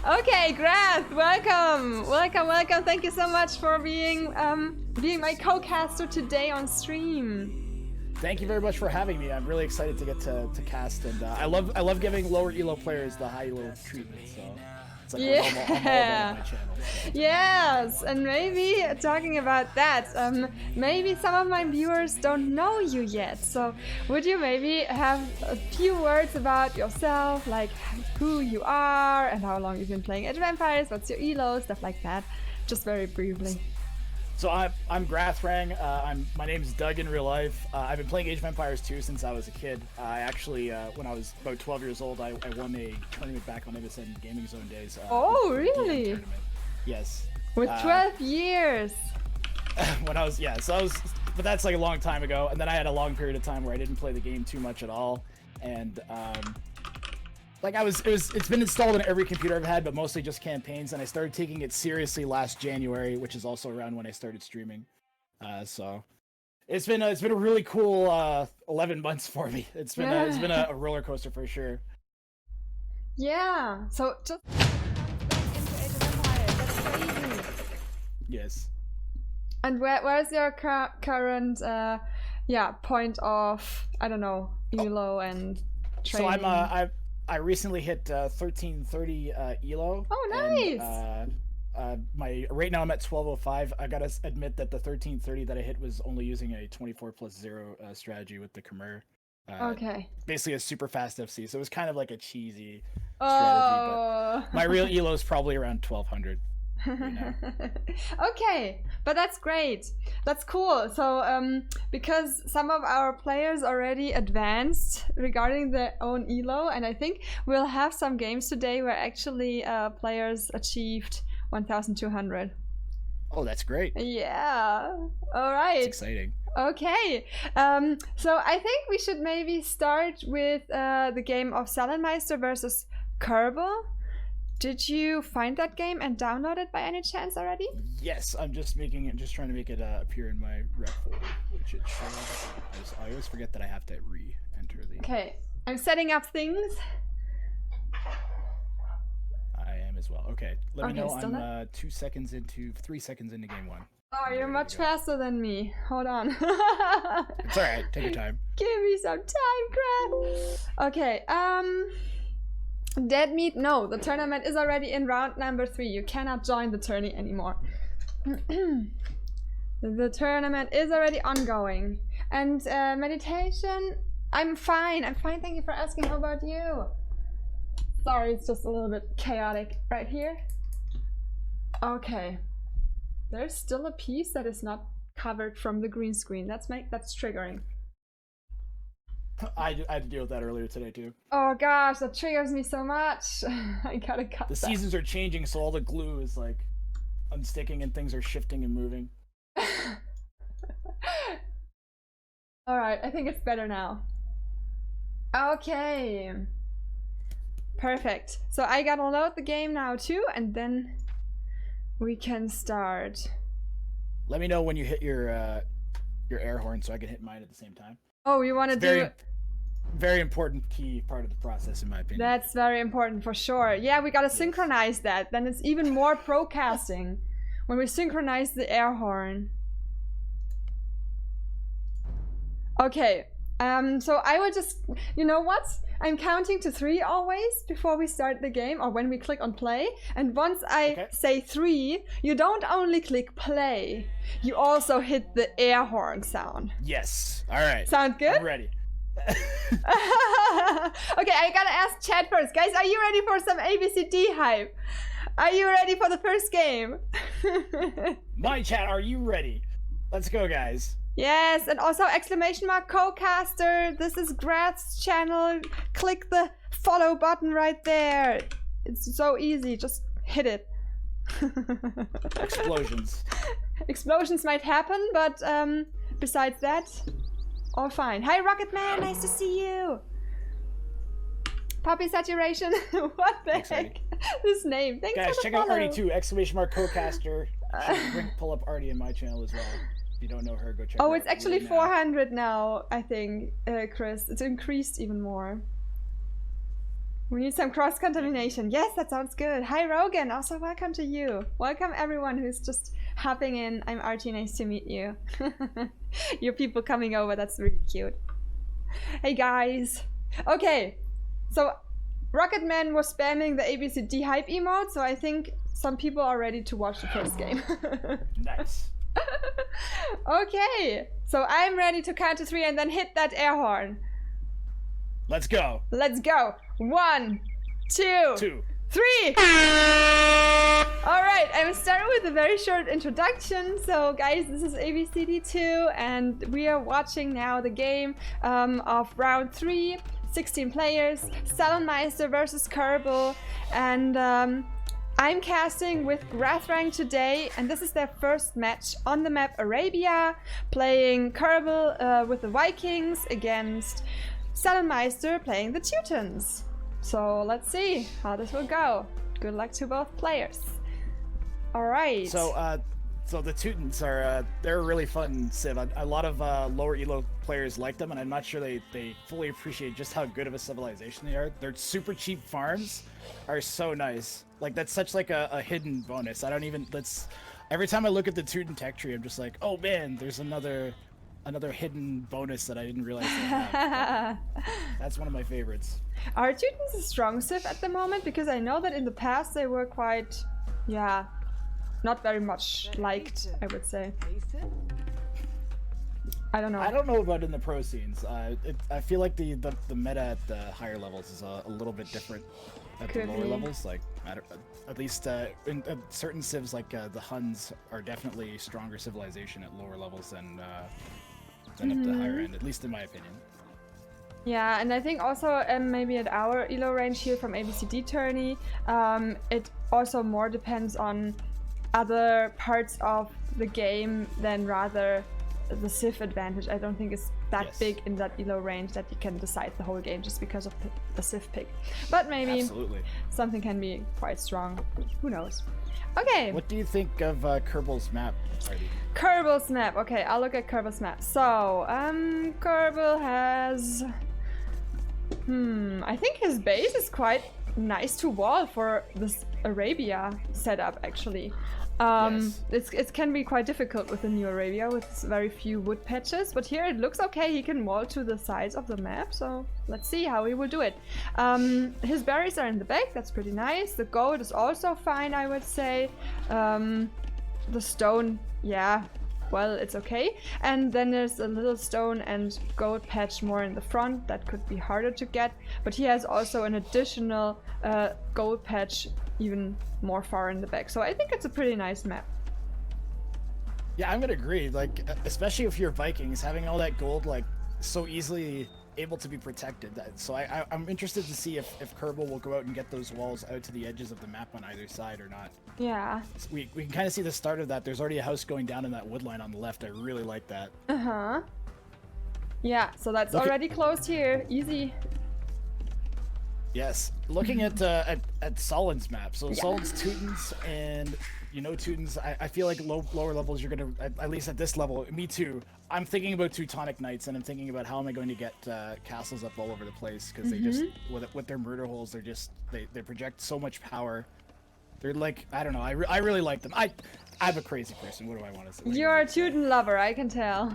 Okay, Grath, welcome. Thank you so much for being my co-caster today on stream. Thank you very much for having me. I'm really excited to get to cast, and I love giving lower elo players the high elo treatment. So it's like I'm all about my channel. So. Yes, and maybe talking about that, maybe some of my viewers don't know you yet. So would you maybe have a few words about yourself, like who you are and how long you've been playing Age of Empires, what's your elo, stuff like that, just very briefly. So I'm Grathwrang. My name is Doug in real life. I've been playing Age of Empires 2 since I was a kid. I actually, when I was about 12 years old, I won a tournament back on MSN Gaming Zone days. Oh, really? Yes. With 12 years. When I was, yeah, so I was, but that's like a long time ago. And then I had a long period of time where I didn't play the game too much at all. And like it's been installed in every computer I've had, but mostly just campaigns. And I started taking it seriously last January, which is also around when I started streaming. So it's been a really cool 11 months for me. It's been a roller coaster for sure. Yeah. So just into Age of Empires. That's crazy. Yes. And where's your current point of, I don't know, elo and training? So I recently hit 1330 elo. Oh, nice. And, right now I'm at 1205. I gotta admit that the 1330 that I hit was only using a 24+0 strategy with the Khmer. Okay. Basically a super fast FC, so it was kind of like a cheesy strategy. But my real elo is probably around 1200. Okay, but that's great. That's cool. So because some of our players already advanced regarding their own elo, and I think we'll have some games today where actually players achieved 1200. Oh, that's great. Yeah. All right. It's exciting. Okay, so I think we should maybe start with the game of SalleNmeister versus Koerbel. Did you find that game and download it by any chance already? Yes, I'm just trying to make it appear in my rec folder, which it should. I always forget that I have to re-enter the. Okay, I'm setting up things. I am as well. Okay, let me know. I'm 3 seconds into game one. Oh, you're much faster than me. Hold on. It's alright, take your time. Give me some time, crap. Okay, Dead meat, no, the tournament is already in round number 3. You cannot join the tourney anymore. The tournament is already ongoing. And meditation, I'm fine, thank you for asking. How about you? Sorry, it's just a little bit chaotic right here. Okay. There's still a piece that is not covered from the green screen. That's triggering. I had to deal with that earlier today too. Oh gosh, that triggers me so much. I gotta cut the seasons are changing, so all the glue is like unsticking and things are shifting and moving. Alright, I think it's better now. Okay. Perfect. So I gotta load the game now too, and then we can start. Let me know when you hit your air horn so I can hit mine at the same time. Oh, you want to do it? Very important key part of the process, in my opinion. That's very important for sure. Yeah, we gotta synchronize that. Then it's even more pro casting when we synchronize the air horn. Okay. So I will just, you know what? I'm counting to 3 always before we start the game, or when we click on play. And once I say 3, you don't only click play, you also hit the air horn sound. Yes. All right. Sound good? I'm ready. Okay, I gotta ask chat first. Guys, are you ready for some ABCD hype? Are you ready for the first game? My chat, are you ready? Let's go, guys. Yes, and also exclamation mark Cocaster. This is Grath's channel. Click the follow button right there. It's so easy. Just hit it. Explosions. Explosions might happen, but besides that, all fine. Hi, Rocketman. Nice to see you. Poppy saturation. What the heck? This name. Thanks guys, for the check follow. out Artie too. Exclamation mark Cocaster. Pull up Artie in my channel as well. If you don't know her, go check her out. Oh, it's actually 400 now, I think, Chris. It's increased even more. We need some cross-contamination. Yes, that sounds good. Hi, Rogan. Also, welcome to you. Welcome, everyone who's just hopping in. I'm Archie. Nice to meet you. Your people coming over. That's really cute. Hey, guys. Okay. So, Rocketman was spamming the ABCD hype emote, so I think some people are ready to watch the first game. Nice. Okay. So, I'm ready to count to 3 and then hit that air horn. Let's go. Let's go. 1, 2, 2. 3. All right, I'm starting with a very short introduction. So guys, this is ABCD2 and we are watching now the game of round 3, 16 players, SalleNmeister versus Koerbel, and I'm casting with Grathwrang today, and this is their first match on the map Arabia, playing Koerbel with the Vikings against SalleNmeister playing the Teutons. So let's see how this will go. Good luck to both players. All right. So the Teutons are they're a really fun civ. A lot of lower elo players like them, and I'm not sure they fully appreciate just how good of a civilization they are. Their super cheap farms are so nice. Like that's such like a hidden bonus. I don't even every time I look at the Teuton tech tree, I'm just like, oh man, there's another hidden bonus that I didn't realize they had. That's one of my favorites. Are Teutons a strong civ at the moment? Because I know that in the past they were quite, yeah, not very much liked, I would say. I don't know. I don't know about in the pro scenes. I feel like the meta at the higher levels is a little bit different at the lower levels. Like, at least in certain civs, like the Huns are definitely stronger civilization at lower levels than at the higher end, at least in my opinion. Yeah, and I think also maybe at our elo range here from ABCD tourney, it also more depends on other parts of the game than rather the civ advantage. I don't think it's that big in that elo range that you can decide the whole game just because of the civ pick. But maybe something can be quite strong. Who knows? Okay. What do you think of Koerbel's map, Artie? Koerbel's map. Okay, I'll look at Koerbel's map. So, Koerbel has... I think his base is quite nice to wall for this Arabia setup, actually. It can be quite difficult with the new Arabia with very few wood patches, but here it looks okay. He can wall to the sides of the map, so let's see how he will do it. His berries are in the back, that's pretty nice. The gold is also fine, I would say. The stone, yeah, well, it's okay. And then there's a little stone and gold patch more in the front that could be harder to get, but he has also an additional gold patch even more far in the back. So I think it's a pretty nice map. Yeah, I'm gonna agree. Like, especially if you're Vikings, having all that gold like so easily able to be protected. So I'm interested to see if Koerbel will go out and get those walls out to the edges of the map on either side or not. Yeah. So we can kind of see the start of that. There's already a house going down in that wood line on the left. I really like that. Yeah, so that's already closed here. Easy. Yes. Looking at Solon's map. So Solon's Teutons, and you know Teutons, I feel like lower levels you're gonna, at least at this level, me too. I'm thinking about Teutonic Knights, and I'm thinking about how am I going to get castles up all over the place, because they just, with their murder holes, they're just, they project so much power. They're like, I don't know, I really like them. I'm a crazy person, what do I want to say? You're a Teuton lover, I can tell.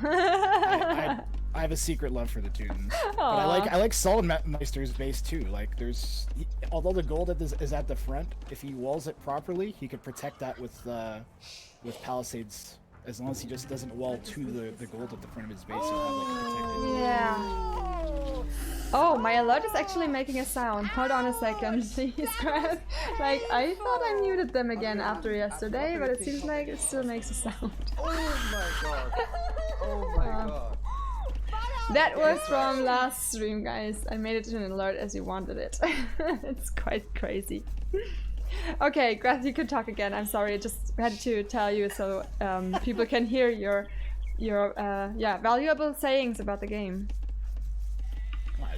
I have a secret love for the Teutons. But I like SalleNmeister's base too. Like although the gold is at the front, if he walls it properly, he could protect that with palisades. As long as he just doesn't wall to the gold at the front of his base, he'll have like protected. Yeah. Oh, my alert is actually making a sound. Hold on a second, please, Grab. Like, I thought I muted them again after yesterday, but it seems like it still makes a sound. Oh my god. Oh my god. That was from last stream, guys. I made it to an alert as you wanted it. It's quite crazy. Okay, Grath, you could talk again. I'm sorry, I just had to tell you so people can hear your valuable sayings about the game.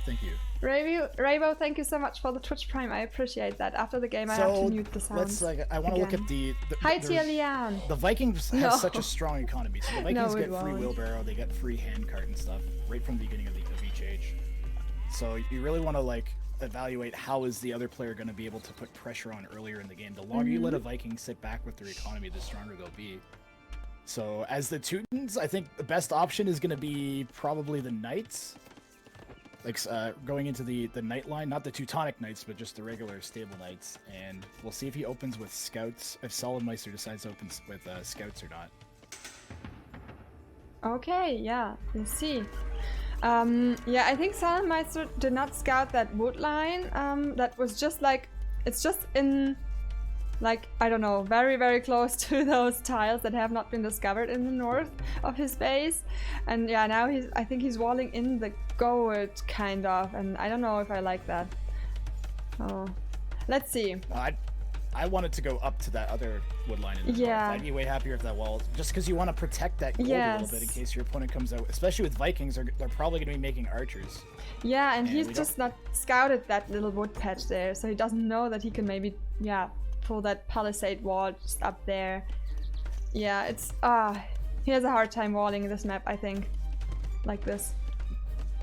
Thank you. Raybo, thank you so much for the Twitch Prime. I appreciate that. After the game, I have to mute the sounds. I want to look at the Hi, Tia Lian. The Vikings have such a strong economy. So the Vikings get free won't. wheelbarrow, they get free handcart and stuff right from the beginning of each age. So you really want to like evaluate how is the other player going to be able to put pressure on earlier in the game. The longer you let a Viking sit back with their economy, the stronger they'll be. So as the Teutons, I think the best option is going to be probably the Knights. Like going into the Knight line, not the Teutonic Knights, but just the regular stable Knights. And we'll see if he opens with Scouts, if SalleNmeister decides to open with Scouts or not. Okay, yeah, let's see. Yeah, I think SalleNmeister did not scout that wood line. That was just like, it's just in, like, I don't know, very, very close to those tiles that have not been discovered in the north of his base. And yeah, now I think he's walling in the goat, kind of, and I don't know if I like that. Oh, let's see. I wanted to go up to that other wood line in the north. I'd be way happier if that wall, just because you want to protect that gold a little bit in case your opponent comes out, especially with Vikings, they're probably going to be making archers. Yeah, and he's just not scouted that little wood patch there, so he doesn't know that he can maybe, yeah, pull that palisade wall just up there. Yeah, it's, he has a hard time walling this map, I think, like this.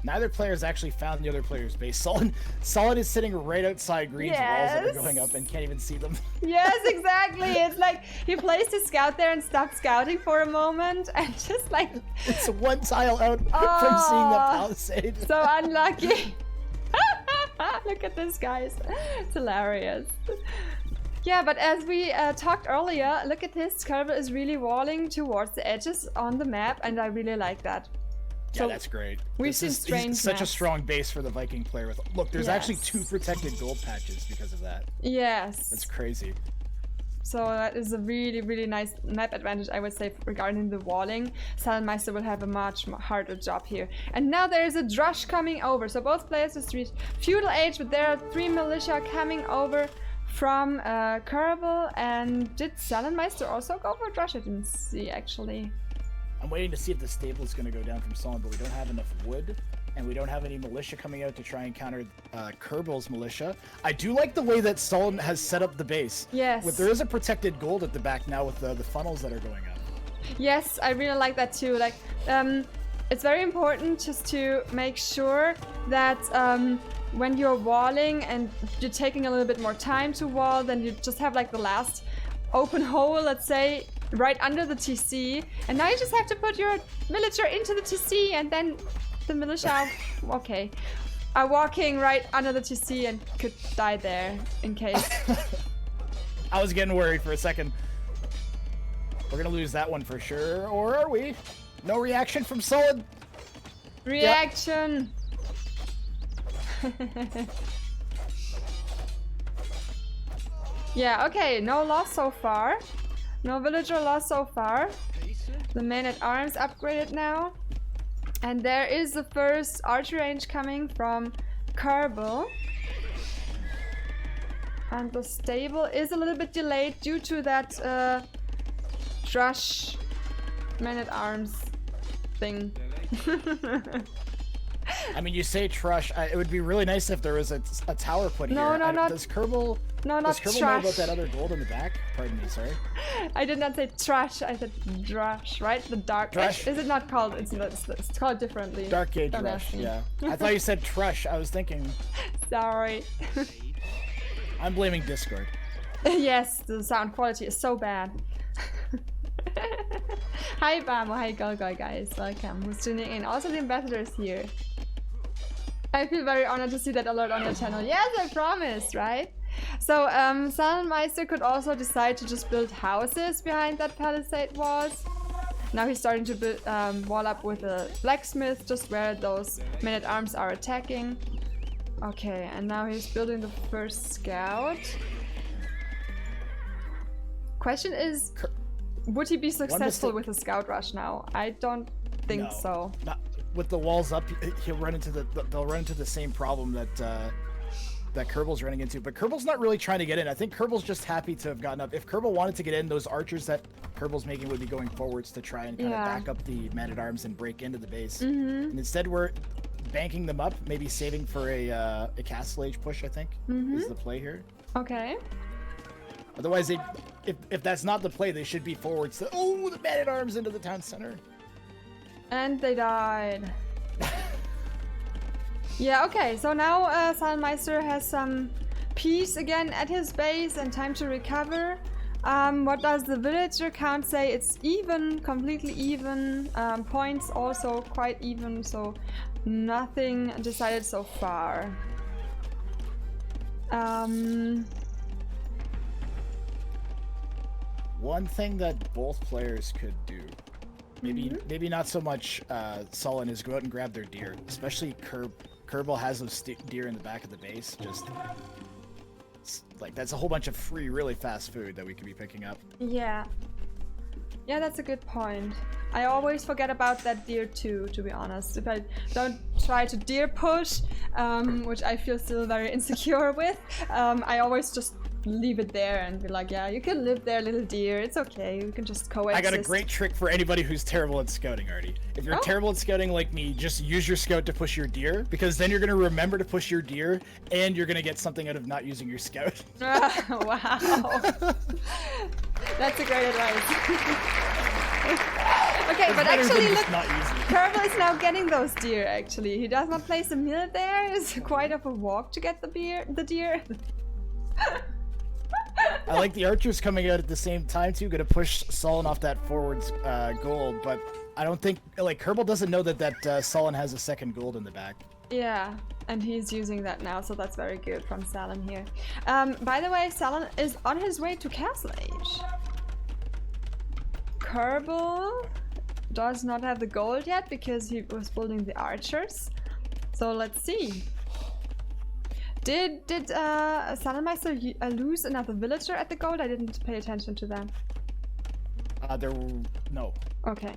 Neither player's actually found the other player's base. Solid is sitting right outside Green's walls that are going up and can't even see them. Yes, exactly. It's like he placed his scout there and stopped scouting for a moment and just like... It's one tile out from seeing the palisade. So unlucky. Look at this, guys. It's hilarious. Yeah, but as we talked earlier, look at this. Koerbel is really walling towards the edges on the map, and I really like that. Yeah, so that's great. We've seen strange such a strong base for the Viking player. With look, there's actually 2 protected gold patches because of that. Yes. That's crazy. So that is a really, really nice map advantage, I would say, regarding the walling. SalleNmeister will have a much harder job here. And now there is a drush coming over. So both players just reached feudal age, but there are 3 militia coming over from Koerbel. And did SalleNmeister also go for drush? I didn't see, actually. I'm waiting to see if the stable is going to go down from Solon, but we don't have enough wood, and we don't have any militia coming out to try and counter Koerbel's militia. I do like the way that Solon has set up the base. Yes. There is a protected gold at the back now with the funnels that are going up. Yes, I really like that too. Like, it's very important just to make sure that when you're walling and you're taking a little bit more time to wall, then you just have like the last open hole, let's say, right under the TC, and now you just have to put your militia into the TC, and then the militia are walking right under the TC and could die there in case. I was getting worried for a second. We're gonna lose that one for sure, or are we? No reaction from Solid. Reaction. Yep. Yeah, okay, no loss so far. No villager loss so far. The man-at-arms upgraded now. And there is the first archer range coming from Koerbel. And the stable is a little bit delayed due to that drush man-at-arms thing. I mean, you say trush. It would be really nice if there was a tower put here. Does Koerbel... No, not Does Koerbel know about that other gold in the back? Pardon me, sorry. I did not say trash, I said drush, right? The dark... Drush? Is it not called... It's called differently. Dark Age Rush, yeah. I thought you said trush. I was thinking... Sorry. I'm blaming Discord. Yes, the sound quality is so bad. Hi Bamo, hi Golgoy guys, welcome. Who's tuning in? Also the ambassadors here. I feel very honored to see that alert on your channel. Yes, I promised, right? So, SalleNmeister could also decide to just build houses behind that palisade walls. Now he's starting to build, wall up with a blacksmith just where those men-at-arms are attacking. Okay, and now he's building the first scout. Question is, would he be successful with a scout rush now? I don't think so. Not, with the walls up, he'll run into they'll run into the same problem that that Koerbel's running into. But Koerbel's not really trying to get in. I think Koerbel's just happy to have gotten up. If Koerbel wanted to get in, those archers that Koerbel's making would be going forwards to try and kind of back up the man-at-arms and break into the base. And instead we're banking them up, maybe saving for a Castle Age push, I think, is the play here. Okay. Otherwise, if that's not the play, they should be forwards to, the man-at-arms into the town center. And they died. Yeah, okay, so now SalleNmeister has some peace again at his base and time to recover. What does the villager count say? It's even, completely even. Points also quite even, so nothing decided so far. One thing that both players could do, maybe not so much Sullen, is go out and grab their deer. Especially Koerbel has those deer in the back of the base. Just like that's a whole bunch of free, really fast food that we could be picking up. Yeah. Yeah, that's a good point. I always forget about that deer too, to be honest. If I don't try to deer push, which I feel still very insecure with, I always just leave it there and be like, yeah, you can live there, little deer. It's okay. You can just coexist. I got a great trick for anybody who's terrible at scouting, Artie. If you're terrible at scouting like me, just use your scout to push your deer, because then you're going to remember to push your deer, and you're going to get something out of not using your scout. Wow. That's a great advice. Okay, but actually, look, Koerbel is now getting those deer, actually. He does not place a mill there. It's quite of a walk to get the deer. I like the archers coming out at the same time too. Gonna push Sullen off that forwards gold, but I don't think like Koerbel doesn't know that Sullen has a second gold in the back. Yeah, and he's using that now, so that's very good from Sallen here. By the way, Sallen is on his way to Castle Age. Koerbel does not have the gold yet because he was building the archers. So let's see. Did SalleNmeister lose another villager at the gold? I didn't pay attention to that. No. Okay.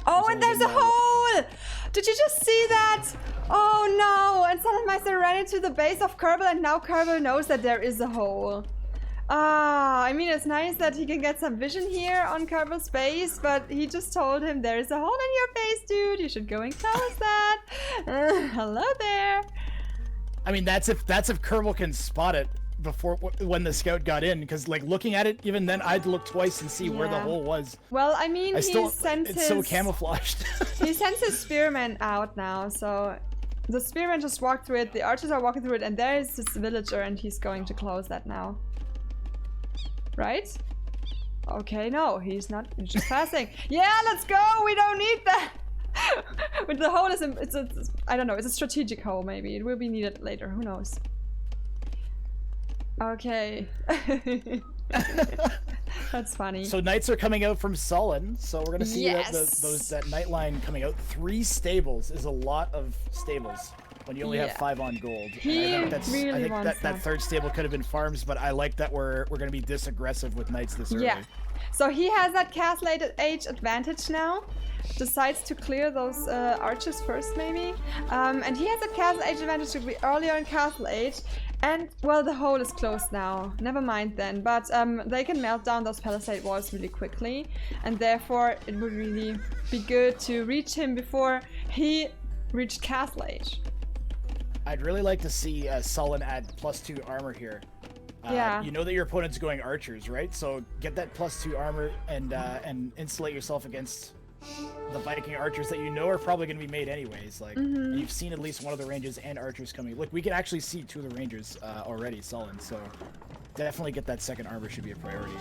Oh, and there's a hole! Did you just see that? Oh no! And SalleNmeister ran into the base of Koerbel, and now Koerbel knows that there is a hole. I mean, it's nice that he can get some vision here on Koerbel's base, but he just told him there is a hole in your base, dude. You should go and close that. Hello there. I mean, that's if Koerbel can spot it before when the scout got in, because like looking at it, even then I'd look twice and see where the hole was. Well, I mean, it's so camouflaged. He sends his spearmen out now, so the spearmen just walk through it. The archers are walking through it, and there is this villager, and he's going to close that now. Right? Okay, no, he's not. He's just passing. Yeah, let's go. We don't need that. But the hole is I don't know. It's a strategic hole. Maybe it will be needed later. Who knows? Okay. That's funny. So knights are coming out from Sullen. So we're gonna see that knight line coming out. 3 stables is a lot of stables when you only have 5 on gold. I think that third stable could have been farms, but I like that we're gonna be this aggressive with knights this early. Yeah. So he has that Castle Age advantage now. Decides to clear those archers first, maybe. And he has a Castle Age advantage to be earlier in Castle Age. And, well, the hole is closed now. Never mind then. But they can melt down those palisade walls really quickly. And therefore, it would really be good to reach him before he reached Castle Age. I'd really like to see Sullen add +2 armor here. Yeah. You know that your opponent's going archers, right? So get that +2 armor and insulate yourself against the Viking archers that you know are probably going to be made anyways. Like you've seen at least one of the ranges and archers coming. Look, we can actually see 2 of the rangers already, Sullen. So definitely get that second armor, should be a priority.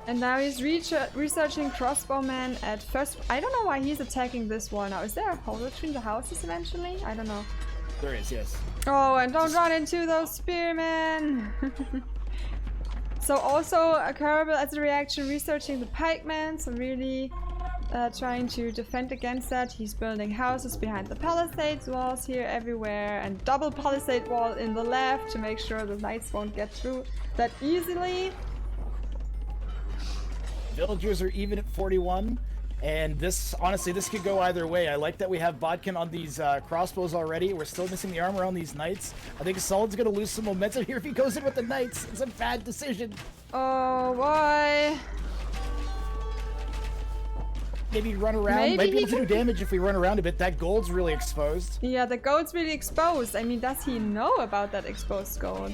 And now he's researching crossbowman at first. I don't know why he's attacking this wall now. Is there a hole between the houses eventually? I don't know. There is, yes. Oh, and don't run into those spearmen! So also Koerbel as a reaction researching the pikemen, so really trying to defend against that. He's building houses behind the palisades walls here everywhere, and double palisade wall in the left to make sure the knights won't get through that easily. Villagers are even at 41, and this, honestly, this could go either way. I like that we have Bodkin on these crossbows already. We're still missing the armor on these knights. I think Sullen's gonna lose some momentum here if he goes in with the knights. It's a bad decision. Oh, why? Maybe run around. Might be able to do damage if we run around a bit. That gold's really exposed. Yeah, the gold's really exposed. I mean, does he know about that exposed gold?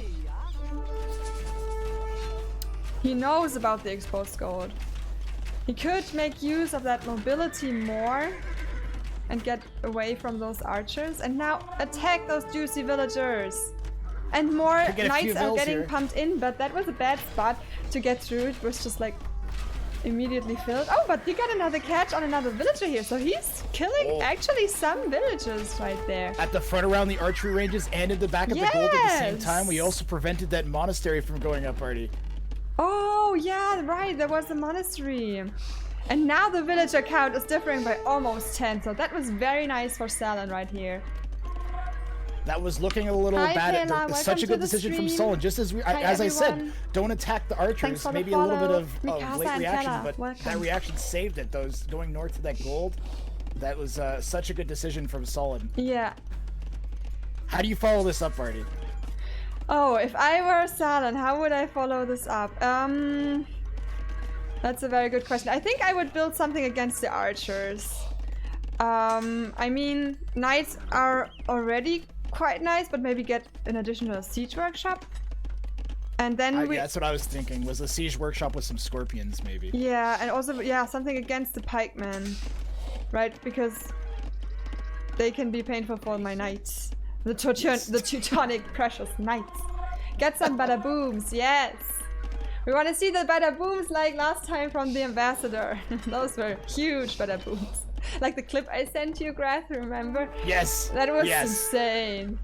He knows about the exposed gold. He could make use of that mobility more. and get away from those archers. And now attack those juicy villagers. And more knights are getting pumped in, but that was a bad spot to get through. It was just like immediately filled. Oh, but he got another catch on another villager here, so he's killing actually some villagers right there. At the front around the archery ranges and in the back of the gold at the same time. We also prevented that monastery from going up, Artie. Oh, yeah, right. There was a monastery. And now the villager count is differing by almost 10, so that was very nice for Salen right here. That was looking a little bad. Such a good decision from Solon. Just as I said, don't attack the archers. Maybe a little bit of late reaction, but that reaction saved it. Those going north to that gold, that was such a good decision from Solon. Yeah. How do you follow this up, Artie? Oh, if I were Salen, how would I follow this up? That's a very good question. I think I would build something against the archers. I mean, knights are already quite nice, but maybe get an additional siege workshop. And then yeah, that's what I was thinking, was a siege workshop with some scorpions, maybe. Yeah, and also, yeah, something against the pikemen. Right? Because they can be painful for my knights. The Teutonic precious knights. Get some bada booms, yes! We want to see the bada booms like last time from the ambassador. Those were huge bada booms. Like the clip I sent you, Grath, remember? Yes! That was insane.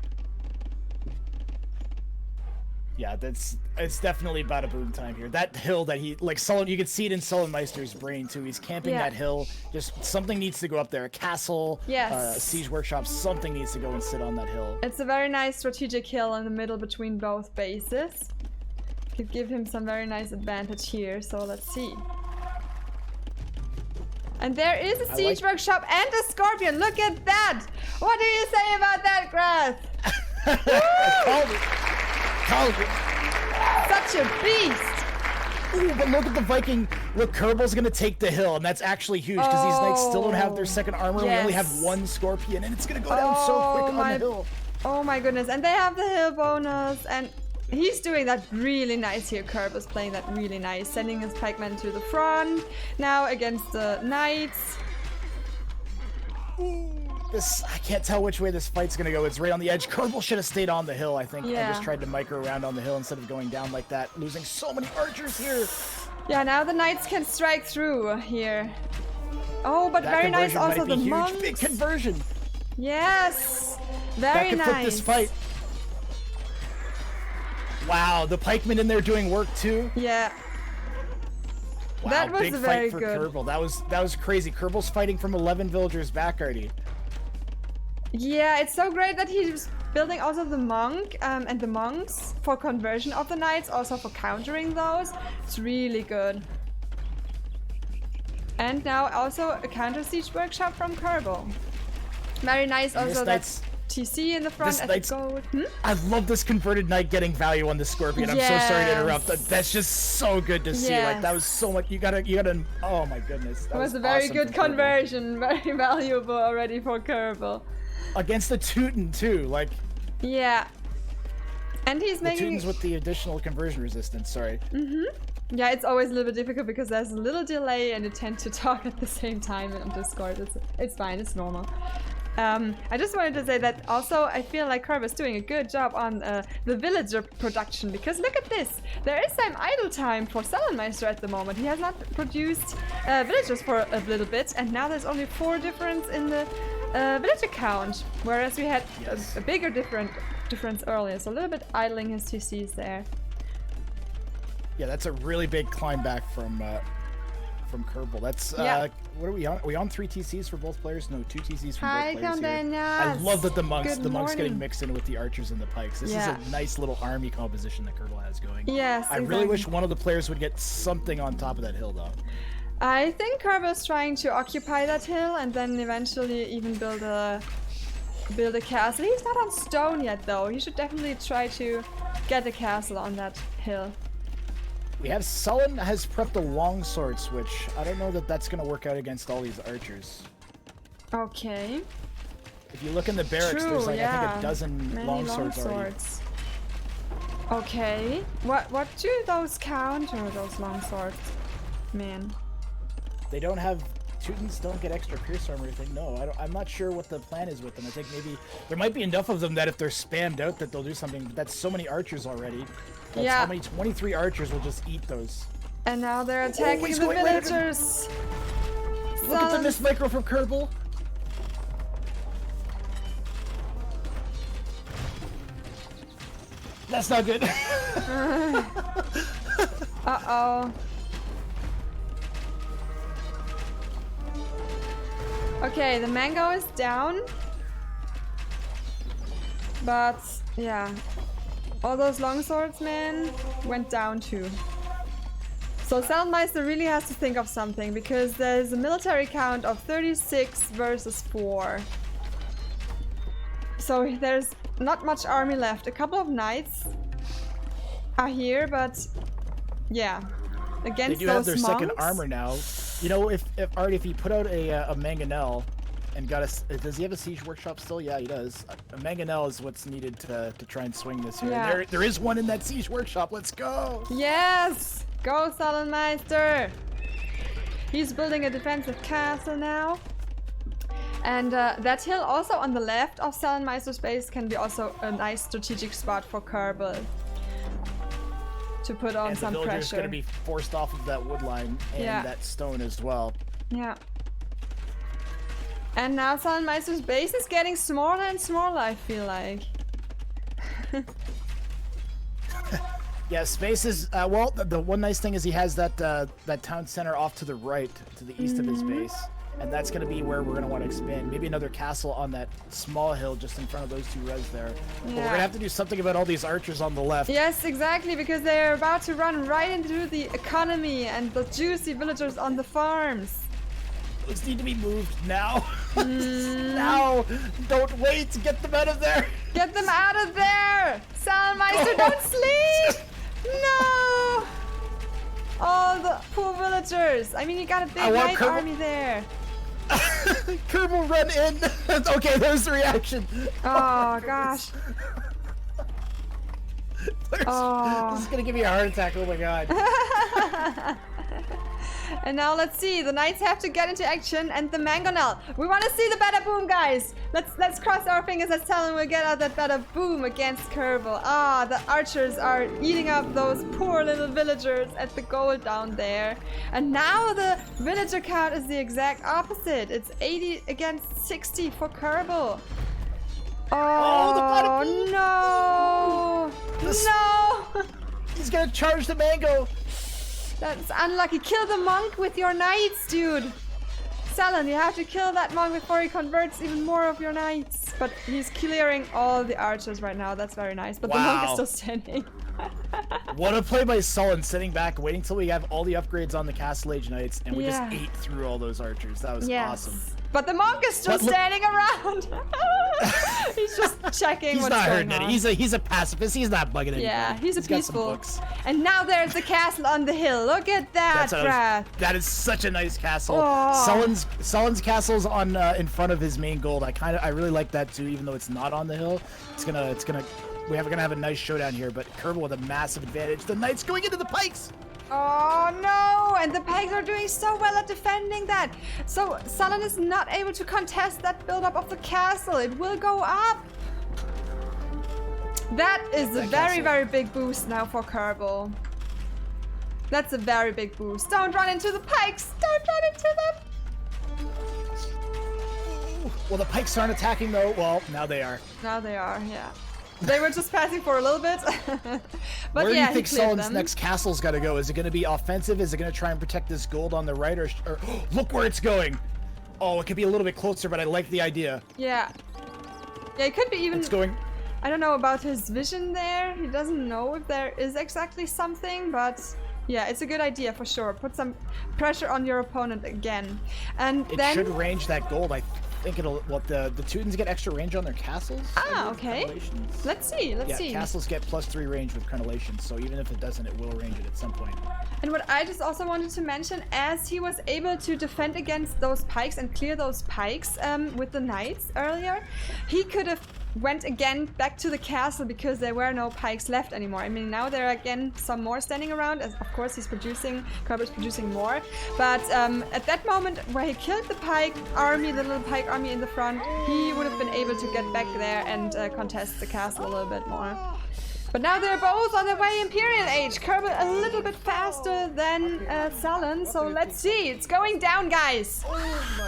Yeah, it's definitely bada boom time here. That hill that he, like, Sullen, you can see it in SalleNmeister's brain too. He's camping that hill. Just something needs to go up there. A castle, a siege workshop, something needs to go and sit on that hill. It's a very nice strategic hill in the middle between both bases. Could give him some very nice advantage here, so let's see. And there is a siege workshop and a scorpion. Look at that! What do you say about that, Grath? Called it. Such a beast! Ooh, but look at the Viking. Look, Koerbel's gonna take the hill, and that's actually huge because these knights still don't have their second armor. We only have one scorpion, and it's gonna go down so quick on the hill. Oh my goodness! And they have the hill bonus, and he's doing that really nice here. Koerbel's playing that really nice, sending his pikemen to the front. Now against the knights. I can't tell which way this fight's gonna go. It's right on the edge. Koerbel should have stayed on the hill, I think, and just tried to micro around on the hill instead of going down like that, losing so many archers here. Yeah, now the knights can strike through here. Oh, but very nice also the monks. Big conversion. Yes, very nice. That could flip this fight. Wow, the pikemen in there doing work too. Yeah. Wow, that was big very fight for good. Koerbel. That was crazy. Koerbel's fighting from 11 villagers back, Artie. Yeah, it's so great that he's building also the monk and the monks for conversion of the knights, also for countering those. It's really good. And now also a counter siege workshop from Koerbel. Very nice also that TC in the front at the gold. I love this converted knight getting value on the scorpion. I'm so sorry to interrupt. That's just so good to see. Like, that was so much. You gotta, oh my goodness. That was a very good conversion. Very valuable already for Koerbel. Against the Teuton too, like. Yeah. And he's making. The Teutons with the additional conversion resistance, sorry. Yeah, it's always a little bit difficult because there's a little delay and you tend to talk at the same time on Discord. It's fine, it's normal. I just wanted to say that also I feel like Koerbel is doing a good job on the villager production, because look at this. There is some idle time for SalleNmeister at the moment. He has not produced villagers for a little bit, and now there's only 4 difference in the villager count, whereas we had a bigger difference earlier. So a little bit idling his TCs there. Yeah, that's a really big climb back from Koerbel. That's what are we on? Are we on 3 TCs for both players? No, 2 TCs from both players here. I love that the monks getting mixed in with the archers and the pikes. This is a nice little army composition that Koerbel has going. Yes, I really wish one of the players would get something on top of that hill though. I think Koerbel is trying to occupy that hill and then eventually even build a castle. He's not on stone yet though. He should definitely try to get a castle on that hill. We have Sullen has prepped a longsword switch. I don't know that that's going to work out against all these archers. Okay. If you look in the barracks, there's like I think a dozen longswords already. Okay. What do those counter, those longswords? Man. They don't have Teutons don't get extra pierce armor, I think. No, I'm not sure what the plan is with them. I think maybe there might be enough of them that if they're spammed out that they'll do something, but that's so many archers already. That's how many 23 archers will just eat those. And now they're attacking the villagers. Look at the missed micro from Koerbel. That's not good. Uh-oh. Okay, the mango is down. But, yeah. All those longswordsmen went down too. So SalleNmeister really has to think of something, because there's a military count of 36 versus 4. So there's not much army left. A couple of knights are here, but yeah, against they do those have their monks. second armor now. You know, if he put out a mangonel and got a, does he have a siege workshop still? Yeah, he does. A mangonel is what's needed to try and swing this here. Yeah. There is one in that siege workshop. Let's go. Yes, go SalleNmeister. He's building a defensive castle now. And that hill also on the left of SalleNmeister's base can be also a nice strategic spot for Koerbel to put on some pressure. And the villager's pressure. going to be forced off of that wood line and that stone as well. Yeah. And now SalleNmeister's base is getting smaller and smaller, I feel like. Yeah, space is, well, the one nice thing is he has that town center off to the right, to the east of his base. And that's going to be where we're going to want to expand. Maybe another castle on that small hill just in front of those two res there. Yeah. But we're going to have to do something about all these archers on the left. Yes, exactly, because they're about to run right into the economy and the juicy villagers on the farms. Those need to be moved now. Now! Don't wait! Get them out of there! Get them out of there! SalleNmeister, don't sleep! No! All the poor villagers. I mean, you got a big knight army there. Koerbel, run in! Okay, there's the reaction. Oh, gosh. This is gonna give me a heart attack, oh my god. And now let's see, the knights have to get into action and the mangonel. We want to see the better boom, guys. Let's cross our fingers. Let's tell them we'll get out that better boom against Koerbel. Ah, the archers are eating up those poor little villagers at the gold down there. And now the villager count is the exact opposite. It's 80 against 60 for Koerbel. Oh, the bada boom! No! He's gonna charge the mango. That's unlucky. Kill the monk with your knights, dude. Salen, you have to kill that monk before he converts even more of your knights. But he's clearing all the archers right now. That's very nice. But the monk is still standing. What a play by Sullen, sitting back, waiting till we have all the upgrades on the Castle Age Knights, and we just ate through all those archers. That was awesome. But the monk is still standing around. He's just checking what's going on. He's not hurting it. He's a pacifist. He's not bugging anybody. Yeah, he's got peaceful. Some books. And now there's the castle on the hill. Look at that, Grath. That is such a nice castle. Oh. Sullen's castle's on in front of his main gold. I really like that too, even though it's not on the hill. We're gonna have a nice showdown here, but Koerbel with a massive advantage. The knights going into the pikes. Oh no! And the pikes are doing so well at defending that. So Sullen is not able to contest that build-up of the castle. It will go up. That is a very, very big boost now for Koerbel. That's a very big boost. Don't run into the pikes. Don't run into them. Well, the pikes aren't attacking though. Well, now they are. Now they are, yeah. They were just passing for a little bit. But where yeah, do you think Sullen's them. next castle's got to go? Is it going to be offensive? Is it going to try and protect this gold on the right? Or look where it's going. Oh, it could be a little bit closer, but I like the idea. Yeah. Yeah, it could be even... It's going... I don't know about his vision there. He doesn't know if there is exactly something, but... Yeah, it's a good idea for sure. Put some pressure on your opponent again. And it then... should range that gold. I think it'll... What, the Teutons get extra range on their castles? Ah, okay. Let's see, let's see. Yeah, castles get +3 range with crenellations, so even if it doesn't, it will range it at some point. And what I just also wanted to mention, as he was able to defend against those pikes and clear those pikes with the knights earlier, he could have went again back to the castle because there were no pikes left anymore. I mean, now there are again some more standing around, as of course Koerbel's producing more. But at that moment where he killed the pike army, the little pike army in the front, he would have been able to get back there and contest the castle a little bit more. But now they're both on their way Imperial Age. Koerbel a little bit faster than Sullen, so let's see. It's going down, guys.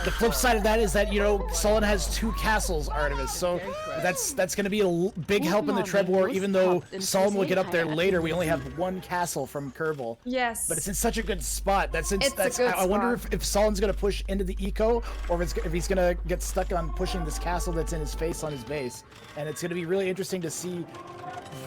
The flip side of that is that, you know, Sullen has 2 castles, Artemis, so that's going to be a big help in the Treb War, even though Sullen will get up there later. We only have 1 castle from Koerbel. Yes. But it's in such a good spot. I wonder if Sullen's going to push into the eco, or if he's going to get stuck on pushing this castle that's in his face on his base. And it's going to be really interesting to see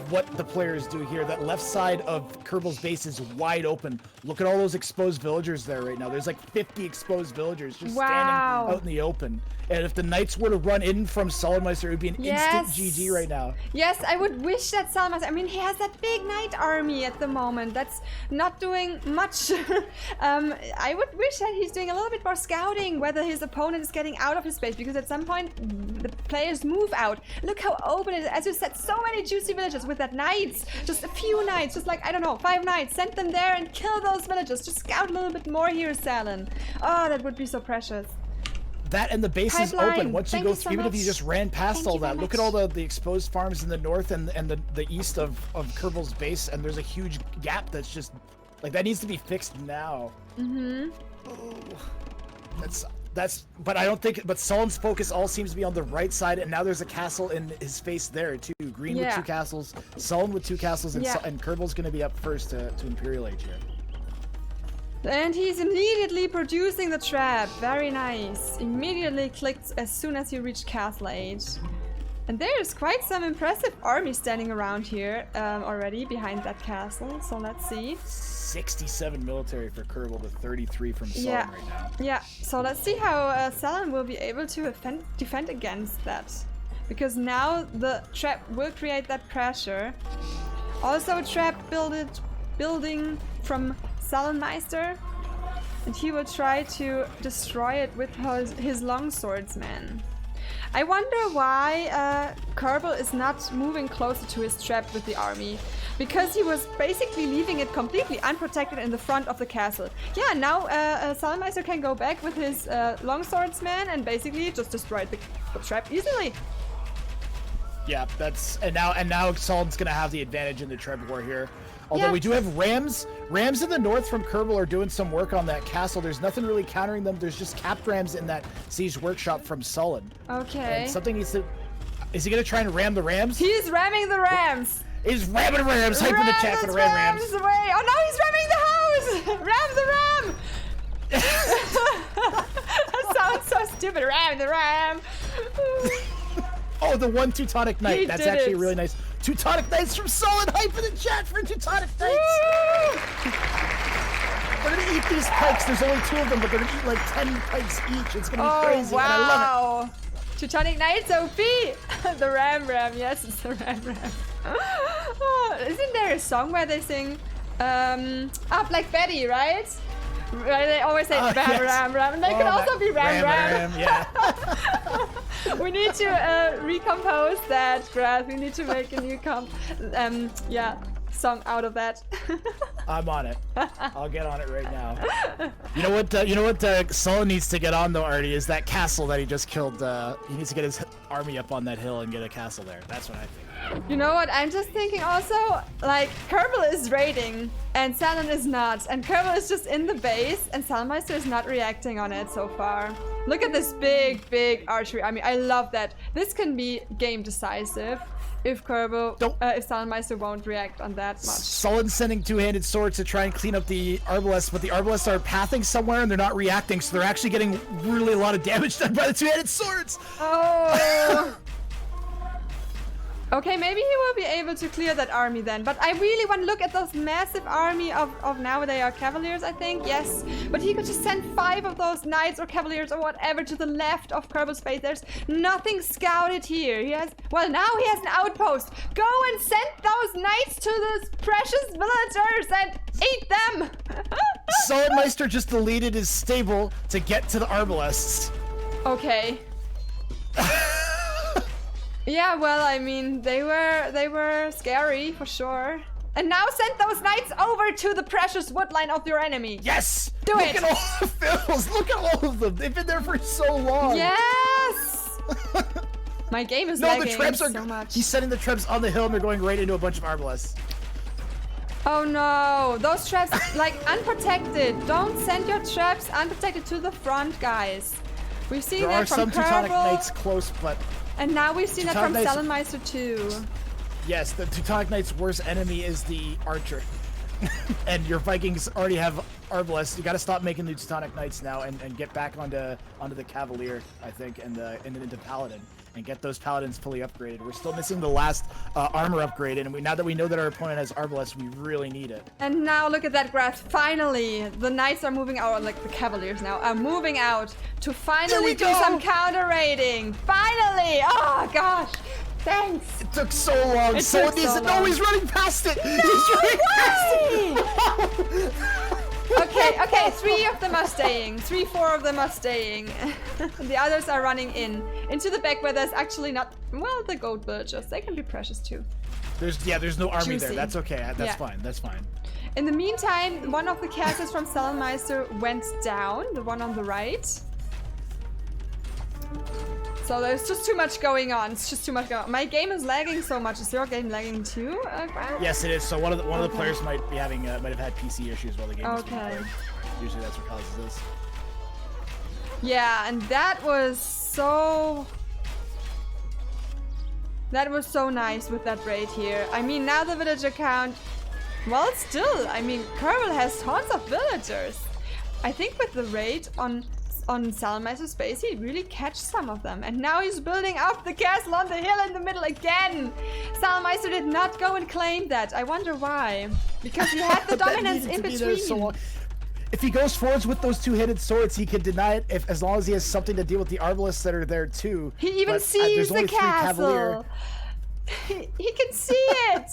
what the players do here. That left side of Koerbel's base is wide open. Look at all those exposed villagers there right now. There's like 50 exposed villagers just standing out in the open. And if the knights were to run in from SalleNmeister, it would be an instant GG right now. Yes, I would wish that SalleNmeister, I mean, he has that big knight army at the moment that's not doing much. I would wish that he's doing a little bit more scouting, whether his opponent is getting out of his base, because at some point the players move out. Look how open it is. As you said, so many juicy villages with that knights. Just a few knights, just like, I don't know, 5 knights. Send them there and kill those villagers. Just scout a little bit more here, Salen. Oh, that would be so precious. That and the base is open. Once you go through, even if you just ran past all that, look at all the exposed farms in the north and the east of Koerbel's base, and there's a huge gap that's just like that needs to be fixed now. But I don't think. But Sullen's focus all seems to be on the right side, and now there's a castle in his face there too. Green with 2 castles, Sullen with 2 castles, and Koerbel's going to be up first to Imperial Age here. And he's immediately producing the trap. Very nice. Immediately clicked as soon as he reached Castle Age. And there's quite some impressive army standing around here already behind that castle. So let's see. 67 military for Koerbel to 33 from Sullen right now. Yeah, so let's see how Sullen will be able to defend against that. Because now the trap will create that pressure. Also trap building from SalleNmeister, and he will try to destroy it with his longswordsman. I wonder why Koerbel is not moving closer to his trap with the army, because he was basically leaving it completely unprotected in the front of the castle. Yeah, now SalleNmeister can go back with his longswordsman and basically just destroy the trap easily. Yeah, and now Sullen's gonna have the advantage in the Treb War here. Although we do have Rams. Rams in the north from Koerbel are doing some work on that castle. There's nothing really countering them. There's just capped Rams in that Siege Workshop from Sullen. Okay. And something needs to... Is he going to try and ram the Rams? He's ramming the Rams! He's ramming Rams! Hype in the chat for the Rams! Away. Oh no, he's ramming the house! Ram the Ram! That sounds so stupid. Ram the Ram! Oh, the 1 Teutonic Knight. That's actually really nice. Teutonic Knights from Sullen. Hype in the chat for Teutonic Knights. They're gonna eat these pikes. There's only 2 of them, but they're gonna eat like 10 pikes each. It's gonna be crazy, and I love it. Teutonic Knights OP. The Ram. Yes, it's the Ram. Isn't there a song where they sing Black Betty, right? Where they always say Ram. And they can also be Ram. Yeah. We need to recompose that, Grath. We need to make a new song out of that. I'm on it. I'll get on it right now. You know what Sullen needs to get on though, Artie, is that castle that he just killed. He needs to get his army up on that hill and get a castle there. That's what I think. You know what? I'm just thinking also, like, Koerbel is raiding and Sullen is not. And Koerbel is just in the base and SalleNmeister is not reacting on it so far. Look at this big archery army. I love that. This can be game decisive if if SalleNmeister won't react on that much. Sullen's sending 2-handed swords to try and clean up the Arbalests, but the Arbalests are pathing somewhere and they're not reacting, so they're actually getting really a lot of damage done by the 2-handed swords. Oh. Okay, maybe he will be able to clear that army then. But I really want to look at those massive army of now they are cavaliers, I think. Yes. But he could just send 5 of those knights or cavaliers or whatever to the left of Koerbel's base. There's nothing scouted here. Now he has an outpost. Go and send those knights to those precious villagers and eat them. SalleNmeister just deleted his stable to get to the Arbalests. Okay. Yeah, well, I mean, they were scary for sure. And now send those knights over to the precious woodline of your enemy. Yes! Do Look it! at all the fills! Look at all of them! They've been there for so long! Yes! My game is No, lagging the trebs are... so much. He's sending the trebs on the hill and they're going right into a bunch of arbalists. Oh no, those traps, like, unprotected. Don't send your traps unprotected to the front, guys. We've seen There that are from some Teutonic Koerbel, Knights close, but... and now we've seen that from Teutonic Knights- SalleNmeister too. Yes, the Teutonic Knight's worst enemy is the Archer. And your Vikings already have arbalists. You gotta stop making the Teutonic Knights now and get back onto the Cavalier, I think, and into Paladin. And get those Paladins fully upgraded. We're still missing the last armor upgrade, and now that we know that our opponent has arbalists, we really need it. And now look at that graph. Finally, the knights are moving out, like the cavaliers now, are moving out to finally do some counter raiding. Finally! Oh gosh! Thanks! It took so long. It took so No, long. he's running past it! No He's running way! Okay, 3 of them are staying. 4 of them are staying. The others are running into the back where there's actually not, well, the gold villagers. They can be precious too. There's no army Juicy. there. That's okay. That's Yeah. fine. That's fine. In the meantime, one of the castles from SalleNmeister went down, the one on the right. So there's just too much going on. It's just too much going on. My game is lagging so much. Is your game lagging too, Grant? Yes, it is. So one of the players might be having might have had PC issues while the game was being Okay. played. Usually that's what causes this. Yeah, and that was so nice with that raid here. I mean, now the villager count, well, still, I mean, Koerbel has tons of villagers. I think with the raid on SalleNmeister's base, he really catched some of them. And now he's building up the castle on the hill in the middle again. SalleNmeister did not go and claim that. I wonder why. Because he had the dominance in between. If he goes forwards with those two-headed swords, he can deny it as long as he has something to deal with the arbalists that are there too. He even But, sees there's the only 3 castle. He can see it.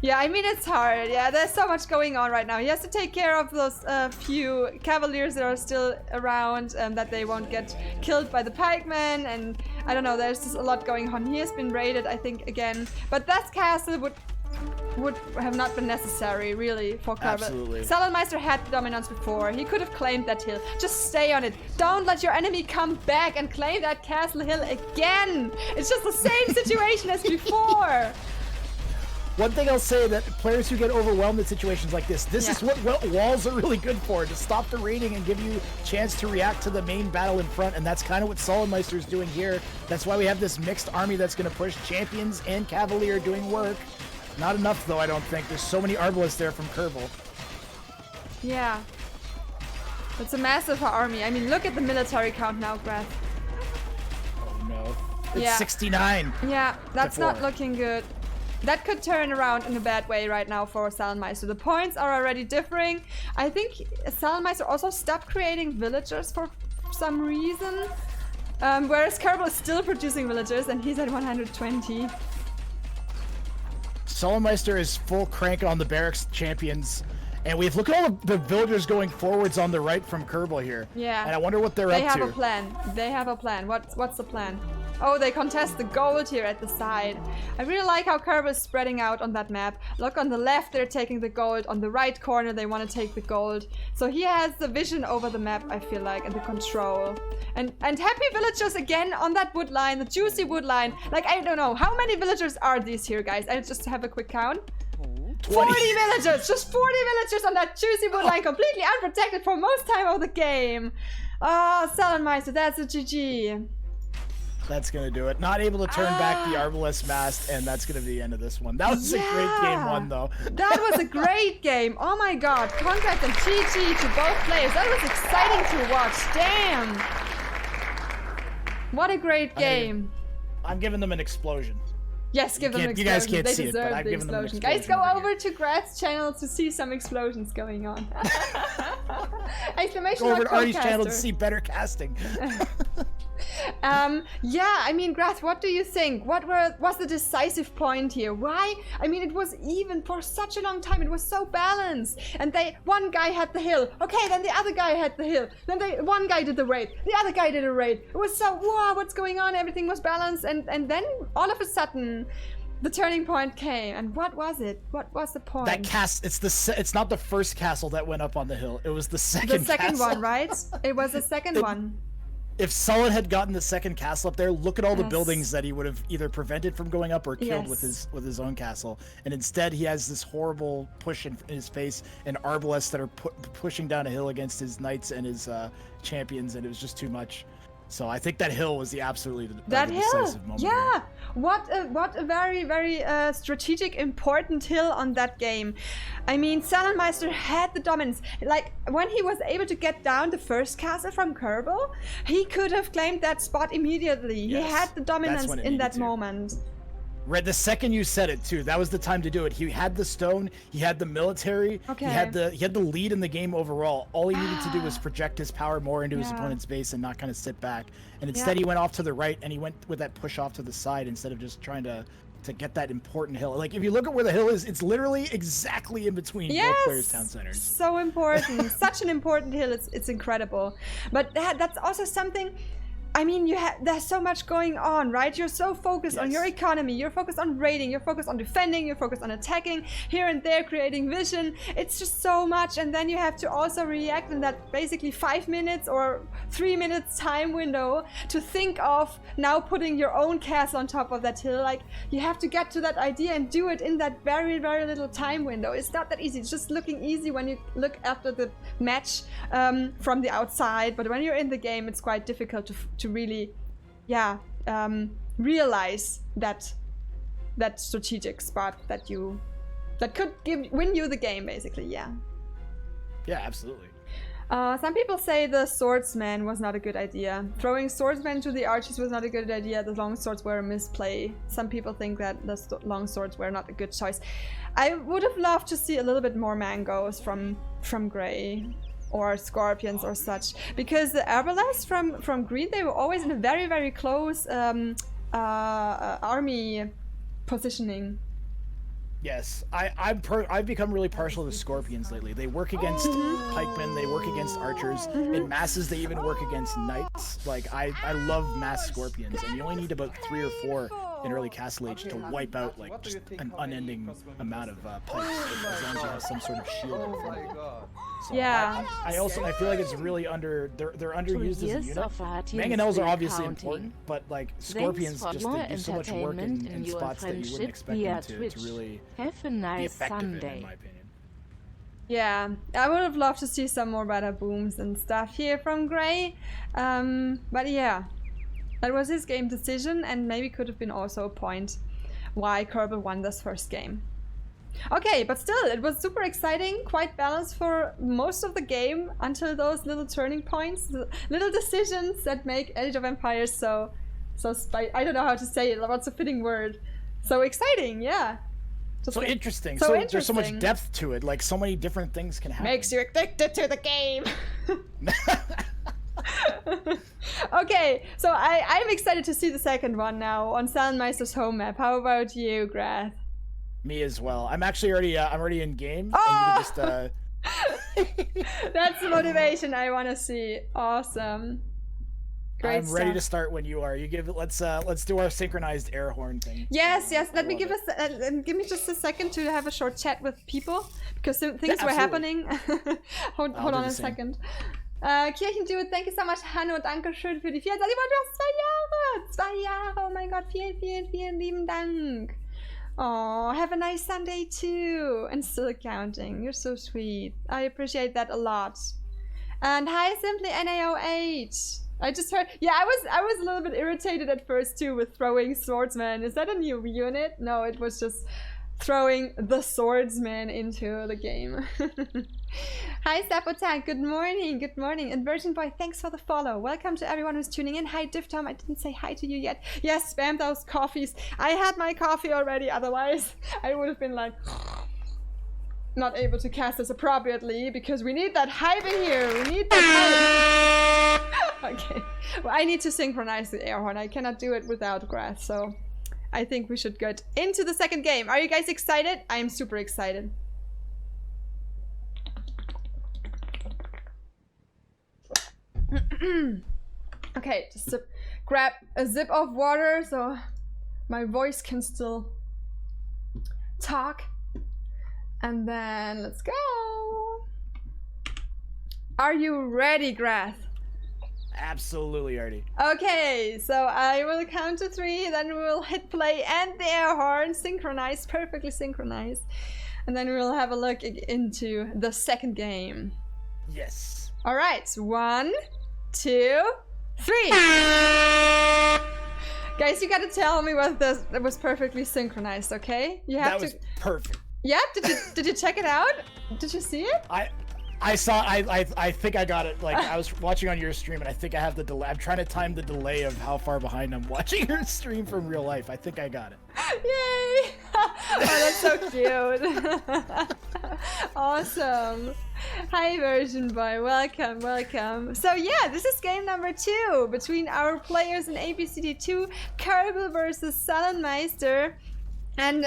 Yeah, I mean, it's hard. Yeah, there's so much going on right now. He has to take care of those few cavaliers that are still around and that they won't get killed by the pikemen. And I don't know, there's just a lot going on. He has been raided, I think, again. But that castle would have not been necessary, really, for Koerbel. Absolutely. SalleNmeister had the dominance before. He could have claimed that hill. Just stay on it. Don't let your enemy come back and claim that castle hill again. It's just the same situation as before. One thing I'll say, that players who get overwhelmed in situations like this is what walls are really good for, to stop the raiding and give you a chance to react to the main battle in front, and that's kind of what SalleNmeister is doing here. That's why we have this mixed army that's going to push champions and cavalier doing work. Not enough, though, I don't think. There's so many arbalists there from Koerbel. Yeah. It's a massive army. I mean, look at the military count now, Grath. Oh, no. It's Yeah. 69. Yeah, that's to not 4. looking good. That could turn around in a bad way right now for SalleNmeister. The points are already differing. I think SalleNmeister also stopped creating villagers for some reason. Whereas Koerbel is still producing villagers and he's at 120. SalleNmeister is full crank on the barracks champions. And look at all the villagers going forwards on the right from Koerbel here. Yeah. And I wonder what they're They up have to. a plan. They have a plan. What's the plan? Oh, they contest the gold here at the side. I really like how Koerbel is spreading out on that map. Look, on the left they're taking the gold. On the right corner they want to take the gold. So he has the vision over the map, I feel like, and the control. And happy villagers again on that wood line, the juicy wood line. Like, I don't know, how many villagers are these here, guys? I'll just have a quick count. 40 villagers! Just 40 villagers on that juicy wood line, completely unprotected for most time of the game. Oh, SalleNmeister, that's a GG. That's gonna do it. Not able to turn back the Arbalest mast, and that's gonna be the end of this one. That was a great game one, though. That was a great game. Oh my god. Congrats and GG to both players. That was exciting to watch. Damn. What a great game. I'm giving them an explosion. Yes, give them an You explosion. guys can't They see it, but deserve I've the given them an explosion. Guys, explosion go over over to Grath's channel to see some explosions going on. Exclamation Go over mark to Artie's channel to Cocaster. see better casting. Yeah, I mean, Grath, what do you think? What was the decisive point here? Why? I mean, it was even for such a long time. It was so balanced. And one guy had the hill. Okay, then the other guy had the hill. Then one guy did the raid. The other guy did a raid. It was so, wow, what's going on? Everything was balanced. And then all of a sudden, the turning point came. And what was it? What was the point? It's not the first castle that went up on the hill. It was the second castle. The second one, right? It was the second one. If Sullen had gotten the second castle up there, look at all the buildings that he would have either prevented from going up or killed with his own castle. And instead, he has this horrible push in his face and arbalests that are pushing down a hill against his knights and his champions, and it was just too much. So I think that hill was the decisive moment. Yeah. Here. What a very, very strategic, important hill on that game. I mean, SalleNmeister had the dominance. Like, when he was able to get down the first castle from Koerbel, he could have claimed that spot immediately. Yes, he had the dominance in that moment. Right, the second you said it too, that was the time to do it. He had the stone, he had the military, he had the lead in the game overall. All he needed to do was project his power more into his opponent's base and not kind of sit back. And instead he went off to the right and he went with that push off to the side instead of just trying to get that important hill. Like, if you look at where the hill is, it's literally exactly in between both players' town centers. So important. Such an important hill. It's incredible. But that's also something. I mean, there's so much going on, right? You're so focused on your economy, you're focused on raiding, you're focused on defending, you're focused on attacking, here and there creating vision. It's just so much, and then you have to also react in that basically 5 minutes or 3 minutes time window to think of now putting your own castle on top of that hill. Like, you have to get to that idea and do it in that very, very little time window. It's not that easy. It's just looking easy when you look after the match from the outside, but when you're in the game, it's quite difficult to really, realize that strategic spot that could win you the game, basically. Yeah, absolutely. Some people say the swordsman was not a good idea. Throwing swordsmen to the archers was not a good idea. The long swords were a misplay. Some people think that the long swords were not a good choice. I would have loved to see a little bit more mangoes from Grey, or scorpions or such, because the arbalests from green, they were always in a very, very close army positioning. Yes, I've become really partial to scorpions lately. They work against pikemen, they work against archers. In masses, they even work against knights. Like, I love mass scorpions, and you only need about 3 or 4 in early Castle Age to wipe out like just an unending amount of pikes, as long as you have some sort of shield in front of you. So I feel like it's really they're underused as a unit. Mangonels are obviously important, but like scorpions just they do so much work in spots that you wouldn't expect them to really be effective in my opinion. Yeah, I would have loved to see some more bada booms and stuff here from Grey, but yeah, that was his game decision, and maybe could have been also a point why Koerbel won this first game. Okay, but still, it was super exciting, quite balanced for most of the game until those little turning points, little decisions that make Age of Empires so I don't know how to say it, what's a fitting word? So exciting, yeah. So interesting. So there's so much depth to it, like so many different things can happen. Makes you addicted to the game. Okay, so I'm excited to see the second one now on SalleNmeister's home map. How about you, Grath? Me as well. I'm actually already in game. Oh! And you can just That's the motivation I want to see. Awesome. Great I'm ready to start when you are. You give it. Let's do our synchronized air horn thing. Yes. Let me give me just a second to have a short chat with people, because things were happening. hold on a second. Kirchendude, thank you so much, Hanno. Dankeschön für die 4. Du hast 2 Jahre. 2 Jahre. Oh mein Gott. Vielen lieben Dank. Oh, have a nice Sunday too. And still counting. You're so sweet. I appreciate that a lot. And hi, Simply NAO8. I just heard. Yeah, I was a little bit irritated at first too with throwing swordsman. Is that a new unit? No, it was just throwing the swordsman into the game. Hi, Sapotan. Good morning. Good morning. Inversion Boy, thanks for the follow. Welcome to everyone who's tuning in. Hi, Diftom. I didn't say hi to you yet. Yes, spam those coffees. I had my coffee already. Otherwise, I would have been like not able to cast this appropriately, because we need that hype in here. We need that hype. Okay. Okay. Well, I need to synchronize the air horn. I cannot do it without Grath, so I think we should get into the second game. Are you guys excited? I am super excited. Okay, just grab a sip of water so my voice can still talk. And then let's go. Are you ready, Grath? Absolutely ready. Okay, so I will count to 3, then we'll hit play and the air horn, synchronized, perfectly synchronized. And then we'll have a look into the second game. Yes. All right, 1, 2, 3. Guys, you gotta tell me whether that was perfectly synchronized, okay? You have that was perfect. Yeah, did you check it out? Did you see it? I saw. I think I got it. Like I was watching on your stream, and I think I have the delay. I'm trying to time the delay of how far behind I'm watching your stream from real life. I think I got it. Yay! Oh, that's so cute. Awesome. Hi, Version Boy. Welcome, welcome. So yeah, this is game number 2 between our players in ABCD2, Koerbel versus SalleNmeister. And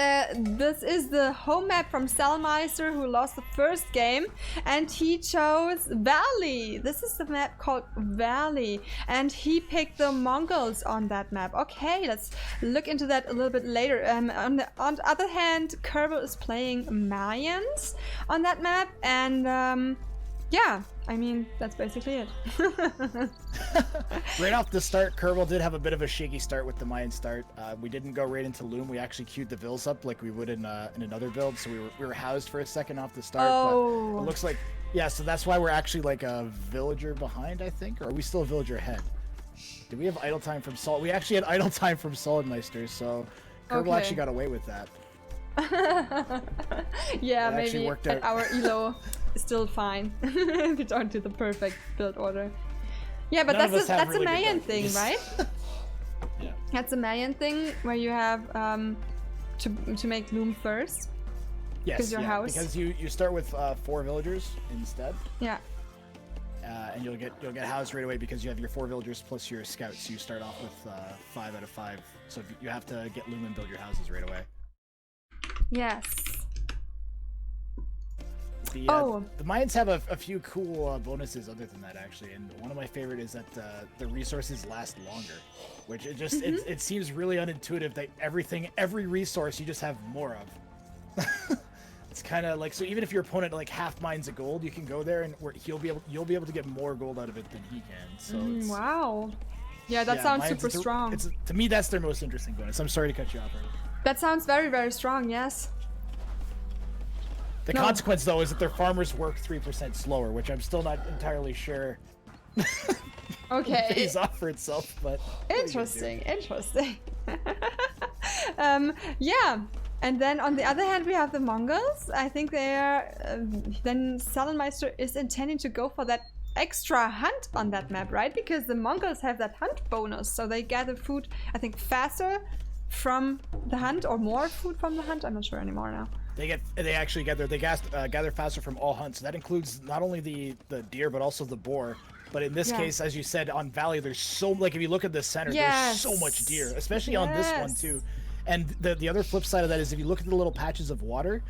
this is the home map from SalleNmeister, who lost the first game, and he chose Valley. This is the map called Valley, and he picked the Mongols on that map. Okay, let's look into that a little bit later. On the other hand, Koerbel is playing Mayans on that map, and yeah, I mean, that's basically it. Right off the start, Koerbel did have a bit of a shaky start with the Mayan start. We didn't go right into Loom. We actually queued the vills up like we would in another build, so we were housed for a second off the start. Oh. But it looks like, yeah, so that's why we're actually like a villager behind, I think, or are we still a villager ahead? Did we have idle time from Salt? We actually had idle time from SalleNmeister, so Koerbel actually got away with that. Yeah, that maybe worked at out. our elo still fine if you don't do the perfect build order. Yeah, but that's a Mayan thing, right? Yeah. That's a Mayan thing where you have to make Loom first. Yes, your house. because you start with 4 villagers instead. Yeah. And you'll get housed right away because you have your 4 villagers plus your scouts. So you start off with 5 out of 5. So you have to get Loom and build your houses right away. Yes. The Mayans have a few cool bonuses other than that, actually, and one of my favorite is that the resources last longer, which it just it seems really unintuitive that every resource you just have more of. It's kind of like, so even if your opponent like half mines a gold, you can go there and you'll be able to get more gold out of it than he can. So wow. Yeah, that sounds super strong. To me, that's their most interesting bonus. I'm sorry to cut you off, Artie. That sounds very, very strong, yes. The consequence, though, is that their farmers work 3% slower, which I'm still not entirely sure pays off for itself, but... Interesting. Yeah, and then on the other hand, we have the Mongols. I think then SalleNmeister is intending to go for that extra hunt on that map, right? Because the Mongols have that hunt bonus, so they gather food, I think, faster from the hunt, or more food from the hunt. I'm not sure anymore now. They gather faster from all hunts. So that includes not only the deer but also the boar. But in this case, as you said, on Valley, there's so, like, if you look at the center, there's so much deer, especially on this one too. And the other flip side of that is if you look at the little patches of water,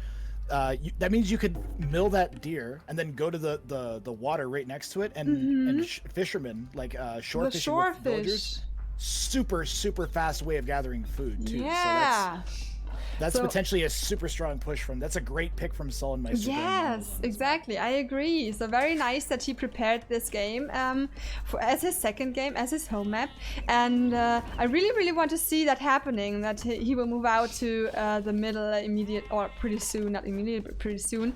that means you could mill that deer and then go to the water right next to it and fishermen like shore fishing with villagers. Super fast way of gathering food too. Yeah. So that's potentially a super strong push that's a great pick from SalleNmeister. Yes, exactly. I agree. So very nice that he prepared this game as his second game, as his home map. And I really want to see that happening, that he will move out to the middle immediate, or pretty soon, not immediate, but pretty soon.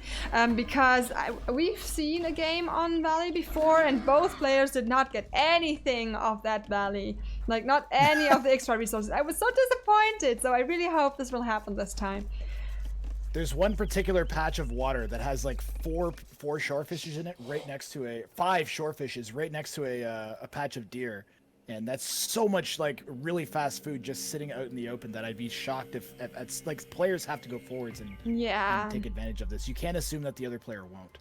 Because we've seen a game on Valley before, and both players did not get anything of that Valley. Like, not any of the extra resources. I was so disappointed, so I really hope this will happen this time. There's one particular patch of water that has like four shorefishes in it, right next to 5 shorefishes right next to a patch of deer, and that's so much like really fast food just sitting out in the open that I'd be shocked if it's like players have to go forwards and take advantage of this. You can't assume that the other player won't.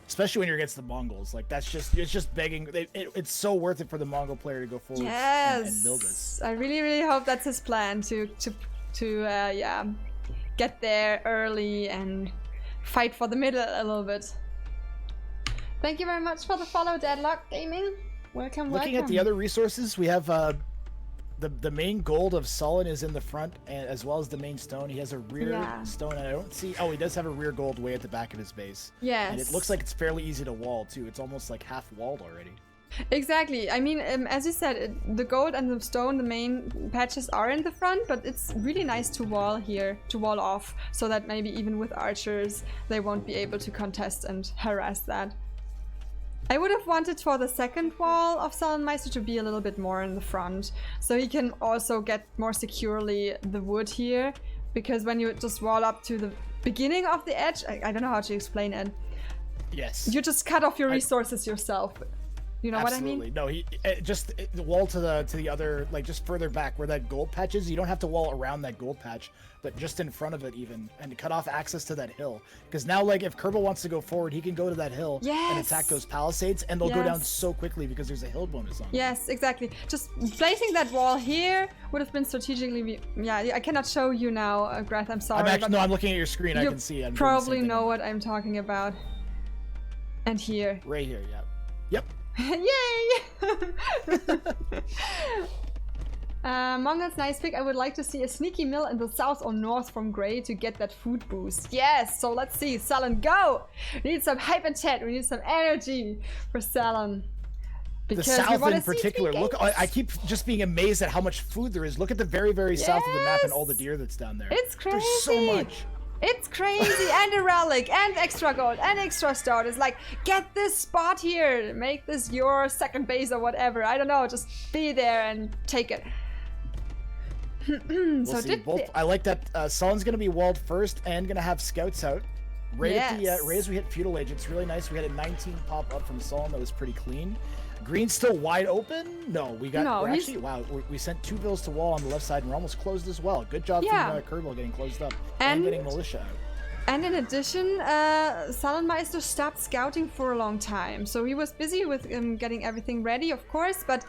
especially when you're against the Mongols. Like it's just begging. It's so worth it for the Mongol player to go forward and build this. I really hope that's his plan to get there early and fight for the middle a little bit. Thank you very much for the follow, Deadlock Gaming. Welcome. Looking at the other resources, we have the main gold of Solon is in the front, and as well as the main stone. He has a rear stone, and I don't see. Oh, he does have a rear gold way at the back of his base. Yes. And it looks like it's fairly easy to wall too. It's almost like half walled already. Exactly. I mean, as you said, the gold and the stone, the main patches are in the front, but it's really nice to wall here, to wall off, so that maybe even with archers, they won't be able to contest and harass that. I would have wanted for the second wall of SalleNmeister to be a little bit more in the front, so he can also get more securely the wood here, because when you just wall up to the beginning of the edge, I don't know how to explain it. Yes. You just cut off your resources yourself. You know Absolutely. what I mean? No, the wall to the other, like just further back where that gold patch is. You don't have to wall around that gold patch, but just in front of it even, and cut off access to that hill. Because now, like, if Koerbel wants to go forward, he can go to that hill and attack those palisades, and they'll go down so quickly because there's a hill bonus on them. Yes, exactly. Just placing that wall here would have been strategically. Yeah, I cannot show you now, Grath. I'm sorry. I'm looking at your screen. I can see. You probably know what I'm talking about. And here. Right here. Yep. Yay! Mongol's nice pick. I would like to see a sneaky mill in the south or north from Grey to get that food boost. Yes, so let's see. Salen, go! We need some hype in chat. We need some energy for Salen. The south in particular. Look, I keep just being amazed at how much food there is. Look at the very south of the map and all the deer that's down there. It's crazy. There's so much. It's crazy, and a relic, and extra gold, and extra start. It's like, get this spot here, make this your second base or whatever. I don't know, just be there and take it. We'll see. I like that Salen's gonna be walled first and gonna have scouts out. Right as we hit feudal age, it's really nice. We had a 19 pop up from Salen that was pretty clean. Green's still wide open? No, we got we sent 2 bills to wall on the left side, and we're almost closed as well. Good job from Koerbel getting closed up and getting militia out. And in addition, SalleNmeister stopped scouting for a long time. So he was busy with getting everything ready, of course, but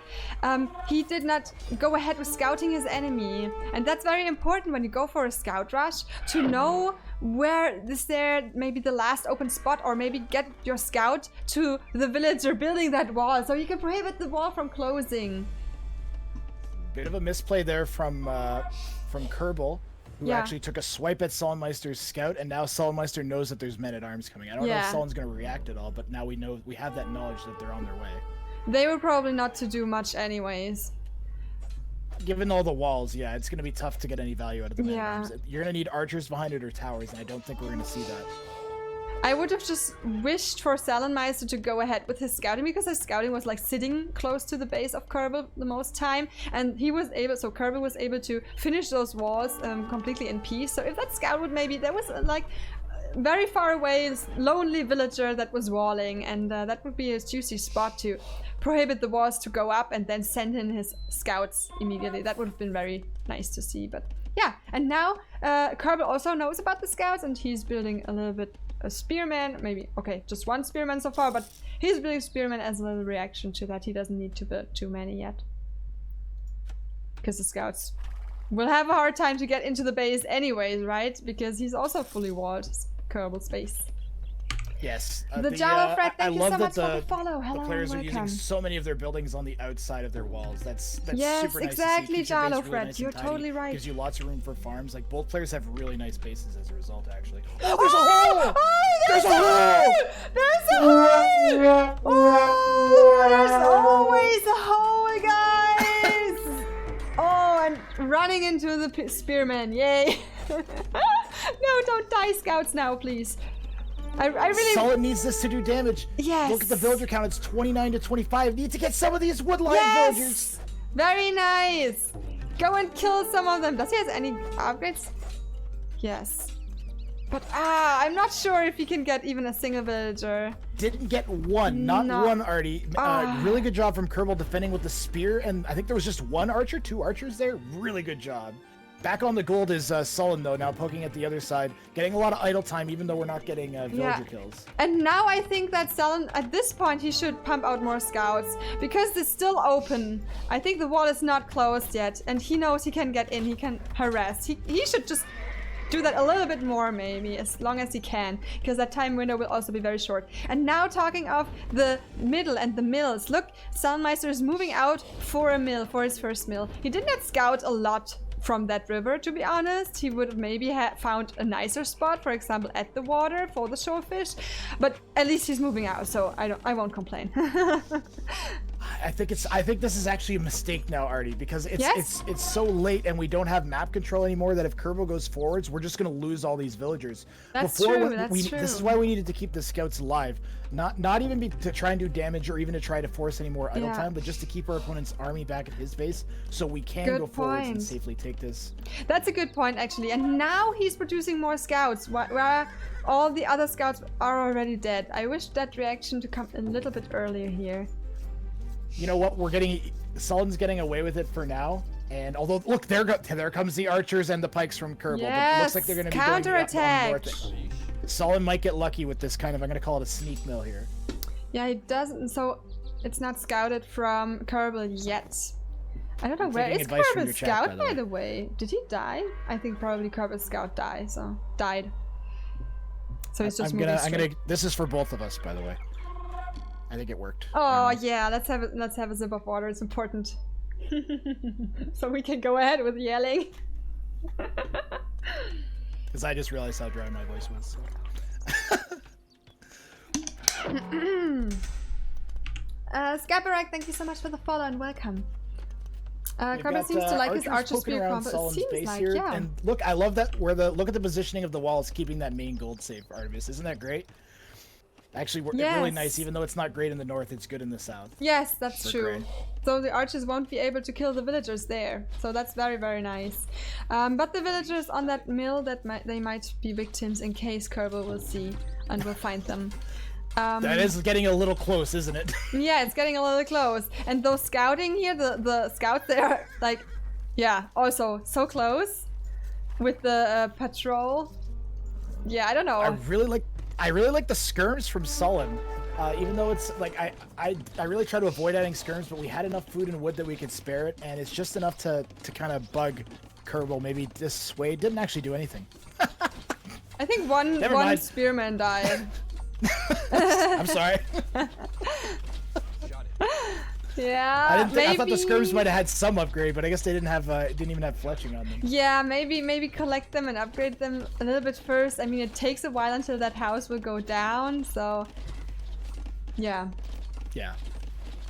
he did not go ahead with scouting his enemy. And that's very important when you go for a scout rush, to know where is there maybe the last open spot, or maybe get your scout to the villager building that wall, so you can prohibit the wall from closing. Bit of a misplay there from Koerbel, who actually took a swipe at SalleNmeister's scout, and now SalleNmeister knows that there's men-at-arms coming. I don't know if Salen's going to react at all, but now we have that knowledge that they're on their way. They were probably not to do much anyways. Given all the walls, it's going to be tough to get any value out of the men-at-arms. You're going to need archers behind it or towers, and I don't think we're going to see that. I would have just wished for SalleNmeister to go ahead with his scouting, because his scouting was like sitting close to the base of Koerbel the most time, and Koerbel was able to finish those walls completely in peace. So if that scout would there was like very far away lonely villager that was walling, and that would be a juicy spot to prohibit the walls to go up and then send in his scouts immediately. That would have been very nice to see. But yeah, and now Koerbel also knows about the scouts, and he's building a little bit a spearman, maybe, just one spearman so far, but he's building spearman as a little reaction to that. He doesn't need to build too many yet, because the scouts will have a hard time to get into the base anyways, right? Because he's also fully walled, Koerbel's base. Yes. The Jalofred, thank you so much for the follow. Hello, the players are using so many of their buildings on the outside of their walls. That's super nice exactly, to see. Jalofred. Really nice, you're totally right. Gives you lots of room for farms. Like, both players have really nice bases as a result, actually. Oh, there's a hole! There's a hole! There's a hole! Oh, there's always a hole, guys! Oh, and running into the spearman. Yay! No, don't die, scouts, now, please. I really... Solid needs this to do damage. Yes. Look at the villager count. It's 29 to 25. Need to get some of these woodline villagers. Very nice. Go and kill some of them. Does he have any upgrades? Yes. But I'm not sure if he can get even a single villager. Didn't get one. Not one, Artie. Really good job from Koerbel defending with the spear. And I think there was just one archer, 2 archers there. Really good job. Back on the gold is Sullen though, now poking at the other side, getting a lot of idle time even though we're not getting villager kills. And now I think that Salen, at this point, he should pump out more scouts because it's still open. I think the wall is not closed yet, and he knows he can get in, he can harass. He should just do that a little bit more maybe, as long as he can, because that time window will also be very short. And now talking of the middle and the mills, look, SalleNmeister is moving out for a mill, for his first mill. He did not scout a lot from that river, to be honest. He would have maybe found a nicer spot, for example at the water for the showfish, but at least he's moving out, so I won't complain. I think this is actually a mistake now, Artie, because it's so late and we don't have map control anymore that if Koerbel goes forwards, we're just gonna lose all these villagers. That's true. That's true. This is why we needed to keep the scouts alive, not even to try and do damage or even to try to force any more idle time, but just to keep our opponent's army back at his base so we can go forwards and safely take this. That's a good point actually. And now he's producing more scouts where all the other scouts are already dead. I wish that reaction to come a little bit earlier here. You know what? Sullen's getting away with it for now. And although, look, there comes the archers and the pikes from Koerbel. Yes, but it looks like they're going to be counterattack. north. Sullen might get lucky with this kind of, I'm going to call it a sneak mill here. Yeah, he doesn't. So it's not scouted from Koerbel yet. I don't know, where is Koerbel's scout, by the way? Did he die? I think probably Koerbel's scout died. So he's just this is for both of us, by the way. I think it worked. Oh yeah, let's have a sip of water. It's important, so we can go ahead with yelling. Because I just realized how dry my voice was. Skabarak, thank you so much for the follow and welcome. Koerbel seems to like his archer spear combo. It seems like, yeah. And look, I love that look at the positioning of the walls, keeping that main gold safe, Artemis. Isn't that great? Actually, really nice. Even though it's not great in the north, it's good in the south. Yes, that's true. Great. So the archers won't be able to kill the villagers there. So that's very, very nice. But the villagers on that mill, they might be victims in case Koerbel will see and will find them. That is getting a little close, isn't it? Yeah, it's getting a little close. And those scouting here, the scouts, they are like, yeah, also so close with the patrol. Yeah, I don't know. I really like the skirms from Sullen, even though it's like I really try to avoid adding skirms, but we had enough food and wood that we could spare it, and it's just enough to kind of bug Koerbel, maybe dissuade. Didn't actually do anything. I think one spearman died. I'm sorry. Yeah, I thought the skirms might have had some upgrade, but I guess they didn't even have fletching on them. Yeah, maybe collect them and upgrade them a little bit first. I mean, it takes a while until that house will go down, so yeah. Yeah.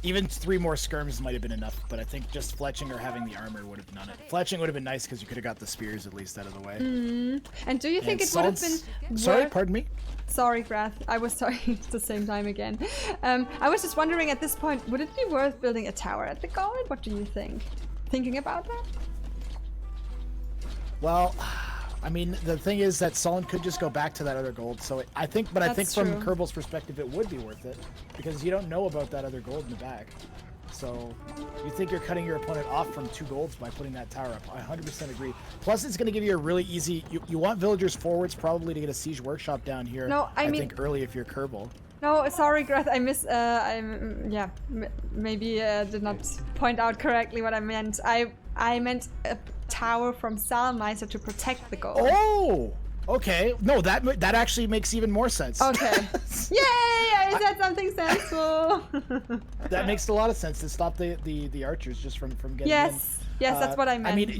Even 3 more skirms might have been enough, but I think just fletching or having the armor would have done it. Fletching would have been nice because you could have got the spears at least out of the way. And do you think it would have been Sorry, pardon me? Sorry, Grath. I was talking at the same time again. I was just wondering at this point, would it be worth building a tower at the gold? What do you think? Thinking about that? Well, I mean, the thing is that Sullen could just go back to that other gold. So I think from Koerbel's perspective, it would be worth it because you don't know about that other gold in the back. So you think you're cutting your opponent off from 2 golds by putting that tower up. I 100% agree. Plus, it's going to give you a really easy. You want villagers forwards probably to get a siege workshop down here. No, I mean, think early if you're Koerbel. No, sorry, Grath. I maybe did not point out correctly what I meant. I meant a tower from SalleNmeister to protect the gold. Oh, okay. No, that actually makes even more sense. Okay. Yay! I said something sensible. That makes a lot of sense to stop the archers just from getting in. Yes, that's what I meant. I mean,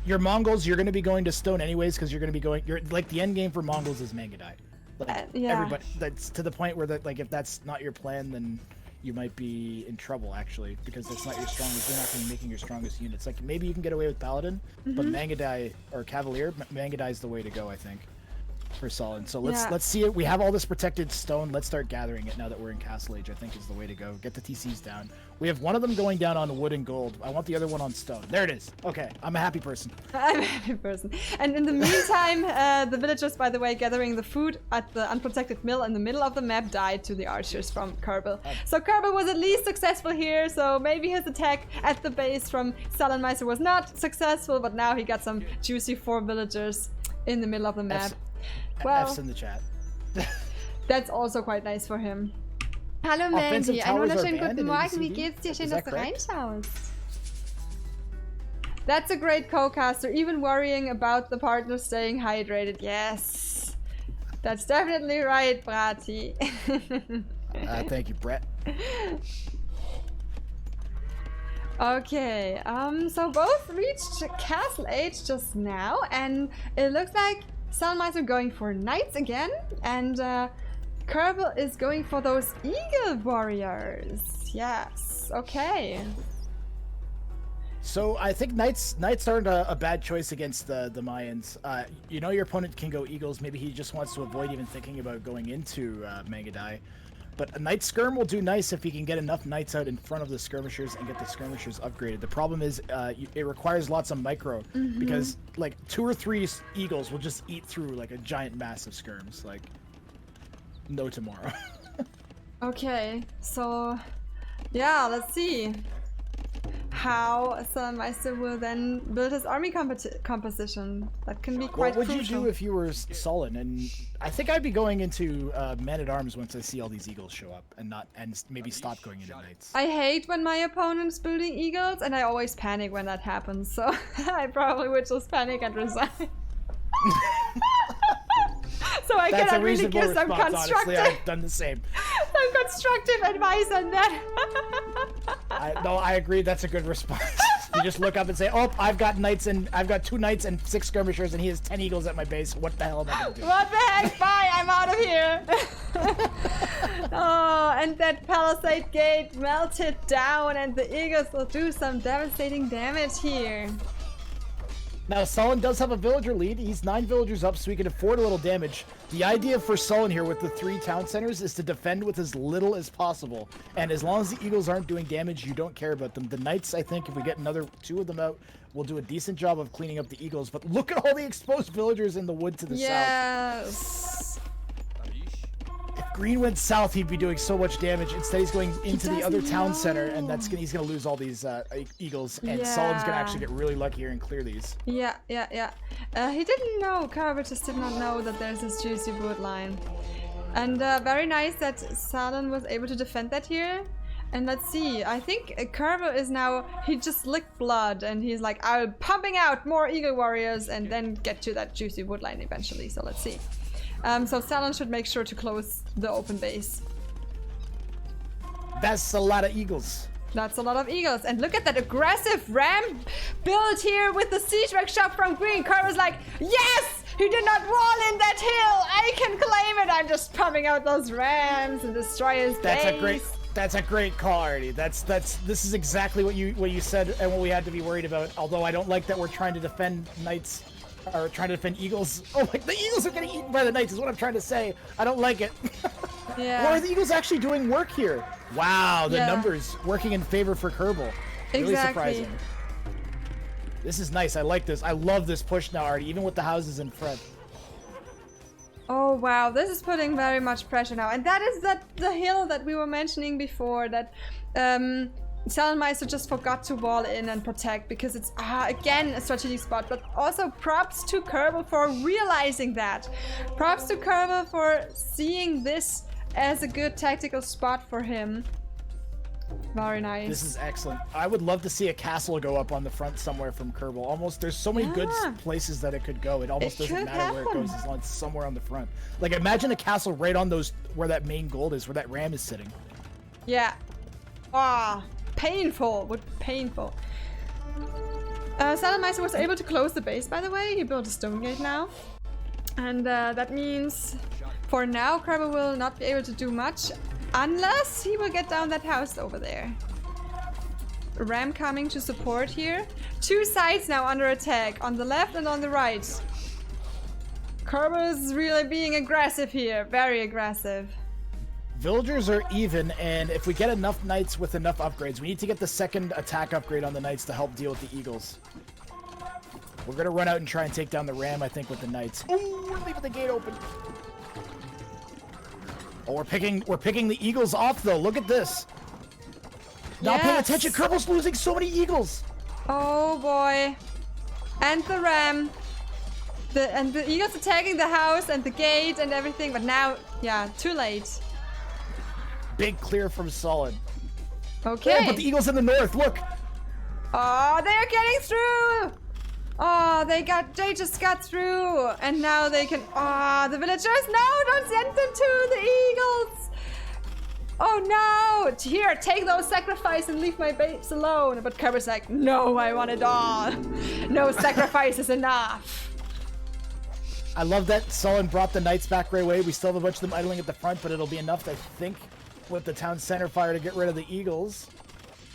your Mongols, you're going to be going to stone anyways because you're going to be going. You're like the end game for Mongols is Mangadai. Like, everybody, that's to the point where like if that's not your plan, then you might be in trouble actually because that's not your strongest. You're not going to be making your strongest units. Like maybe you can get away with Paladin, but Mangadai or Cavalier, Mangadai is the way to go, I think. for Solon. So let's Yeah. let's see it. We have all this protected stone. Let's start gathering it now that we're in Castle Age. I think is the way to go. Get the TCs down. We have one of them going down on wood and gold. I want the other one on stone. There it is. Okay, I'm a happy person. I'm a happy person. And in the meantime, the villagers, by the way, gathering the food at the unprotected mill in the middle of the map died to the archers from Koerbel. So Koerbel was at least successful here, so maybe his attack at the base from SalleNmeister was not successful, but now he got some juicy 4 villagers in the middle of the map. Well, F's in the chat. that's also quite nice for him. Hallo Offensive Mandy, einen towers are wunderschönen banned guten in Morgen, wie ABCD? geht's dir? Schön, Is dass that du correct? reinschaust. That's a great Cocaster, even worrying about the partner staying hydrated. Yes, that's definitely right, Brati. Thank you, Brett. Okay, so both reached Castle Age just now, and it looks like SalleNmeister going for knights again, and Koerbel is going for those eagle warriors. Yes, okay. So I think knights aren't a bad choice against the Mayans. You know your opponent can go eagles. Maybe he just wants to avoid even thinking about going into Mangadai. But a knight skirm will do nice if he can get enough knights out in front of the skirmishers and get the skirmishers upgraded. The problem is it requires lots of micro because like 2 or 3 eagles will just eat through like a giant mass of skirms. Like no tomorrow. Okay, so yeah, let's see how SalleNmeister will then build his army composition. That can be quite What would crucial. you do if you were Solon? And I think I'd be going into man-at-arms once I see all these eagles show up, and maybe stop going into knights. I hate when my opponent's building eagles, and I always panic when that happens, so I probably would just panic and resign. So I That's a cannot really reasonable give some response, honestly. constructive, I've done the same. some constructive advice on that. No, I agree. That's a good response. You just look up and say, "Oh, I've got 2 knights and 6 skirmishers, and he has 10 eagles at my base. What the hell am I gonna do?" What the heck? Bye, I'm out of here. Oh, and that palisade gate melted down, and the eagles will do some devastating damage here. Now, Solon does have a villager lead. He's 9 villagers up, so he can afford a little damage. The idea for Solon here with the 3 town centers is to defend with as little as possible. And as long as the eagles aren't doing damage, you don't care about them. The knights, I think, if we get another 2 of them out, will do a decent job of cleaning up the eagles. But look at all the exposed villagers in the wood to the south. Yes. If Green went south, he'd be doing so much damage. Instead, he's going into the other doesn't town center, and know. he's gonna lose all these eagles. And Yeah. Solon's gonna actually get really lucky here and clear these. Yeah. He didn't know, Koerbel just did not know that there's this juicy wood line. And very nice that Solon was able to defend that here. And let's see, I think Koerbel is now, he just licked blood and he's like, I'm pumping out more eagle warriors and then get to that juicy wood line eventually, so let's see. So Solon should make sure to close the open base. That's a lot of eagles. That's a lot of eagles. And look at that aggressive ram build here with the siege workshop from Green. Koerbel's like, yes! He did not wall in that hill! I can claim it! I'm just pumping out those rams and destroy his base. That's a great call, Artie. This is exactly what you said and what we had to be worried about. Although I don't like that we're trying to defend knights or trying to defend eagles. Oh my, the eagles are getting eaten by the knights is what I'm trying to say. I don't like it. Yeah. Or are the eagles actually doing work here? Wow, the Yeah. numbers working in favor for Koerbel. Really Exactly. surprising. This is nice. I like this. I love this push now, Artie, even with the houses in front. Oh wow, this is putting very much pressure now. And that is the hill that we were mentioning before that SalleNmeister just forgot to wall in and protect because it's again a strategic spot. But also props to Koerbel for realizing that. Props to Koerbel for seeing this as a good tactical spot for him. Very nice. This is excellent. I would love to see a castle go up on the front somewhere from Koerbel. Almost, there's so many good Yeah. places that it could go. It almost It doesn't could matter where it goes happen. as long as it's somewhere on the front. Like imagine a castle right on those where that main gold is, where that ram is sitting. Yeah. Ah, painful. What painful. SalleNmeister was able to close the base, by the way. He built a stone gate now. And that means for now, Koerbel will not be able to do much unless he will get down that house over there. Ram coming to support here. 2 sides now under attack, on the left and on the right. Koerbel is really being aggressive here. Very aggressive. Villagers are even, and if we get enough knights with enough upgrades, we need to get the second attack upgrade on the knights to help deal with the eagles. We're gonna run out and try and take down the ram, I think, with the knights. Ooh, we're leaving the gate open. Oh, we're picking the eagles off though. Look at this. Not paying attention. Koerbel's losing so many eagles. Oh boy. And the ram. And the eagles attacking the house and the gate and everything, but now, yeah, too late. Big clear from Solid. Okay. Oh, but the eagles in the north, look. Oh, they're getting through. Oh, they just got through. And now they can, the villagers, no, don't send them to the eagles. Oh no, here, take those sacrifices and leave my babes alone. But Koerbel's like, no, I want it all. No sacrifice is enough. I love that Sullen brought the knights back right away. We still have a bunch of them idling at the front, but it'll be enough, I think, with the town center fire to get rid of the eagles.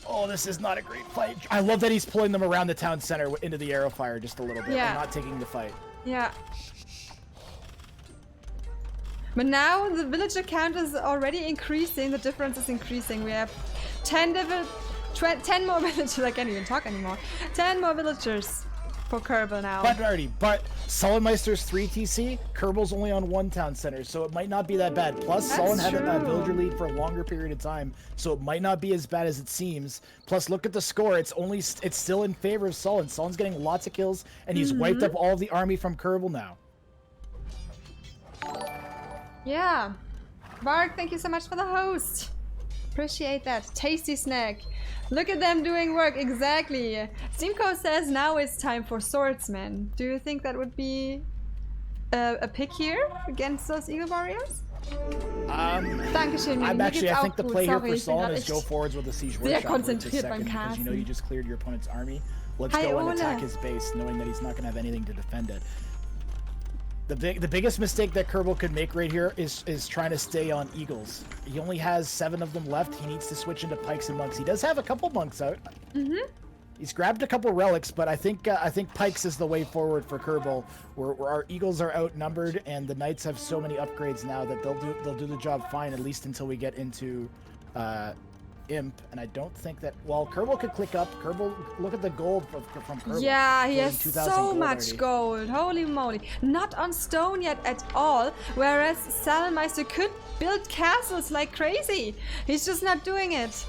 Oh, this is not a great fight. I love that he's pulling them around the town center into the arrow fire just a little bit and not taking the fight. Yeah. But now the villager count is already increasing. The difference is increasing. We have 10 more villagers. I can't even talk anymore. 10 more villagers for Koerbel now. But SalleNmeister's 3 TC, Koerbel's only on 1 town center, so it might not be that bad. Plus, Sullen had a villager lead for a longer period of time, so it might not be as bad as it seems. Plus, look at the score. It's still in favor of Sullen. Sullen's getting lots of kills, and he's wiped up all of the army from Koerbel now. Yeah. Varg, thank you so much for the host. Appreciate that. Tasty snack. Look at them doing work. Exactly. Steamco says now it's time for swordsmen. Do you think that would be a pick here against those eagle warriors? Dankeschön. I think the play here for Sullen is go forwards with the siege workshop konzentriert beim because you know you just cleared your opponent's army. Let's go and attack his base, knowing that he's not going to have anything to defend it. The biggest mistake that Koerbel could make right here is trying to stay on eagles. He only has 7 of them left. He needs to switch into pikes and monks. He does have a couple monks out. He's grabbed a couple relics, but I think pikes is the way forward for Koerbel, where our eagles are outnumbered and the knights have so many upgrades now that they'll do the job fine, at least until we get into Imp. And I don't think that, well, Koerbel could click up. Koerbel, look at the gold from Koerbel. Yeah, he has so much gold. Holy moly. Not on stone yet at all, whereas SalleNmeister could build castles like crazy. He's just not doing it.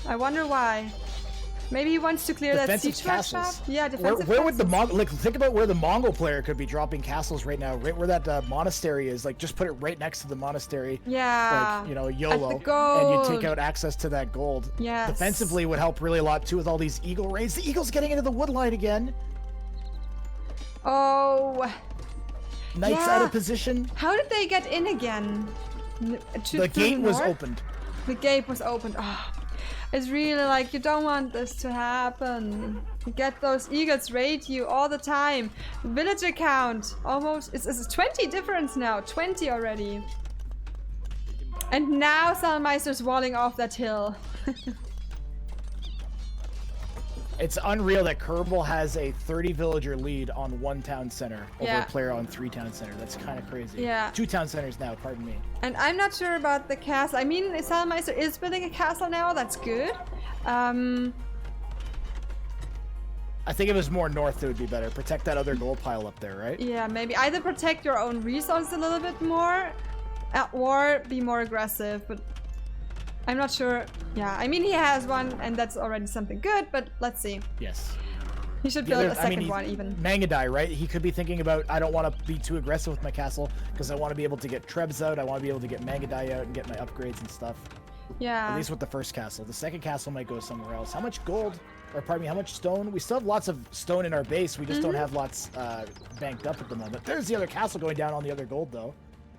I wonder why. Maybe he wants to clear that siege workshop. Yeah, defensive where would the Mongol, think about where the Mongol player could be dropping castles right now, right where that monastery is. Like, just put it right next to the monastery. Yeah. Like, you know, YOLO. At the gold. And you take out access to that gold. Yes. Defensively would help really a lot too with all these eagle raids. The eagle's getting into the wood line again. Oh. Knights out of position. How did they get in again? The gate was opened. The gate was opened. Oh. It's really like, you don't want this to happen. You get those eagles raid you all the time. Villager count almost, it's 20 difference now, 20 already. And now SalleNmeister's walling off that hill. It's unreal that Koerbel has a 30 villager lead on 1 town center over a player on 3 town center. That's kind of crazy. Yeah. 2 town centers now, pardon me. And I'm not sure about the castle. I mean, SalleNmeister is building a castle now. That's good. I think if it was more north, it would be better. Protect that other gold pile up there, right? Yeah, maybe either protect your own resources a little bit more, or be more aggressive. But I'm not sure. Yeah, I mean, he has one, and that's already something good, but let's see. Yes. He should build a second one, even. Mangadai, right? He could be thinking about, I don't want to be too aggressive with my castle, because I want to be able to get Trebs out, I want to be able to get Mangadai out and get my upgrades and stuff. Yeah. At least with the first castle. The second castle might go somewhere else. How much gold, or pardon me, how much stone? We still have lots of stone in our base, we just don't have lots banked up at the moment. There's the other castle going down on the other gold, though.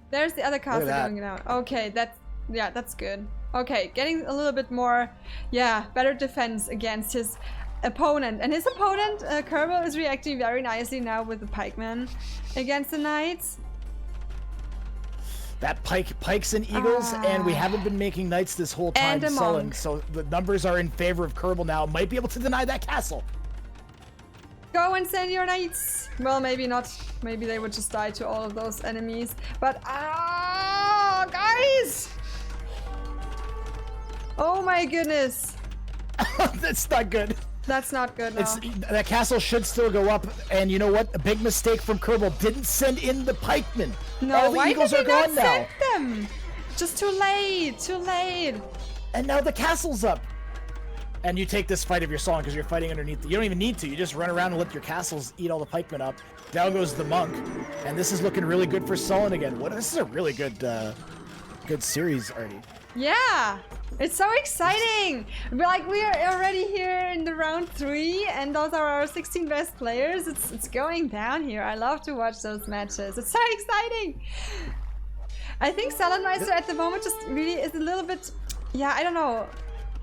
There's the other castle going down. Okay, that's good. Okay, getting a little bit more, better defense against his opponent. And his opponent, Koerbel, is reacting very nicely now with the pikemen against the knights. That pikes and eagles, and we haven't been making knights this whole time, Sullen. So the numbers are in favor of Koerbel now. Might be able to deny that castle. Go and send your knights. Well, maybe not. Maybe they would just die to all of those enemies. But guys! Oh my goodness. That's not good. That's not good. No. That castle should still go up, and you know what? A big mistake from Koerbel. Didn't send in the pikemen. No, all the why eagles did are he not gone now. send them? Just too late. Too late. And now the castle's up. And you take this fight if you're Solon because you're fighting underneath. You don't even need to. You just run around and let your castles eat all the pikemen up. Down goes the monk, and this is looking really good for Solon again. This is a really good, good series already. Yeah, it's so exciting. Like we are already here in the round 3, and those are our 16 best players. It's going down here. I love to watch those matches. It's so exciting. I think SalleNmeister at the moment just really is a little bit, yeah, I don't know.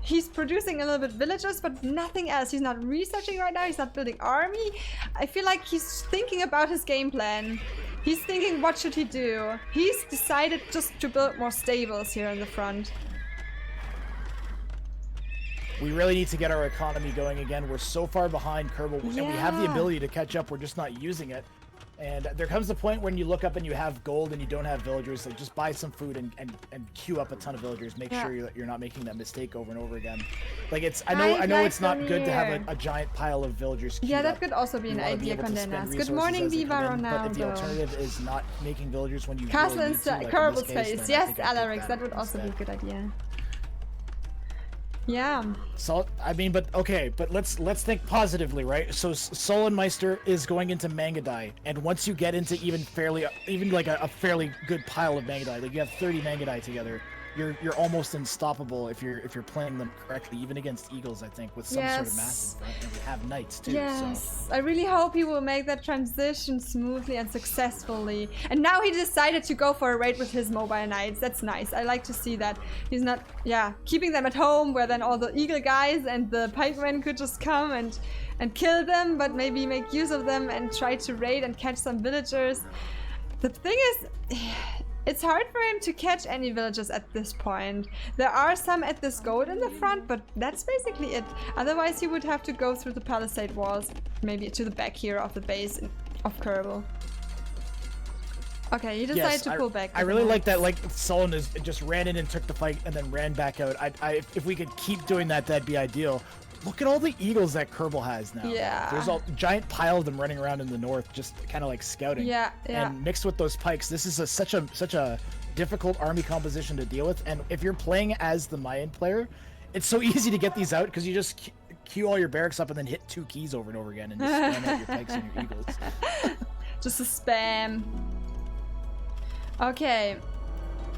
He's producing a little bit villagers, but nothing else. He's not researching right now. He's not building army. I feel like he's thinking about his game plan. He's thinking, what should he do? He's decided just to build more stables here in the front. We really need to get our economy going again. We're so far behind Koerbel, and we have the ability to catch up. We're just not using it. And there comes a point when you look up and you have gold and you don't have villagers. Like, just buy some food and queue up a ton of villagers. Make sure you're not making that mistake over and over again. Like, I know it's not good to have a giant pile of villagers queued that up. could also be an idea, Condenas. Good morning, Viva Ronaldo. But if the alternative is not making villagers when you Casting really need to, like Koerbel6. Yes, Alarix, that would also be a good idea. Yeah. So I mean, but let's think positively, right? So SalleNmeister is going into Mangadai, and once you get into even like a fairly good pile of Mangadai, like you have 30 Mangadai together, you're almost unstoppable if you're playing them correctly, even against eagles. I think with some sort of mass in front, and we have knights too. Yes, so. I really hope he will make that transition smoothly and successfully. And now he decided to go for a raid with his mobile knights. That's nice. I like to see that he's not, keeping them at home where then all the eagle guys and the pikemen could just come and kill them, but maybe make use of them and try to raid and catch some villagers. The thing is, it's hard for him to catch any villagers at this point. There are some at this gold in the front, but that's basically it. Otherwise, he would have to go through the palisade walls, maybe to the back here of the base of Koerbel. Okay, he decided to pull back. I really like that. Like Solon just ran in and took the fight and then ran back out. If we could keep doing that, that'd be ideal. Look at all the eagles that Koerbel has now. Yeah. There's a giant pile of them running around in the north, just kind of like scouting. Yeah. And mixed with those pikes, this is such a difficult army composition to deal with. And if you're playing as the Mayan player, it's so easy to get these out because you just queue all your barracks up and then hit 2 keys over and over again and just spam out your pikes and your eagles. Just a spam. Okay.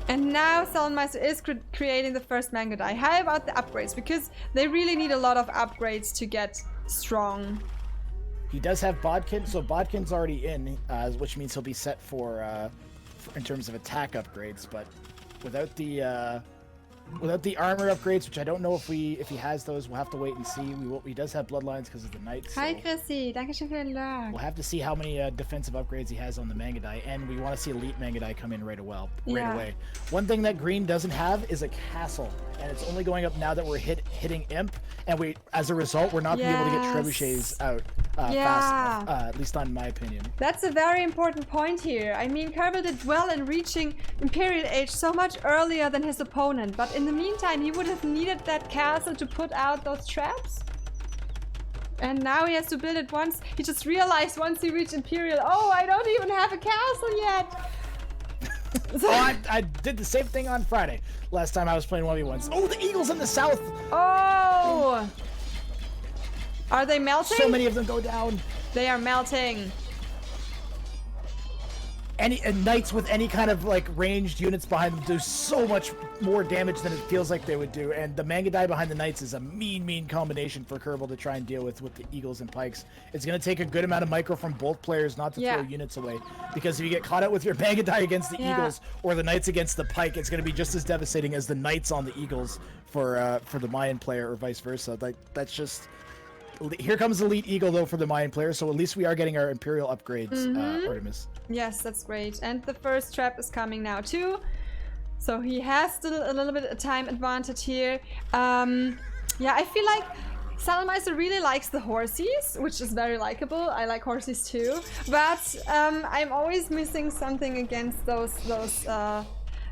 And now SalleNmeister is creating the first Mangadai. How about the upgrades? Because they really need a lot of upgrades to get strong. He does have Bodkin, so Bodkin's already in, which means he'll be set for in terms of attack upgrades. But without the armor upgrades, which I don't know if he has those, we'll have to wait and see. He does have bloodlines because of the knights. Hi Chrissy, dankeschön für den Lag. We'll have to see how many defensive upgrades he has on the Mangadai, and we want to see Elite Mangadai come in right away. One thing that Green doesn't have is a castle, and it's only going up now that we're hitting Imp, and as a result, we're not being able to get trebuchets out fast enough, at least in my opinion. That's a very important point here. I mean, Koerbel did well in reaching Imperial Age so much earlier than his opponent, but in the meantime, he would have needed that castle to put out those traps. And now he has to build it once. He just realized once he reached Imperial, oh, I don't even have a castle yet. Oh, I did the same thing on Friday. Last time I was playing 1v1s. Oh, the eagles in the south! Oh! Are they melting? So many of them go down. They are melting. Knights with any kind of like ranged units behind them do so much more damage than it feels like they would do, and the Mangadai behind the knights is a mean combination for Koerbel to try and deal with the eagles and pikes. It's going to take a good amount of micro from both players not to throw units away, because if you get caught out with your Mangadai against the eagles or the knights against the pike, it's going to be just as devastating as the knights on the eagles for the Mayan player, or vice versa. Like, that's just... Here comes Elite Eagle, though, for the Mayan player, so at least we are getting our Imperial upgrades, Artemis. Yes, that's great. And the first trap is coming now, too. So he has still a little bit of time advantage here. Yeah, I feel like SalleNmeister really likes the horsies, which is very likable. I like horsies too, but I'm always missing something against those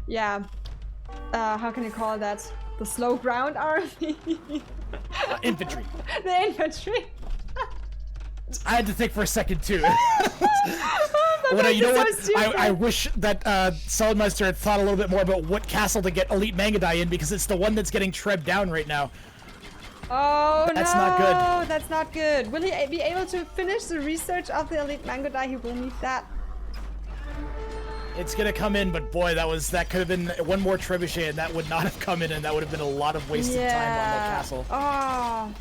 yeah, how can you call that? The slow ground army. Infantry. The infantry. I had to think for a second too. You know what? I wish that SalleNmeister had thought a little bit more about what castle to get Elite Mangadai in, because it's the one that's getting trebbed down right now. Oh that's no, not good. That's not good. Will he be able to finish the research of the Elite Mangadai? He will need that. It's gonna come in, but boy, that could have been one more trebuchet, and that would not have come in, and that would have been a lot of wasted time on that castle. Oh.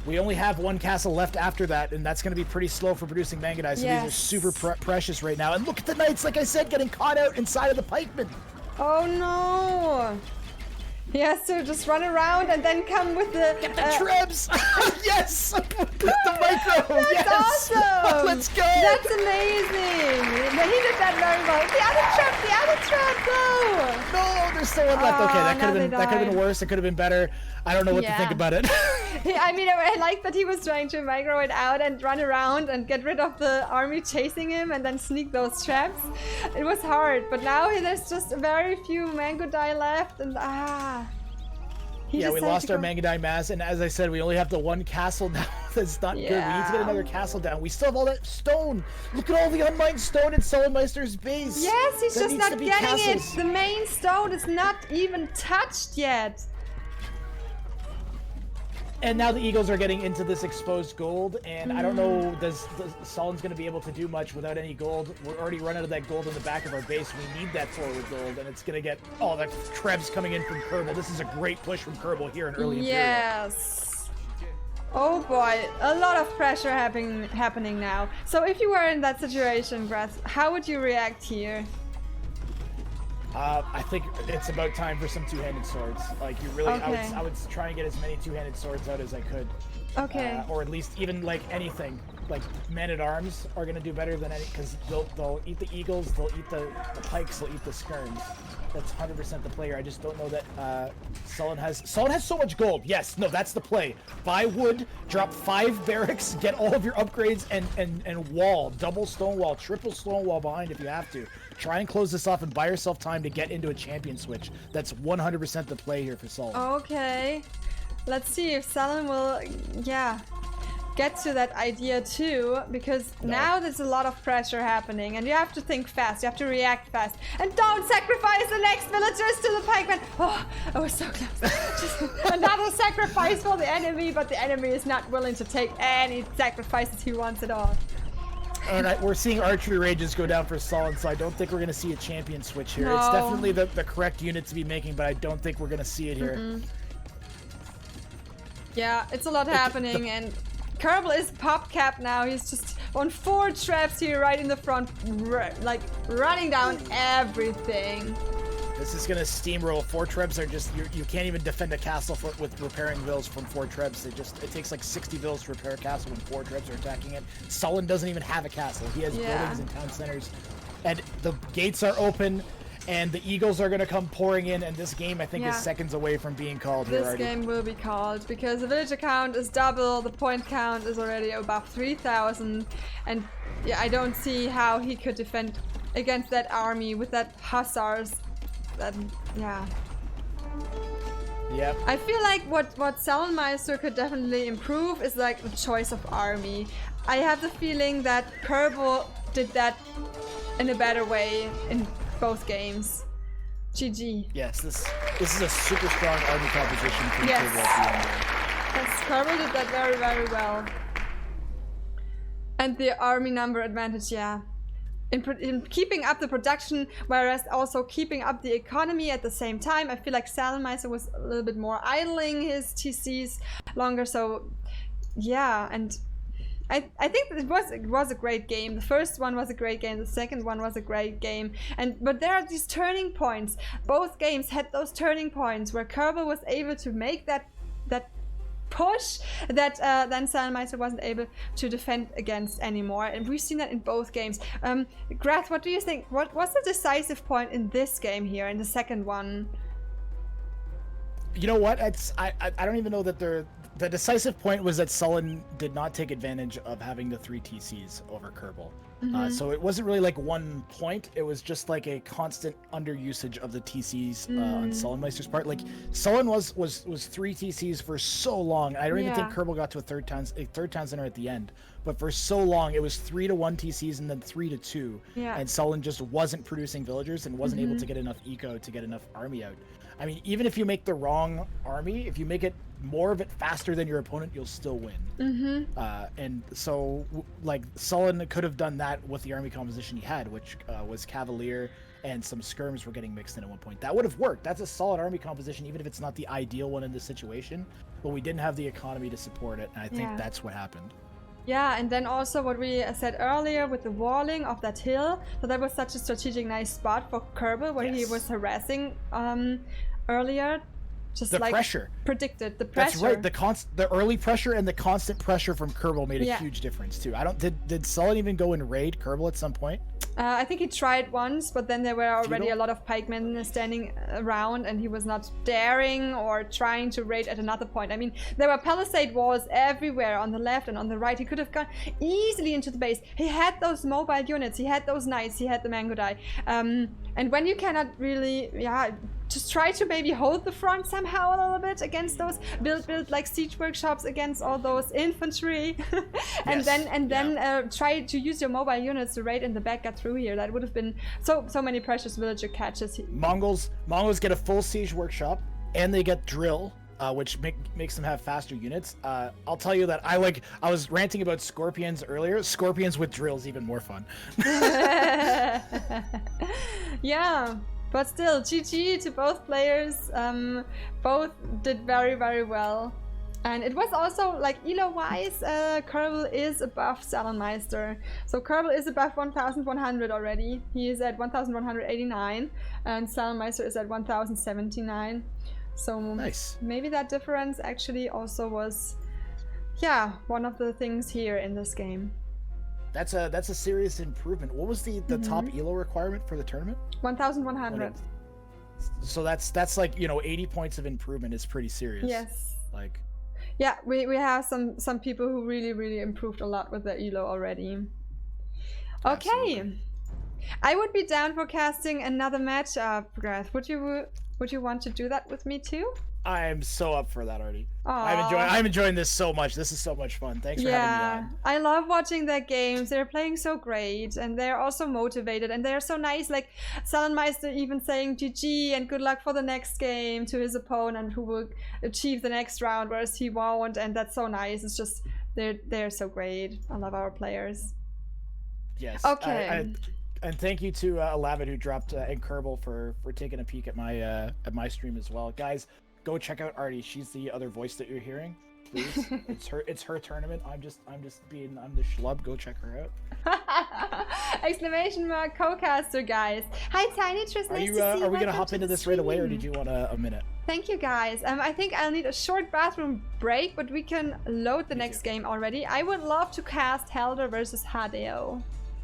We only have one castle left after that, and that's gonna be pretty slow for producing Mangadai, so these are super precious right now. And look at the knights, like I said, getting caught out inside of the pikemen. Oh no! He has to just run around and then come with the trebs! Yes! The micro! That's yes! awesome! Let's go! That's amazing! He did that very well. The other trap, no! No, there's still one left. Okay, that could have been worse. It could have been better. I don't know what to think about it. I mean, I like that he was trying to micro it out and run around and get rid of the army chasing him and then sneak those traps. It was hard, but now there's just very few Mangadai left, and yeah, we lost our Mangadai mass, and as I said, we only have the one castle now. That's not good. We need to get another castle down. We still have all that stone. Look at all the unmined stone in SalleNmeister's base. Yes, he's just not getting it. The main stone is not even touched yet. And now the Eagles are getting into this exposed gold, and I don't know, does Salen's going to be able to do much without any gold? We're already running out of that gold in the back of our base. We need that forward gold, and it's going to get... Oh, that Krebs coming in from Koerbel. This is a great push from Koerbel here in early Imperial. Yes. Oh boy, a lot of pressure happening now. So if you were in that situation, Grath, how would you react here? I think it's about time for some two-handed swords. Like, you really, okay. I would try and get as many two-handed swords out as I could. Okay. Or at least even like anything. Like men-at-arms are gonna do better than any, because they'll eat the eagles, they'll eat the pikes, they'll eat the skirms. That's 100% the player. I just don't know that Salen has so much gold. Yes, no, that's the play. Buy wood, drop 5 barracks, get all of your upgrades, and wall, double stone wall, triple stone wall behind if you have to. Try and close this off and buy yourself time to get into a champion switch. That's 100% the play here for Salen. Okay. Let's see if Salen will, get to that idea too, because now there's a lot of pressure happening, and you have to think fast, you have to react fast, and don't sacrifice the next villagers to the pikemen. Oh, I was so close. Just another sacrifice for the enemy, but the enemy is not willing to take any sacrifices he wants at all. And we're seeing archery rages go down for Salen, so I don't think we're going to see a champion switch here. No. It's definitely the correct unit to be making, but I don't think we're going to see it here. Yeah, it's a lot happening, and Koerbel is pop cap now. He's just on 4 traps here right in the front, like running down everything. This is going to steamroll. 4 trebs are just, you can't even defend a castle with repairing vills from 4 trebs. It takes like 60 vills to repair a castle when 4 trebs are attacking it. Salen doesn't even have a castle. He has buildings and town centers. And the gates are open, and the Eagles are going to come pouring in, and this game, I think, is seconds away from being called here already. This game will be called, because the villager count is double, the point count is already above 3,000, and yeah, I don't see how he could defend against that army with that hussars. Yep. I feel like what SalleNmeister could definitely improve is like the choice of army. I have the feeling that Koerbel did that in a better way in both games. GG. Yes, this is a super strong army composition for yes. Koerbel at the end. Yes, Koerbel did that very, very well. And the army number advantage, in keeping up the production, whereas also keeping up the economy at the same time. I feel like SalleNmeister was a little bit more idling his TCs longer, so yeah, and I think it was a great game. The first one was a great game, the second one was a great game, but there are these turning points. Both games had those turning points where Koerbel was able to make that push that then SalleNmeister wasn't able to defend against anymore, and we've seen that in both games. Grath, what do you think? What was the decisive point in this game here, in the second one? You know what? I don't even know that The decisive point was that Sullen did not take advantage of having the 3 TCs over Koerbel. So it wasn't really like 1 point. It was just like a constant underusage of the TCs on SalleNmeister's part. Like Sullen was 3 TCs for so long. I don't even think Koerbel got to a third town center at the end. But for so long, it was 3 to 1 TCs and then 3 to 2. Yeah. And Sullen just wasn't producing villagers and wasn't able to get enough eco to get enough army out. I mean, even if you make the wrong army, if you make it more of it faster than your opponent, you'll still win. And so, like, Sullen could have done that with the army composition he had, which was Cavalier and some skirms were getting mixed in at one point. That would have worked. That's a solid army composition, even if it's not the ideal one in this situation. But we didn't have the economy to support it, and I think that's what happened. Yeah, and then also what we said earlier with the walling of that hill. So that was such a strategic, nice spot for Koerbel where he was harassing earlier. Just the like pressure. Predicted the pressure. That's right. The early pressure and the constant pressure from Koerbel made a huge difference too. Did Sullen even go and raid Koerbel at some point? I think he tried once, but then there were already a lot of pikemen standing around, and he was not daring or trying to raid at another point. I mean, there were palisade walls everywhere on the left and on the right. He could have gone easily into the base. He had those mobile units. He had those knights. He had the Mangodai. And when you cannot really, just try to maybe hold the front somehow a little bit against those build like siege workshops against all those infantry, and then try to use your mobile units to raid in the back, get through here. That would have been so many precious villager catches. Mongols get a full siege workshop and they get drill, which makes them have faster units. I'll tell you that I was ranting about scorpions earlier. Scorpions with drill is even more fun. Yeah. But still, GG to both players. Both did very, very well. And it was also, like, elo-wise, Koerbel is above SalleNmeister. So Koerbel is above 1,100 already. He is at 1,189. And SalleNmeister is at 1,079. So nice. Maybe that difference actually also was, one of the things here in this game. That's a serious improvement. What was the top elo requirement for the tournament? 1,100. So that's like 80 points of improvement is pretty serious. Yes. Like. Yeah, we have some people who really improved a lot with their elo already. Okay. Absolutely. I would be down for casting another matchup, Grath. Would you want to do that with me too? I am so up for that already. I'm enjoying this so much. This is so much fun. Thanks for having me on. I love watching their games. They're playing so great and they're also motivated and they're so nice. Like SalleNmeister even saying GG and good luck for the next game to his opponent who will achieve the next round, whereas he won't, and that's so nice. It's just they're so great. I love our players. Yes. Okay. And thank you to Alavid who dropped and Koerbel for taking a peek at my stream as well, guys. Go check out Artie. She's the other voice that you're hearing. Please, it's her tournament. I'm the schlub. Go check her out. Exclamation mark Cocaster, guys. Hi Tiny Tris, nice to see you. Are we gonna hop into this right away, or did you want a minute? Thank you guys. I think I'll need a short bathroom break, but we can load the next game already. I would love to cast Helder versus Hadeo.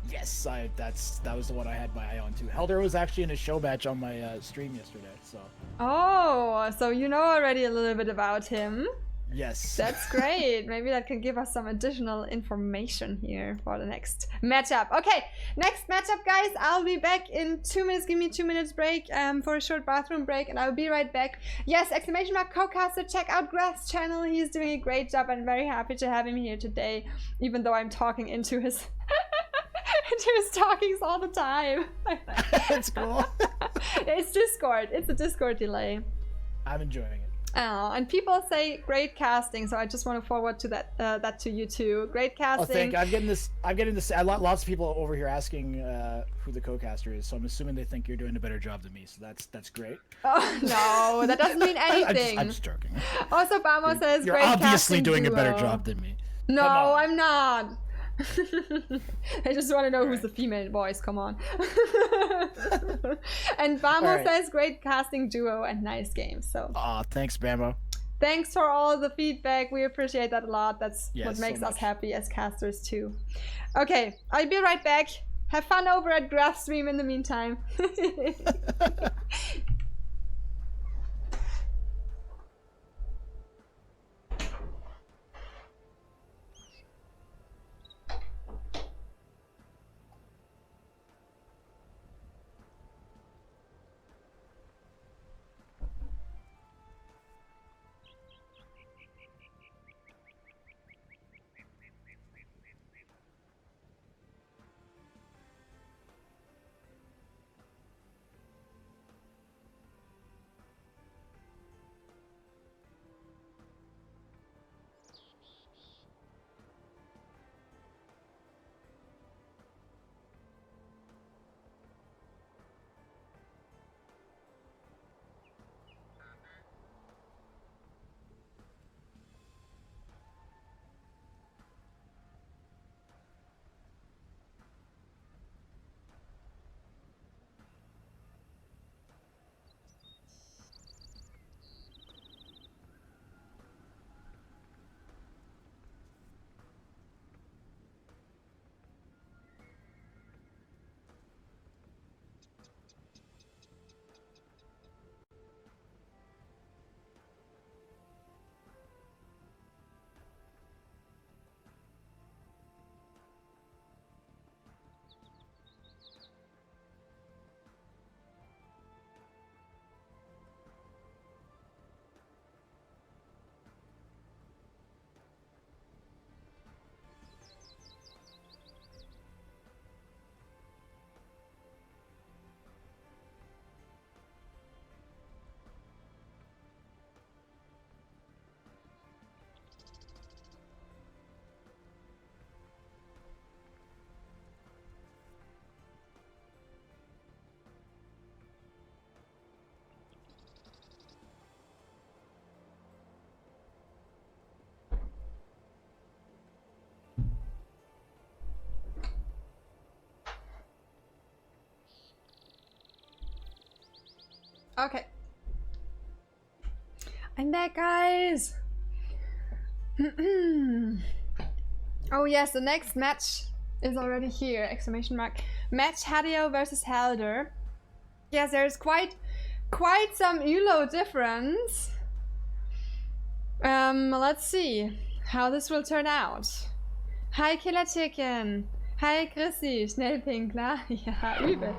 Yes, that was the one I had my eye on too. Helder was actually in a show match on my stream yesterday, so. Oh, so you know already a little bit about him. Yes. That's great. Maybe that can give us some additional information here for the next matchup. Okay, next matchup, guys. I'll be back in 2 minutes. Give me 2 minutes break for a short bathroom break, and I'll be right back. Yes, exclamation mark Cocaster. Check out Grath's channel. He's doing a great job. I'm very happy to have him here today, even though I'm talking into his into his talkings all the time. That's cool. It's Discord. It's a Discord delay. I'm enjoying it. Oh, and people say great casting, so I just want to forward to that to you too. Great casting. Oh, thank you. I'm getting this. Lots of people over here asking who the co-caster is, so I'm assuming they think you're doing a better job than me. So that's great. Oh no, that doesn't mean anything. I'm just joking. Also, Bamo says you're great obviously doing duo. a better job than me. No, I'm not. I just want to know who's the female voice. Come on. And Bamo says great casting duo and nice games. So. Aw, thanks, Bamo. Thanks for all the feedback. We appreciate that a lot. That's what makes so us happy as casters too. Okay, I'll be right back. Have fun over at Grath stream in the meantime. Okay. I'm back, guys. Oh yes, the next match is already here! Exclamation mark. Match Hadeo versus Helder. Yes, there's quite some elo difference. Let's see how this will turn out. Hi Killer Chicken. Hi Chrissy, Schnellpinkler. Ja, übel.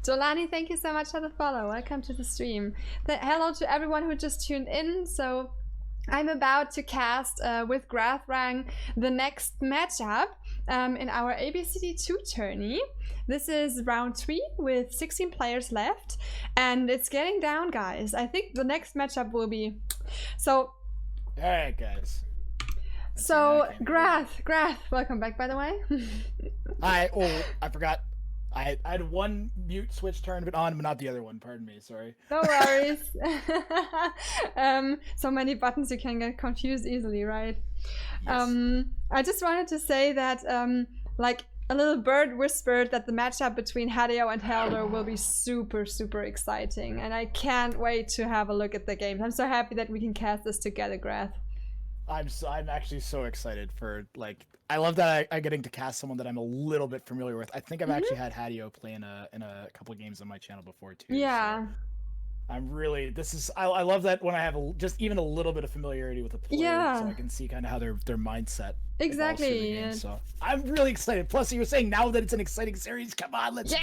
Jolani, thank you so much for the follow. Welcome to the stream. Hello to everyone who just tuned in. So I'm about to cast with Grathwrang the next matchup in our ABCD2 tourney. This is round 3 with 16 players left, and it's getting down, guys. I think the next matchup will be so. All right, guys. So Grath, welcome back, by the way. I forgot. I had one mute switch turned on, but not the other one. Pardon me. Sorry. No worries. So many buttons, you can get confused easily, right? Yes. I just wanted to say that, like, a little bird whispered that the matchup between Hadeo and Helder will be super, super exciting, and I can't wait to have a look at the games. I'm so happy that we can cast this together, Grath. I'm actually so excited for, like, I love that I'm getting to cast someone that I'm a little bit familiar with. I think I've actually had Hadeo play in a couple of games on my channel before too. Yeah. So I'm really, I love that when I have just even a little bit of familiarity with a player, so I can see kind of how their mindset. Exactly. Game, so I'm really excited. Plus, you were saying now that it's an exciting series, come on, let's go.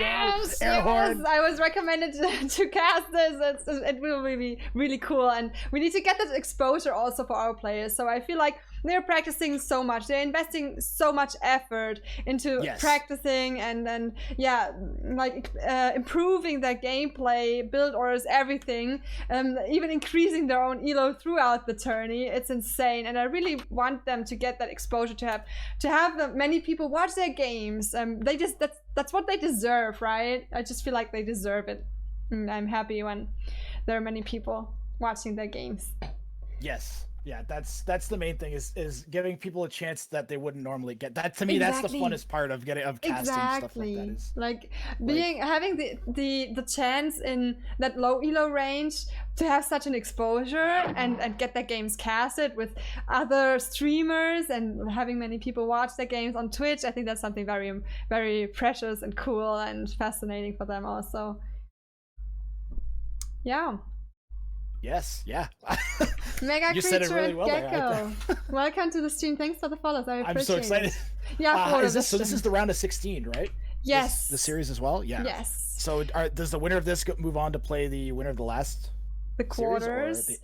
Air horn. I was recommended to cast this. It will be really cool, and we need to get that exposure also for our players. So I feel like they're practicing so much. They're investing so much effort into practicing and then improving their gameplay, build orders, everything, even increasing their own elo throughout the tourney. It's insane, and I really want them to get that exposure, to have many people watch their games. They just that's what they deserve, right? I just feel like they deserve it, and I'm happy when there are many people watching their games. Yes. Yeah, that's the main thing, is giving people a chance that they wouldn't normally get. That to me, that's the funnest part of casting stuff like that. Is like having the chance in that low elo range to have such an exposure and get their games casted with other streamers and having many people watch their games on Twitch. I think that's something very, very precious and cool and fascinating for them also. Yeah. Yes, yeah. Mega you Creature said it really well Gecko. Welcome to the stream. Thanks for the follows. I appreciate I'm so excited. It. Yeah, this is the round of 16, right? Yes. The series as well? Yeah. Yes. So does the winner of this move on to play the winner of the last quarters?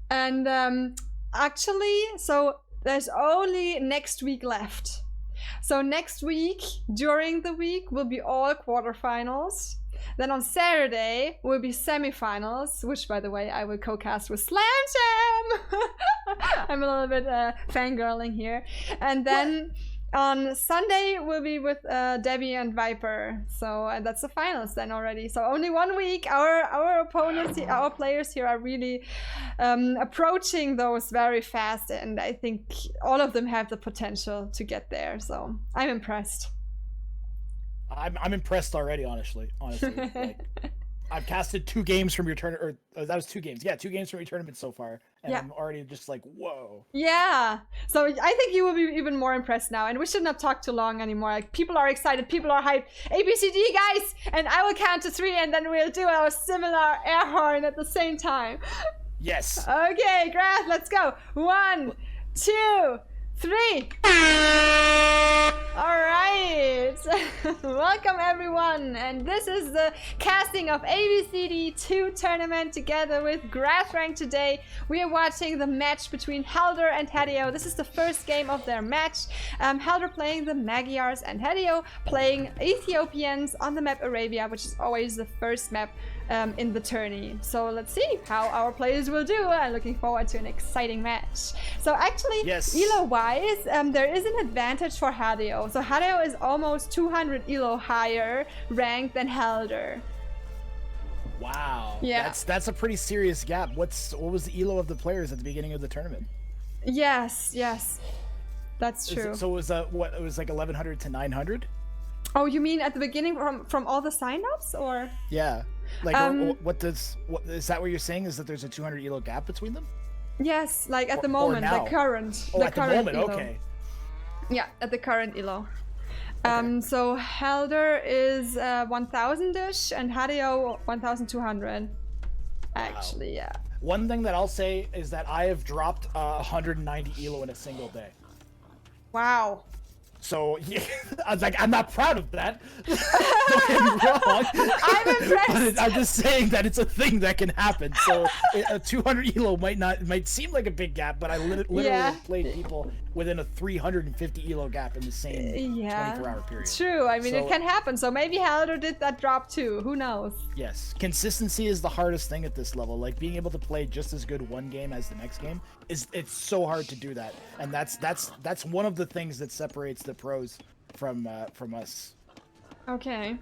And actually, so there's only next week left. So next week, during the week, will be all quarterfinals. Then on Saturday will be semifinals, which, by the way, I will co-cast with SlamJam. I'm a little bit fangirling here. And then on Sunday we'll be with Debbie and Viper. So that's the finals then already. So only 1 week. Our opponents, our players here are really approaching those very fast, and I think all of them have the potential to get there. So I'm impressed. I'm impressed already, honestly. Like, I've casted 2 games from your tournament, or that was 2 games. Yeah, 2 games from your tournament so far, and I'm already just like, whoa. Yeah. So I think you will be even more impressed now, and we should not talk too long anymore. Like, people are excited, people are hyped. ABCD, guys, and I will count to 3, and then we'll do our similar air horn at the same time. Yes. Okay, Grath, let's go. 1, 2, 3. All right. Welcome everyone, and this is the casting of ABCD2 tournament together with Grathwrang. Today we are watching the match between Helder and Hadeo. This is the first game of their match. Helder playing the Magyars and Hadeo playing Ethiopians on the map Arabia, which is always the first map in the tourney. So let's see how our players will do. I'm looking forward to an exciting match. So actually, elo wise, there is an advantage for Hadeo. So Hadeo is almost 200 elo higher ranked than Helder. Wow. Yeah. That's a pretty serious gap. What was the elo of the players at the beginning of the tournament? Yes. That's true. So it was what? It was like 1100 to 900. Oh, you mean at the beginning from all the sign-ups, or? Yeah. Like, what is that what you're saying? Is that there's a 200 elo gap between them? Yes, like at the moment, now? the current. Oh, the at current the moment, elo. okay. Yeah, at the current elo. Okay. So Helder is 1000-ish and Hadeo 1200. Actually, yeah. One thing that I'll say is that I have dropped 190 elo in a single day. Wow. So yeah, I was like, I'm not proud of that. Don't get me wrong. I'm impressed. But I'm just saying that it's a thing that can happen. So a 200 elo might seem like a big gap, but I literally have played people within a 350 elo gap in the same 24-hour period. True. I mean, So- it can happen. So maybe Helder did that drop too. Who knows? Yes, consistency is the hardest thing at this level. Like being able to play just as good one game as the next game it's so hard to do that, and that's one of the things that separates the pros from us. Okay.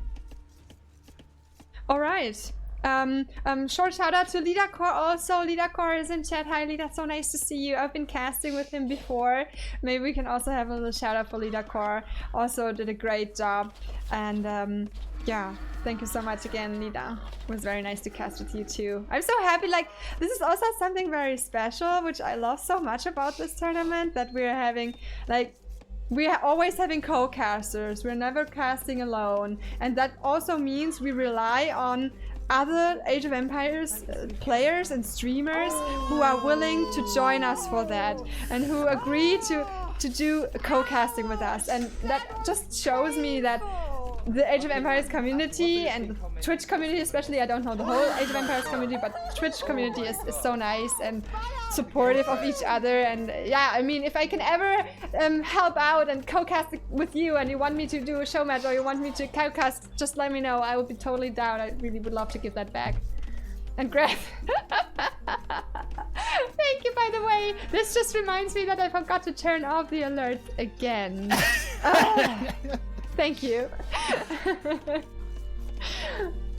All right. Short shout out to LeaderCore also. LeaderCore is in chat. Hi Lida, so nice to see you. I've been casting with him before. Maybe we can also have a little shout out for LeaderCore. Also did a great job, and yeah, thank you so much again, Lida. It was very nice to cast with you too. I'm so happy. Like, this is also something very special, which I love so much about this tournament, that we're having, like, we are always having co-casters. We're never casting alone, and that also means we rely on other Age of Empires players and streamers who are willing to join us for that, and who agree to do co-casting with us. And that just shows me that the Age of Empires community and the Twitch community especially, I don't know the whole Age of Empires community, but Twitch community is so nice and supportive of each other. And yeah, I mean, if I can ever help out and co-cast with you, and you want me to do a show match, or you want me to co-cast, just let me know. I would be totally down. I really would love to give that back. And Graf, thank you, by the way. This just reminds me that I forgot to turn off the alerts again. Thank you.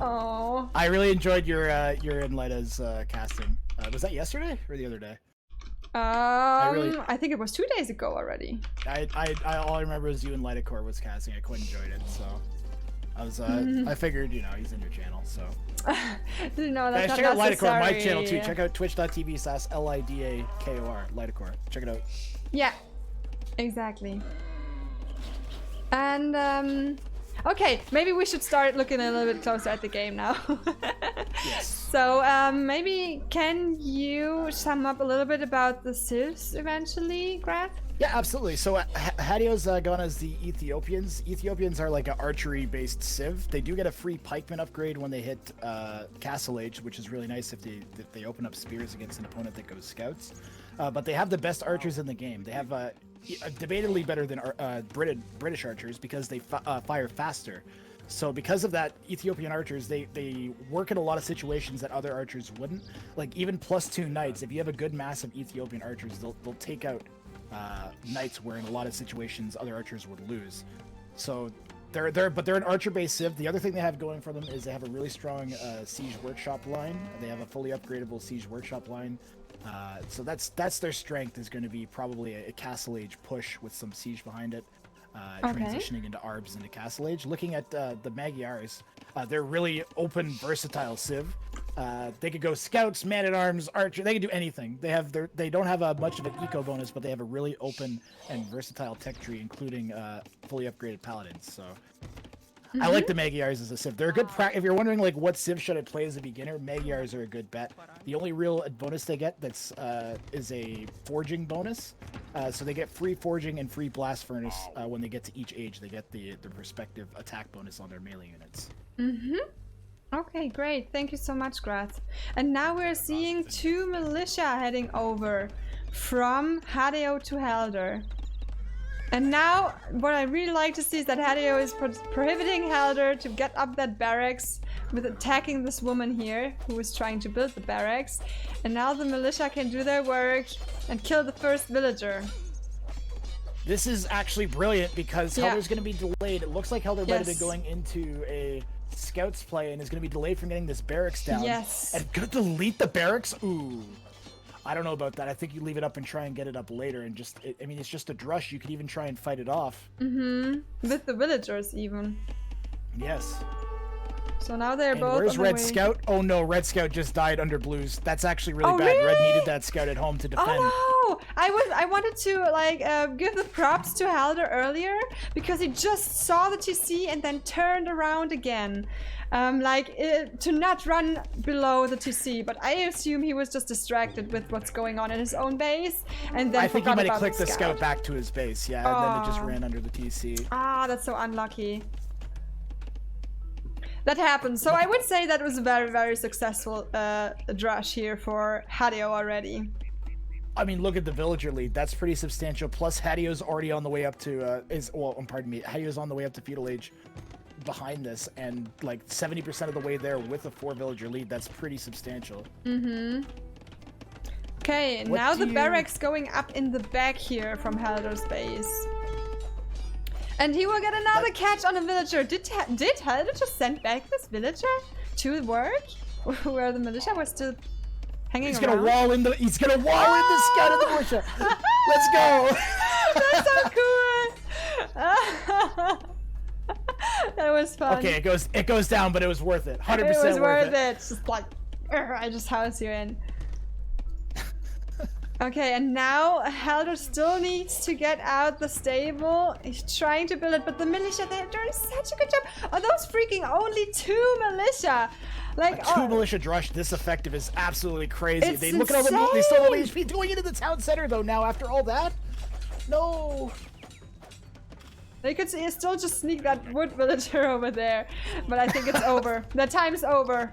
Oh. I really enjoyed your and Lida's casting. Was that yesterday or the other day? I think it was 2 days ago already. I all I remember was you and LidaCore was casting. I quite enjoyed it, so I was I figured, you know, he's in your channel, so. No, that's check not out LidaCore, necessary. my channel too. Check out twitch.tv/LIDAKOR, LidaCore. Check it out. Yeah, exactly. And okay, maybe we should start looking a little bit closer at the game now. Yes. So maybe can you sum up a little bit about the civs eventually, Graf? Yeah, absolutely. So Hadeo's gone as the Ethiopians. Ethiopians are like an archery-based civ. They do get a free pikeman upgrade when they hit Castle Age, which is really nice if they open up spears against an opponent that goes scouts. But they have the best archers in the game. They have debatably better than British archers because they fire faster. So because of that, Ethiopian archers, they work in a lot of situations that other archers wouldn't. Like even +2 knights, if you have a good mass of Ethiopian archers, they'll take out knights where in a lot of situations other archers would lose. So they're an archer-based civ. The other thing they have going for them is they have a really strong siege workshop line. They have a fully upgradable siege workshop line. So that's their strength, is going to be probably a Castle Age push with some siege behind it, transitioning into Arbs into Castle Age. Looking at the Magyars, they're really open, versatile civ. They could go scouts, man-at-arms, archer. They can do anything. They don't have much of an eco bonus, but they have a really open and versatile tech tree, including fully upgraded paladins. So. I like the Magyars as a civ. They're a good if you're wondering like what civ should I play as a beginner, Magyars are a good bet. The only real bonus they get that's is a forging bonus. So they get free forging and free blast furnace when they get to each age. They get the respective attack bonus on their melee units. Okay, great. Thank you so much, Grath. And now we're seeing 2 militia heading over from Hadeo to Helder. And now, what I really like to see is that Hadeo is prohibiting Helder to get up that barracks with attacking this woman here, who is trying to build the barracks. And now the militia can do their work and kill the first villager. This is actually brilliant because Helder's going to be delayed. It looks like Helder might have been going into a scouts play and is going to be delayed from getting this barracks down. Yes. And going to delete the barracks? Ooh. I don't know about that. I think you leave it up and try and get it up later, and just I mean, it's just a drush. You could even try and fight it off. With the villagers even. Yes. So now they're And both. where's on the Red way. Scout? Oh no, Red Scout just died under Blues. That's actually really Oh, bad. Red really? needed that Scout at home to defend. Oh no! I wanted to like give the props to Halder earlier because he just saw the TC and then turned around again, to not run below the TC. But I assume he was just distracted with what's going on in his own base, and then I think he forgot might have about clicked the Scout back to his base, yeah, and then it just Oh. ran under the TC. Ah, that's so unlucky. That happened. So I would say that was a very, very successful drush here for Hadeo already. I mean, look at the villager lead. That's pretty substantial. Plus, Hadeo's already on the way up to pardon me. Hadeo's on the way up to feudal age behind this, and like 70% of the way there with a 4 villager lead. That's pretty substantial. Okay, What now do the you- barracks going up in the back here from Halder's base. And he will get another catch on a villager. Did Halder just send back this villager to work? Where the militia was still hanging He's around? gonna wall in the. He's gonna wall in the Scout of the militia. Let's go. That's so cool! That was fun. Okay, it goes down, but it was worth it. 100% It was worth it. it. Just like, I just house you in. Okay, and now Halder still needs to get out the stable. He's trying to build it, but the militia, they're doing such a good job. Are those freaking only 2 militia? Like, A 2 militia drush this effective is absolutely crazy. It's They look at all the they still have insane. HP going into the town center though. Now after all that, no. they could still just sneak that wood villager over there, but I think it's over. The time's over.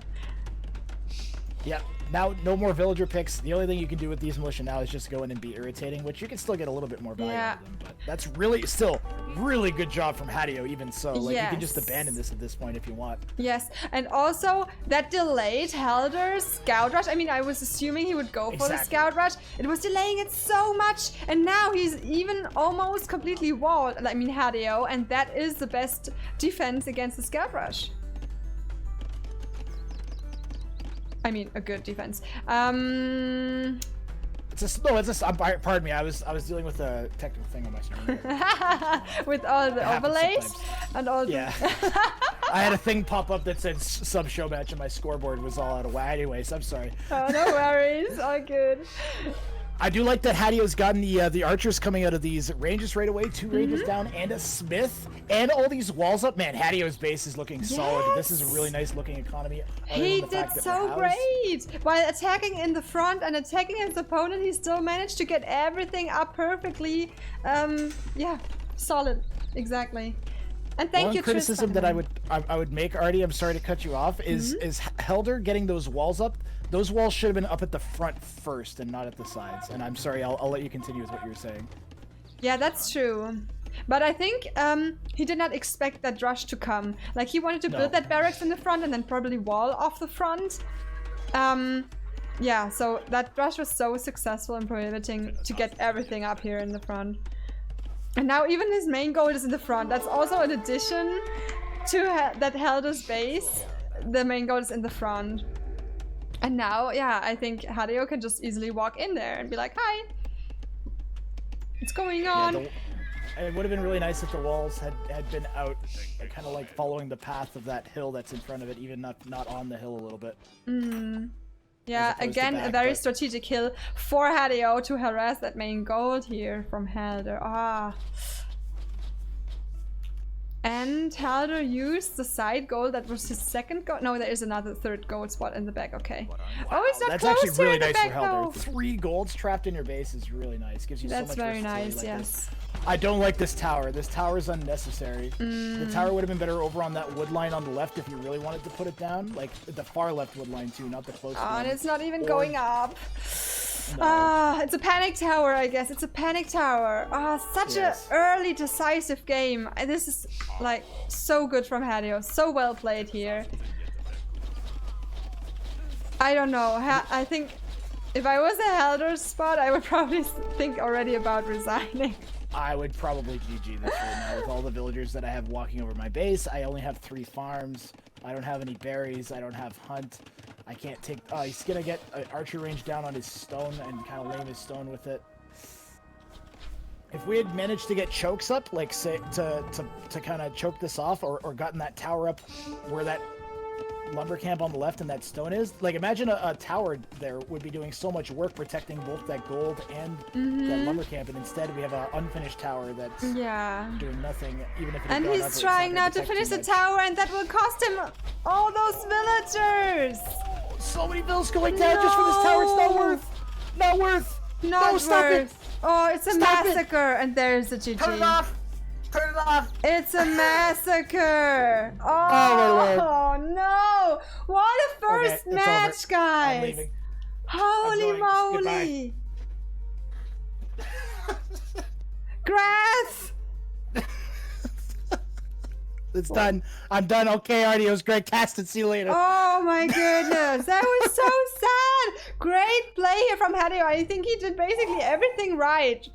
Yeah. Now no more villager picks. The only thing you can do with these militia now is just go in and be irritating, which you can still get a little bit more value out of them. But that's still really good job from Hadeo. Even so, like you can just Yes. abandon this at this point if you want. Yes, and also that delayed Halder's scout rush. I mean, I was assuming he would go for the Exactly. scout rush. It was delaying it so much, and now he's even almost completely walled. I mean, Hadeo, and that is the best defense against the scout rush. I mean, a good defense. Pardon me. I was dealing with a technical thing on my screen. With all the happens overlays sometimes. and all Yeah. I had a thing pop up that said sub show match and my scoreboard was all out of whack. Anyways, I'm sorry. Oh, no worries. All good. I do like that Hadeo's gotten the archers coming out of these ranges right away. 2 ranges down and a smith and all these walls up. Man, Hadeo's base is looking solid. This is a really nice looking economy. other He than the did fact that so we're housed. great! While attacking in the front and attacking his opponent, he still managed to get everything up perfectly. Yeah, solid. Exactly. And thank One you, criticism Tristan. that I would make, Artie, I'm sorry to cut you off, is Helder getting those walls up. Those walls should have been up at the front first and not at the sides. And I'm sorry, I'll let you continue with what you were saying. Yeah, that's true. But I think he did not expect that rush to come. Like, he wanted to build that barracks in the front and then probably wall off the front. Yeah, so that rush was so successful in prohibiting to get everything up here in the front. And now even his main goal is in the front. That's also an addition to that Helder's base. The main goal is in the front. And now, yeah, I think Hadeo can just easily walk in there and be like, hi, what's going on? It would have been really nice if the walls had been out, kind of like following the path of that hill that's in front of it, even not on the hill a little bit. Yeah, opposed to again, a back, very but- strategic hill for Hadeo to harass that main gold here from Helder. And Helder used the side goal that was his second goal. No, there is another third gold spot in the back. Okay. Oh, it's not That's close actually here really in the nice for back Helder. though. 3 golds trapped in your base is really nice. Gives you That's so much very versatility nice. like Yes. this. I don't like this tower. This tower is unnecessary. The tower would have been better over on that wood line on the left if you really wanted to put it down. Like the far left wood line too, not the close Oh, one. and it's not even Or- going up. It's a panic tower, I guess. It's a panic tower. Such Yes. a early decisive game. This is like so good from Hadeo. So well played here. I don't know. I think If I was a Helder spot, I would probably think already about resigning. I would probably GG this right now with all the villagers that I have walking over my base. I only have 3 farms. I don't have any berries. I don't have hunt. I can't take... he's gonna get an archer range down on his stone and kind of lame his stone with it. If we had managed to get chokes up, like say to kind of choke this off, or gotten that tower up where that lumber camp on the left and that stone is, like imagine a tower there would be doing so much work protecting both that gold and that lumber camp, and instead we have an unfinished tower that's doing nothing, even if it and he's trying now to finish the tower, and that will cost him all those villagers. So many bills going down just for this tower. It's not worth. No, stop it. Oh, it's a massacre, and there's a GG. Turn it off. It's a massacre. Oh no! What a first match, guys! I'm leaving. Holy moly! Grath! It's done. I'm done. Okay, Artie, it was great casting. See you later. Oh my goodness, that was so sad. Great play here from Hadeo. I think he did basically everything right.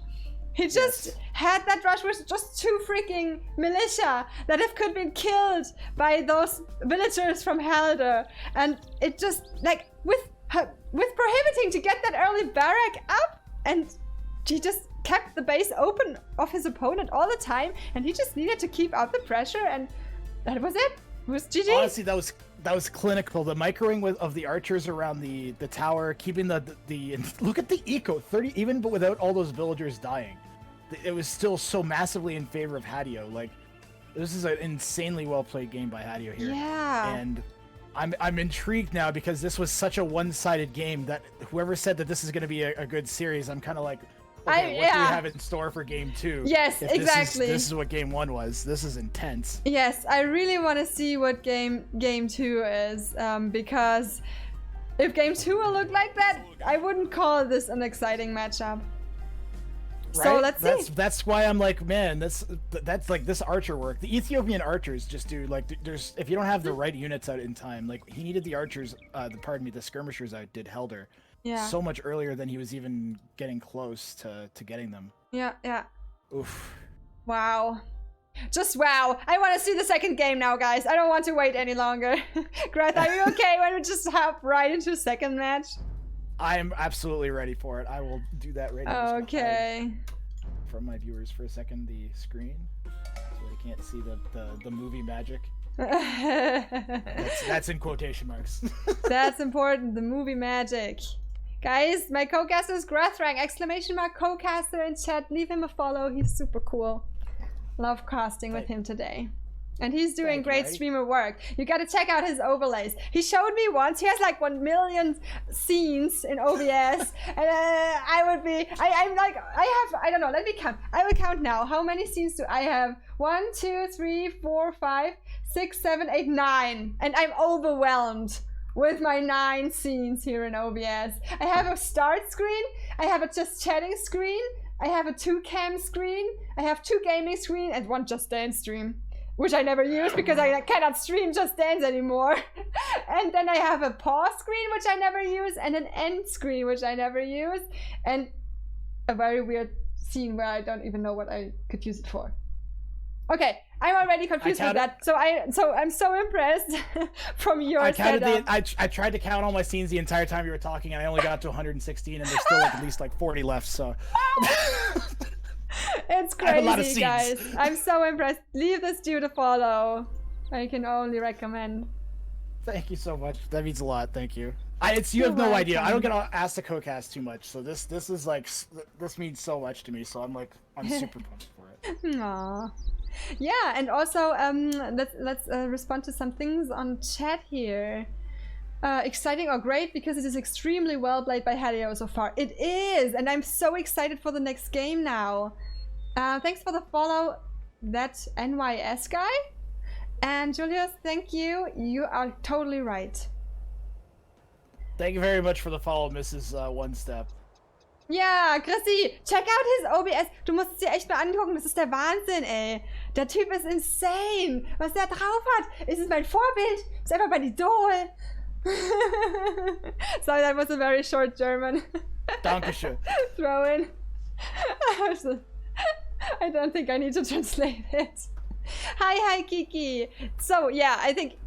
He just had that rush with just 2 freaking militia that could have been killed by those villagers from Helder, and it just like with prohibiting to get that early barrack up, and he just kept the base open of his opponent all the time, and he just needed to keep up the pressure, and that was it. It was GG. Honestly, that was clinical. The microing of the archers around the tower, keeping the look at the eco 30, even but without all those villagers dying, it was still so massively in favor of Hadeo. Like, this is an insanely well played game by Hadeo here. Yeah. And I'm intrigued now because this was such a one-sided game that whoever said that this is going to be a good series, I'm kind of like, okay, what do we have in store for game 2? Yes, if exactly. This is what game 1 was. This is intense. Yes, I really want to see what game 2 is, because if game 2 will look like that, I wouldn't call this an exciting matchup. Right? So let's see. That's why I'm like, man, that's like this archer work. The Ethiopian archers just do like, there's, if you don't have the right units out in time, like he needed the archers, the skirmishers out did Helder. Yeah. So much earlier than he was even getting close to getting them. Yeah. Oof. Wow. Just wow. I want to see the second game now, guys. I don't want to wait any longer. Grath, are you okay when we just hop right into second match? I am absolutely ready for it. I will do that right now. Okay. From my viewers for a second, the screen, so they can't see the movie magic. That's in quotation marks. That's important, the movie magic. Guys, my Cocaster is Grathwrang, !Cocaster in chat. Leave him a follow, he's super cool. Love casting with him today. And he's doing great streamer work. You gotta check out his overlays. He showed me once, he has like 1 million scenes in OBS. And I'm like, I don't know, let me count. I will count now. How many scenes do I have? 1, 2, 3, 4, 5, 6, 7, 8, 9. And I'm overwhelmed with my 9 scenes here in OBS. I have a start screen. I have a just chatting screen. I have a 2 cam screen. I have 2 gaming screen and 1 Just Dance stream, which I never use because I cannot stream Just Dance anymore. And then I have a pause screen, which I never use, and an end screen, which I never use, and a very weird scene where I don't even know what I could use it for. Okay, I'm already confused with that. So I'm so impressed from your setup. I tried to count all my scenes the entire time you were talking, and I only got up to 116, and there's still like at least like 40 left. So. It's crazy, guys. I'm so impressed. Leave this dude a follow. I can only recommend. Thank you so much. That means a lot. Thank you. You have no idea. I don't get asked to co-cast too much, so this is like, this means so much to me. So I'm super pumped for it. Aww. Yeah, and also let's respond to some things on chat here. Exciting or great because it is extremely well played by Hadeo so far. It is, and I'm so excited for the next game now. Thanks for the follow, that NYS guy. And Julius, thank you. You are totally right. Thank you very much for the follow, Mrs. One Step. Ja, Chrissy, check out his OBS. Du musst es dir echt mal angucken. Das ist der Wahnsinn, ey. Der Typ ist insane. Was der drauf hat. Ist es mein Vorbild? Ist einfach mein Idol. Sorry, that was a very short German. Dankeschön. Throw in. I don't think I need to translate it. Hi, Kiki. So yeah, I think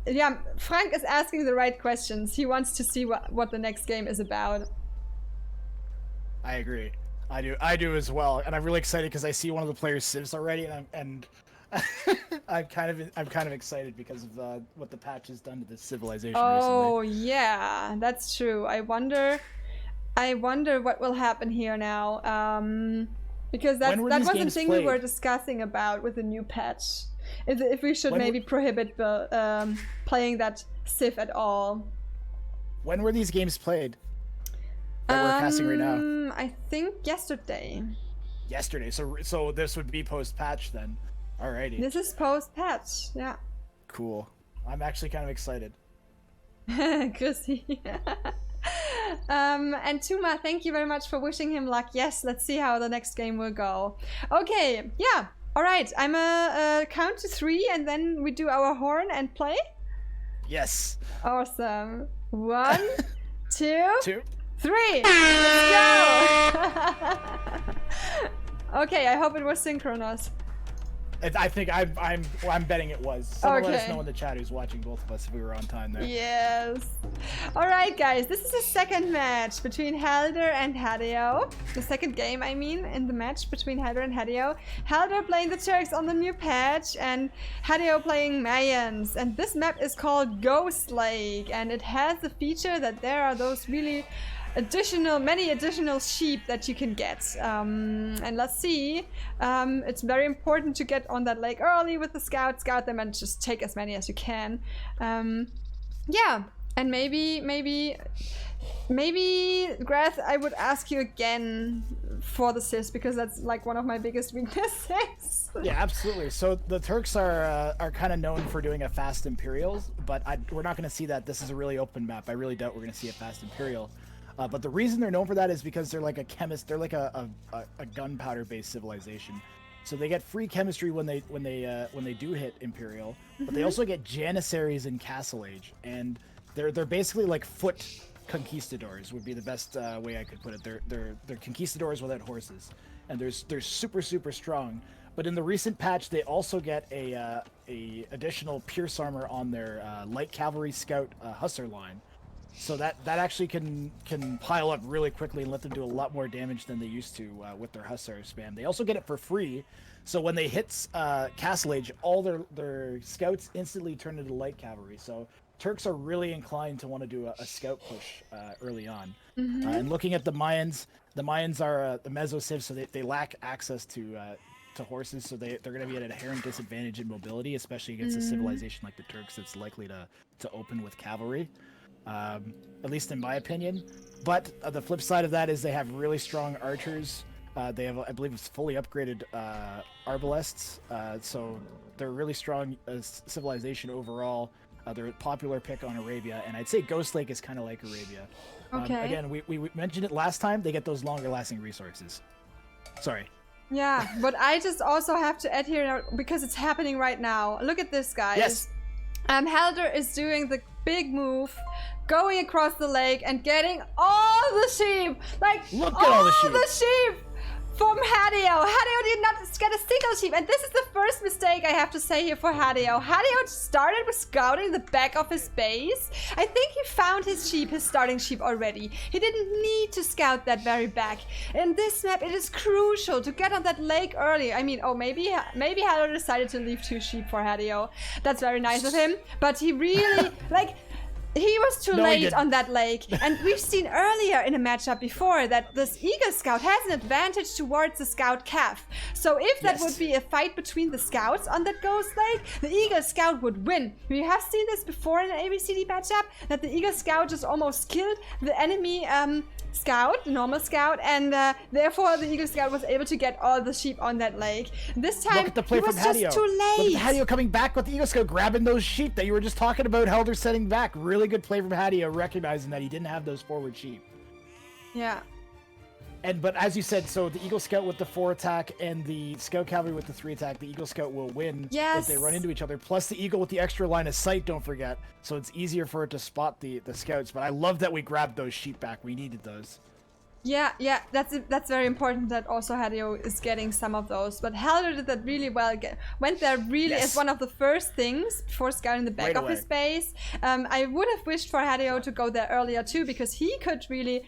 Frank is asking the right questions. He wants to see what the next game is about. I agree. I do as well, and I'm really excited because I see one of the players' civs already, and I'm kind of excited because of what the patch has done to this civilization Oh recently. yeah, that's true. I wonder what will happen here now. Because that was the thing we were discussing about with the new patch. If we should maybe prohibit playing that civ at all. When were these games played? That we're casting right now. I think yesterday. Yesterday. So this would be post-patch then. Alrighty. This is post-patch. Yeah. Cool. I'm actually kind of excited. Chrissy. And Tuma, thank you very much for wishing him luck. Yes, let's see how the next game will go. Okay, yeah. All right, I'm a count to 3 and then we do our horn and play. Yes. Awesome. 1, 2, 3. Let's go. Okay, I hope it was synchronous. I think I'm betting it was. Someone let us know in the chat who's watching both of us if we were on time there. Yes. All right, guys. This is the second match between Halder and Hadeo. The second game, I mean, in the match between Halder and Hadeo. Halder playing the Turks on the new patch, and Hadeo playing Mayans. And this map is called Ghost Lake, and it has the feature that there are those really many additional sheep that you can get, and let's see. It's very important to get on that lake early with the scout them and just take as many as you can. Yeah, and maybe Grath, I would ask you again for the sis, because that's like one of my biggest weaknesses. Yeah, absolutely. So the Turks are kind of known for doing a fast Imperial, but we're not going to see that. This is a really open map. I really doubt we're going to see a fast Imperial. But the reason they're known for that is because they're like a chemist. They're like a gunpowder-based civilization, so they get free chemistry when they do hit Imperial. But they also get Janissaries in Castle Age, and they're basically like foot conquistadors would be the best way I could put it. They're conquistadors without horses, and they're super strong. But in the recent patch, they also get a additional pierce armor on their light cavalry scout hussar line. So that actually can pile up really quickly and let them do a lot more damage than they used to with their Hussar spam. They also get it for free, so when they hit Castle Age, all their scouts instantly turn into light cavalry. So Turks are really inclined to want to do a scout push early on. And looking at the Mayans are the Meso Civ, so they lack access to horses, so they're going to be at an inherent disadvantage in mobility, especially against a civilization like the Turks that's likely to open with cavalry. At least in my opinion. But the flip side of that is they have really strong archers. They have, I believe, it's fully upgraded arbalests. So they're a really strong civilization overall. They're a popular pick on Arabia, and I'd say Ghost Lake is kind of like Arabia. Okay. Again, we mentioned it last time. They get those longer lasting resources. Sorry. Yeah, but I just also have to add here, because it's happening right now. Look at this, guys. Yes. Halder is doing the big move, going across the lake and getting all the sheep. Like, look at all the sheep from Hadeo. Hadeo did not get a single sheep, and this is the first mistake I have to say here for Hadeo. Hadeo started with scouting the back of his base. I think he found his starting sheep already. He didn't need to scout that very back. In this map, it is crucial to get on that lake early. I mean, maybe Hadeo decided to leave 2 sheep for Hadeo. That's very nice of him, but he really, he was too late on that lake. And we've seen earlier in a matchup before that this Eagle Scout has an advantage towards the Scout Calf. So if that would be a fight between the Scouts on that Ghost Lake, the Eagle Scout would win. We have seen this before in an ABCD matchup, that the Eagle Scout just almost killed the enemy Scout, the normal Scout, and therefore the Eagle Scout was able to get all the sheep on that lake. This time, look at the play he was from Hadeo. just too late. Look at Hadeo coming back with the Eagle Scout, grabbing those sheep that you were just talking about. Helder setting back. Really good play from Hadeo, recognizing that he didn't have those forward sheep. Yeah. But as you said, so the Eagle Scout with the 4 attack and the Scout Cavalry with the 3 attack, the Eagle Scout will win if they run into each other. Plus the Eagle with the extra line of sight, don't forget. So it's easier for it to spot the Scouts. But I love that we grabbed those sheep back. We needed those. Yeah, that's very important that also Hadeo is getting some of those. But Helder did that really well. Went there really as one of the first things before scouting the back of his base. I would have wished for Hadeo to go there earlier too, because he could really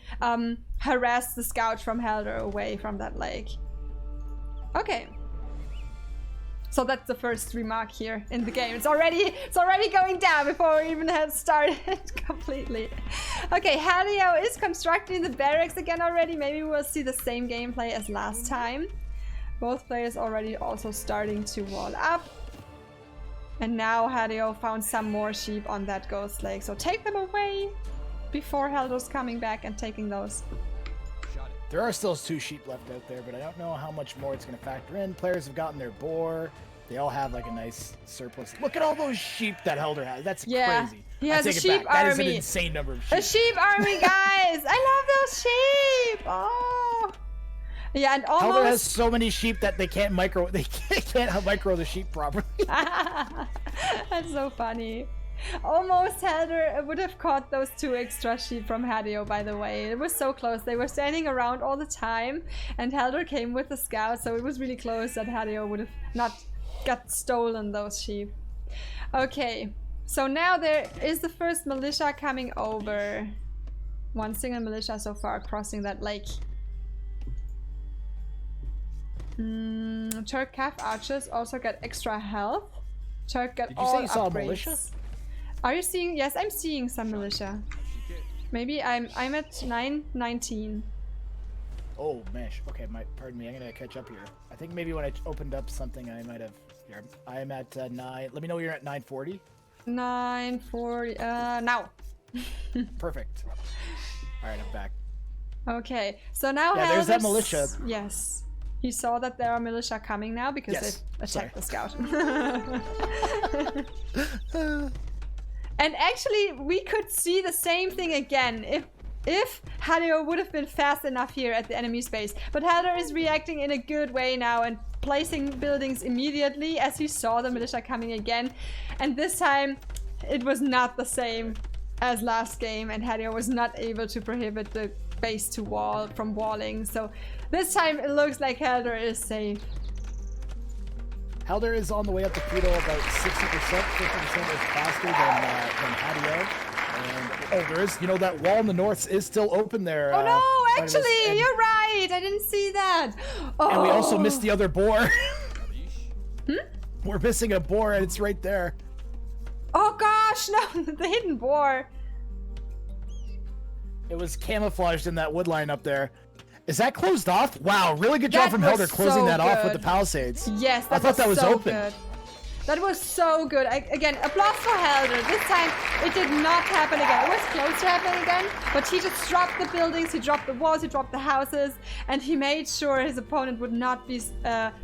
harass the scout from Helder away from that lake. Okay. So that's the first remark here in the game. It's already going down before we even have started completely. Okay, Hadeo is constructing the barracks again already. Maybe we'll see the same gameplay as last time. Both players already also starting to wall up. And now Hadeo found some more sheep on that ghost lake. So take them away before Helder's coming back and taking those. There are still 2 sheep left out there, but I don't know how much more it's going to factor in. Players have gotten their boar. They all have like a nice surplus. Look at all those sheep that Helder has. That's crazy. He has a sheep army. That is an insane number of sheep. A sheep army, guys! I love those sheep! Oh! Yeah, and almost... Helder has so many sheep that they can't micro the sheep properly. That's so funny. Almost Helder would have caught those 2 extra sheep from Hadeo, by the way. It was so close. They were standing around all the time, and Helder came with the scout, so it was really close that Hadeo would have not got stolen those sheep. Okay, so now there is the first militia coming over. 1 single militia so far crossing that lake. Turk Cav archers also got extra health. Turk got all upgrades. Did you say you saw a militia? Are you seeing? Yes, I'm seeing some militia. Maybe I'm at 919. Oh, mesh. Okay, pardon me. I'm gonna catch up here. I think maybe when I opened up something, I might have. Here, I am at 9. Let me know you're at 940. 940. Now. Perfect. All right, I'm back. Okay, so now there's that militia. Yes. He saw that there are militia coming now because they attacked the scout. And actually, we could see the same thing again if Hadeo would have been fast enough here at the enemy space. But Hadeo is reacting in a good way now and placing buildings immediately as he saw the militia coming again. And this time, it was not the same as last game, and Hadeo was not able to prohibit the base from walling. So this time, it looks like Helder is safe. Helder is on the way up to Pluto about 60%. 50% is faster than Hadeo. And there is, that wall in the north is still open there. Oh no, actually, you're right. I didn't see that. Oh. And we also missed the other boar. We're missing a boar, and it's right there. Oh gosh, no, the hidden boar. It was camouflaged in that wood line up there. Is that closed off? Wow, really good job from Helder closing that off with the palisades. Yes, I thought that was open. Good. That was so good. Again, applause for Helder. This time, it did not happen again. It was close to happening again, but he just dropped the buildings, he dropped the walls, he dropped the houses, and he made sure his opponent would not be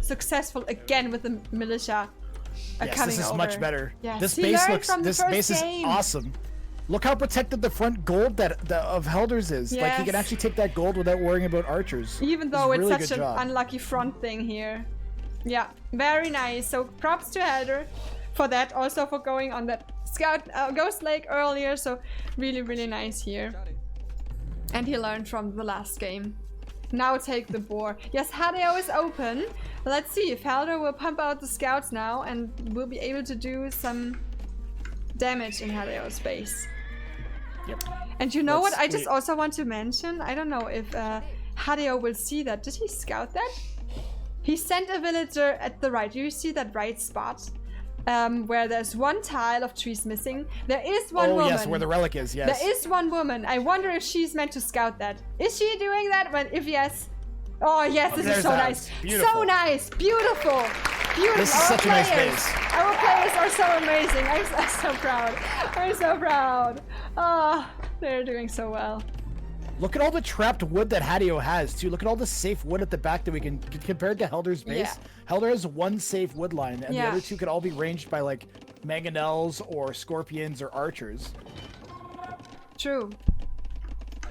successful again with the militia coming over. This is much better. Yes. This base is awesome. Look how protected the front gold of Helder's is. Yes. Like, he can actually take that gold without worrying about archers. Even though it's such an unlucky front thing here. Yeah, very nice. So props to Helder for that. Also for going on that scout ghost lake earlier. So really, really nice here. And he learned from the last game. Now take the boar. Yes, Hadeo is open. Let's see if Helder will pump out the scouts now and will be able to do some damage in Hadeo's base. Yep. And you know what? I just also want to mention, I don't know if Hadeo will see that. Did he scout that? He sent a villager at the right. You see that right spot? Where there's 1 tile of trees missing. There is one woman. Oh yes, where the relic is, yes. There is one woman. I wonder if she's meant to scout that. Is she doing that? But if yes... Oh yes, this is so nice. Beautiful. So nice. Beautiful. Beautiful. This is such a nice base. Our players are so amazing. I'm so proud. I'm so proud. Oh, they're doing so well. Look at all the trapped wood that Hadeo has, too. Look at all the safe wood at the back that we can... Compared to Helder's base, Yeah. Helder has 1 safe wood line, and the other 2 could all be ranged by, like, mangonels or scorpions or archers. True.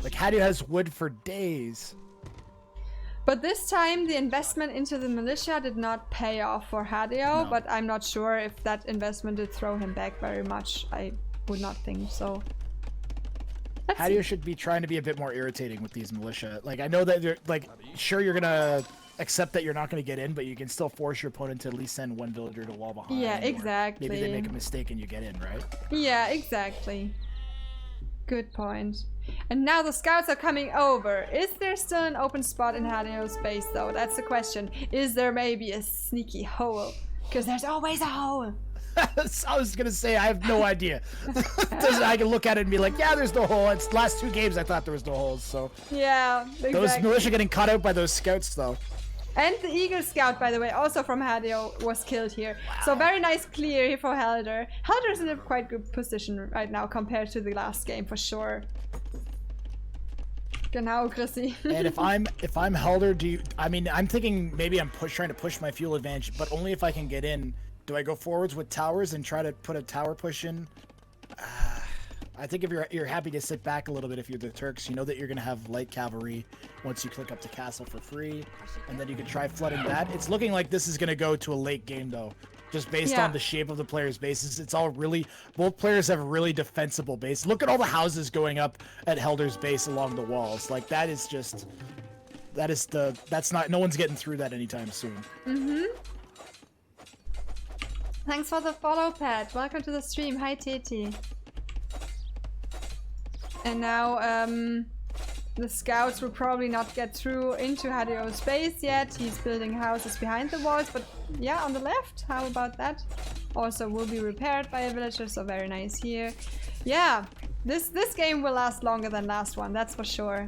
Like, Hadeo has wood for days. But this time the investment into the militia did not pay off for Hadeo, but I'm not sure if that investment did throw him back very much. I would not think so. Hadeo should be trying to be a bit more irritating with these militia. Like, I know that you're like, sure, you're gonna accept that you're not gonna get in, but you can still force your opponent to at least send one villager to wall behind. Yeah, exactly. Maybe they make a mistake and you get in, right? Yeah, exactly. Good point. And now the scouts are coming over. Is there still an open spot in Hadeo's base though? That's the question. Is there maybe a sneaky hole? Because there's always a hole. I was gonna say, I have no idea. I can look at it and be like, yeah, there's no hole. It's the last 2 games I thought there was no holes, so. Yeah, exactly. Those militia getting caught out by those scouts though. And the Eagle Scout, by the way, also from Hadeo, was killed here. Wow. So very nice clear here for Helder. Helder's in a quite good position right now compared to the last game, for sure. Genau, Chrissy. And if I'm Helder, I'm thinking maybe I'm trying to push my fuel advantage, but only if I can get in. Do I go forwards with towers and try to put a tower push in? I think if you're happy to sit back a little bit if you're the Turks, you know that you're going to have light cavalry once you click up the castle for free, and then you can try flooding that. It's looking like this is going to go to a late game though, just based on the shape of the players' bases. It's all really, both players have really defensible base. Look at all the houses going up at Helder's base along the walls. Like that's not, no one's getting through that anytime soon. Thanks for the follow, Pat. Welcome to the stream. Hi, Titi. And now, the scouts will probably not get through into Hadeo's base yet. He's building houses behind the walls, but yeah, on the left, how about that? Also will be repaired by a villager, so very nice here. Yeah, this game will last longer than last one, that's for sure.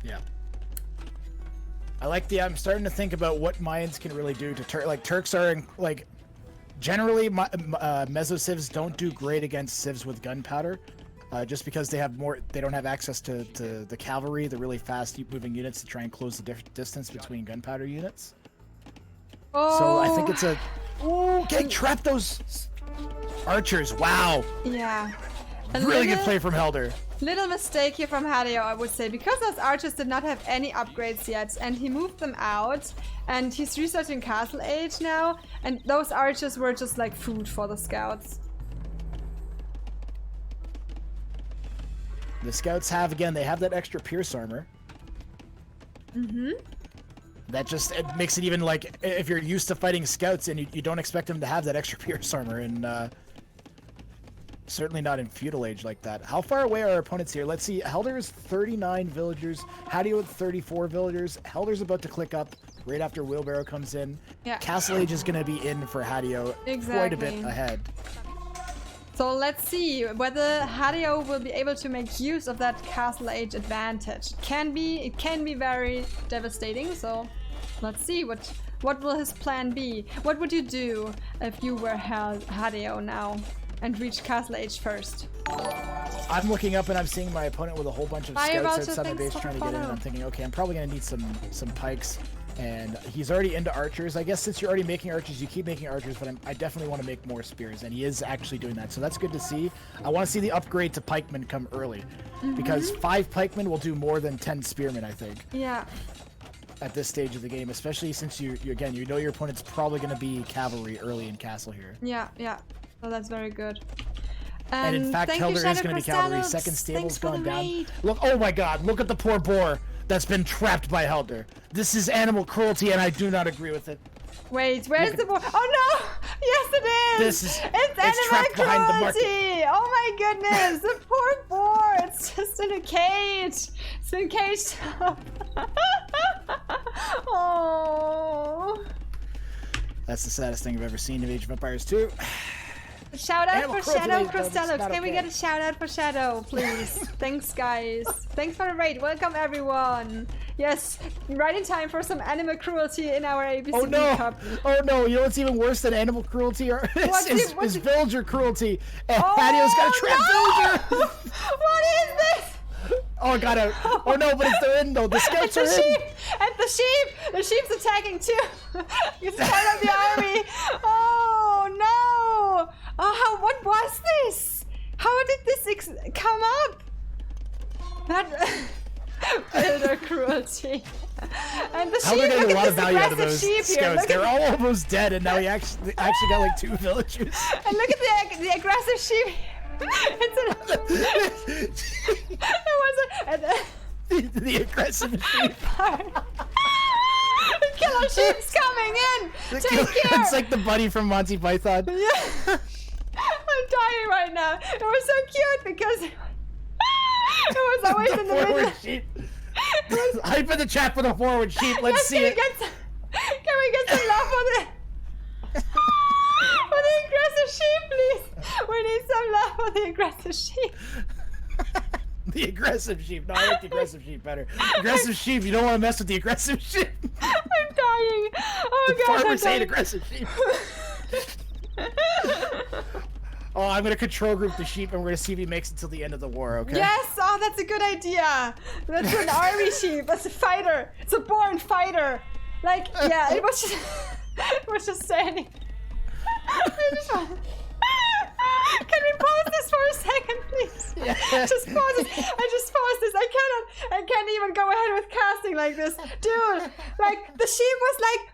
Yeah. I like I'm starting to think about what Mayans can really do to Turks are like, generally meso civs don't do great against civs with gunpowder. Just because they don't have access to the cavalry, the really fast moving units to try and close the distance between gunpowder units. Oh. So I think it's okay, trap those archers. Wow. Yeah. Really good play from Helder. Little mistake here from Hadeo, I would say, because those archers did not have any upgrades yet, and he moved them out, and he's researching Castle Age now, and those archers were just like food for the scouts. The scouts have that extra pierce armor. That just makes it even like, if you're used to fighting scouts and you don't expect them to have that extra pierce armor, and certainly not in feudal age like that. How far away are our opponents here? Let's see. Helder's 39 villagers. Hadeo with 34 villagers. Helder's about to click up right after Wheelbarrow comes in. Yeah. Castle Age is going to be in for Hadeo. Quite a bit ahead. So let's see whether Hadeo will be able to make use of that Castle Age advantage. It can be very devastating, so let's see what will his plan be. What would you do if you were Hadeo now and reach Castle Age first? I'm looking up and I'm seeing my opponent with a whole bunch of scouts outside the base trying to get in, and I'm thinking, okay, I'm probably going to need some pikes. And he's already into archers. I guess since you're already making archers, you keep making archers, but I definitely want to make more spears, and he is actually doing that. So that's good to see. I want to see the upgrade to pikemen come early, because 5 pikemen will do more than 10 spearmen, I think. Yeah. At this stage of the game, especially since you know your opponent's probably going to be cavalry early in castle here. Yeah, yeah. So that's very good. And in fact, Helder is going to be cavalry. Second stable's gone down. Look, oh my god, look at the poor boar that's been trapped by Helder. This is animal cruelty, and I do not agree with it. Wait, where's the boar? Oh no! Yes, it is! It's animal cruelty! Oh my goodness! The poor boar! It's just in a cage! It's been caged up. Oh. That's the saddest thing I've ever seen of Age of Empires 2. Shout out for Shadow Crostello. Can we get a shout out for Shadow, please? Thanks, guys. Thanks for the raid. Welcome, everyone. Yes, right in time for some animal cruelty in our ABCD Cup. Oh no! You know what's even worse than animal cruelty is villager cruelty. And Hadeo's got a trap villager. What is this? Oh, I got out. Oh no, but they're in though. The scouts are in. And the sheep! The sheep's attacking too! It's part of the army! Oh no! Oh, what was this? How did this come up? That builder cruelty. And the Helder sheep, getting look a lot at of this value out of aggressive those sheep here. scouts. Look They're at, all almost dead, and now he actually got like 2 villagers. and look at the aggressive sheep. The aggressive sheep. The killer sheep's coming in. Take care. It's like the bunny from Monty Python. Yeah. I'm dying right now. It was so cute because it was always in the middle. Sheep. Hype in the chat for the forward sheep. Let's see it. Can we get some love for the aggressive sheep, please? We need some love for the aggressive sheep. The aggressive sheep. No, I like the aggressive sheep better. Aggressive sheep. You don't want to mess with the aggressive sheep. I'm dying. Oh The god. farmers hate aggressive sheep. Oh, I'm gonna control group the sheep, and we're gonna see if he makes it till the end of the war. Okay? Yes. Oh, that's a good idea. That's an army sheep. That's a fighter. It's a born fighter. Like, yeah, it was just standing. Can we pause this for a second, please? Yeah. Just pause this. I just paused this. I can't even go ahead with casting like this. Dude, like, the sheep was like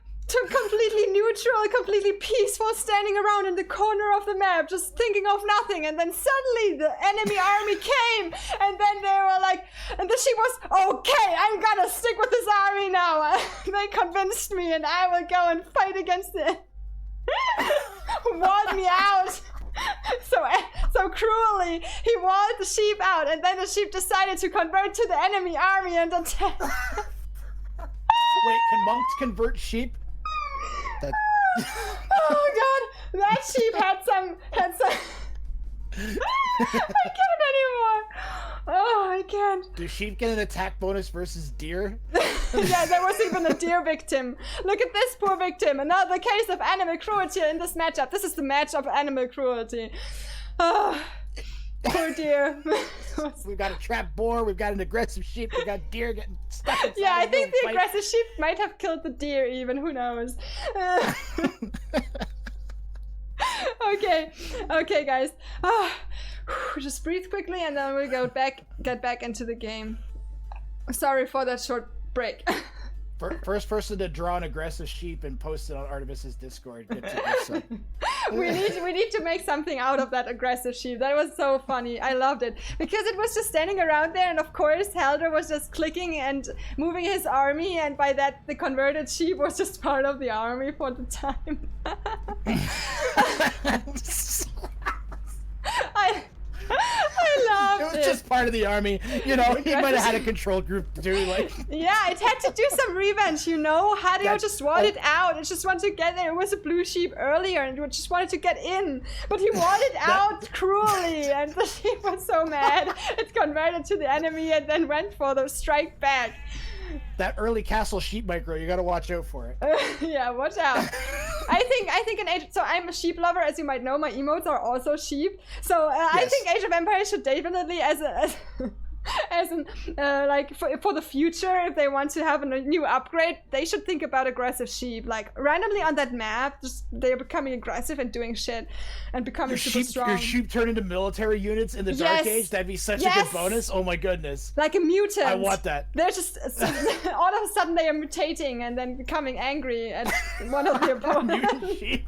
completely neutral, completely peaceful, standing around in the corner of the map, just thinking of nothing. And then suddenly the enemy army came, and then they were like, and the sheep was, okay, I'm gonna stick with this army now. They convinced me, and I will go and fight against it. Walled me out. So cruelly, he walled the sheep out, and then the sheep decided to convert to the enemy army and attack. Wait, can monks convert sheep? That... Oh god, that sheep had some. I can't anymore. Oh, I can't. Do sheep get an attack bonus versus deer? Yeah, there was even a deer victim. Look at this poor victim. Another case of animal cruelty in this matchup. This is the match of animal cruelty. Oh, poor deer. We've got a trap boar, we've got an aggressive sheep, we've got deer getting stuck inside. Yeah, I think the fight. aggressive sheep might have killed the deer even. Who knows? Okay, guys. Just breathe quickly, and then we'll get back into the game. Sorry for that short break. First person to draw an aggressive sheep and post it on Artemis's Discord gets a gift sub. we need to make something out of that aggressive sheep. That was so funny. I loved it because it was just standing around there, and of course Helder was just clicking and moving his army, and by that the converted sheep was just part of the army for the time. I loved it. It was just part of the army. You know, he might have had a control group too. Like, yeah, it had to do some revenge, you know? Hadeo just wanted out. It just wanted to get there. It was a blue sheep earlier, and it just wanted to get in. But he wanted out cruelly, and the sheep was so mad. It converted to the enemy and then went for the strike back. That early castle sheep micro, you gotta watch out for it. Yeah, watch out. I think in Age, so I'm a sheep lover, as you might know. My emotes are also sheep. So yes. I think Age of Empires should definitely, as an like for the future, if they want to have a new upgrade, they should think about aggressive sheep. Like randomly on that map, just they're becoming aggressive and doing shit and becoming super strong. Your sheep turn into military units in the Dark Age. That'd be such a good bonus. Oh my goodness! Like a mutant. I want that. They're just all of a sudden they are mutating and then becoming angry at one of the opponents. Mutant sheep.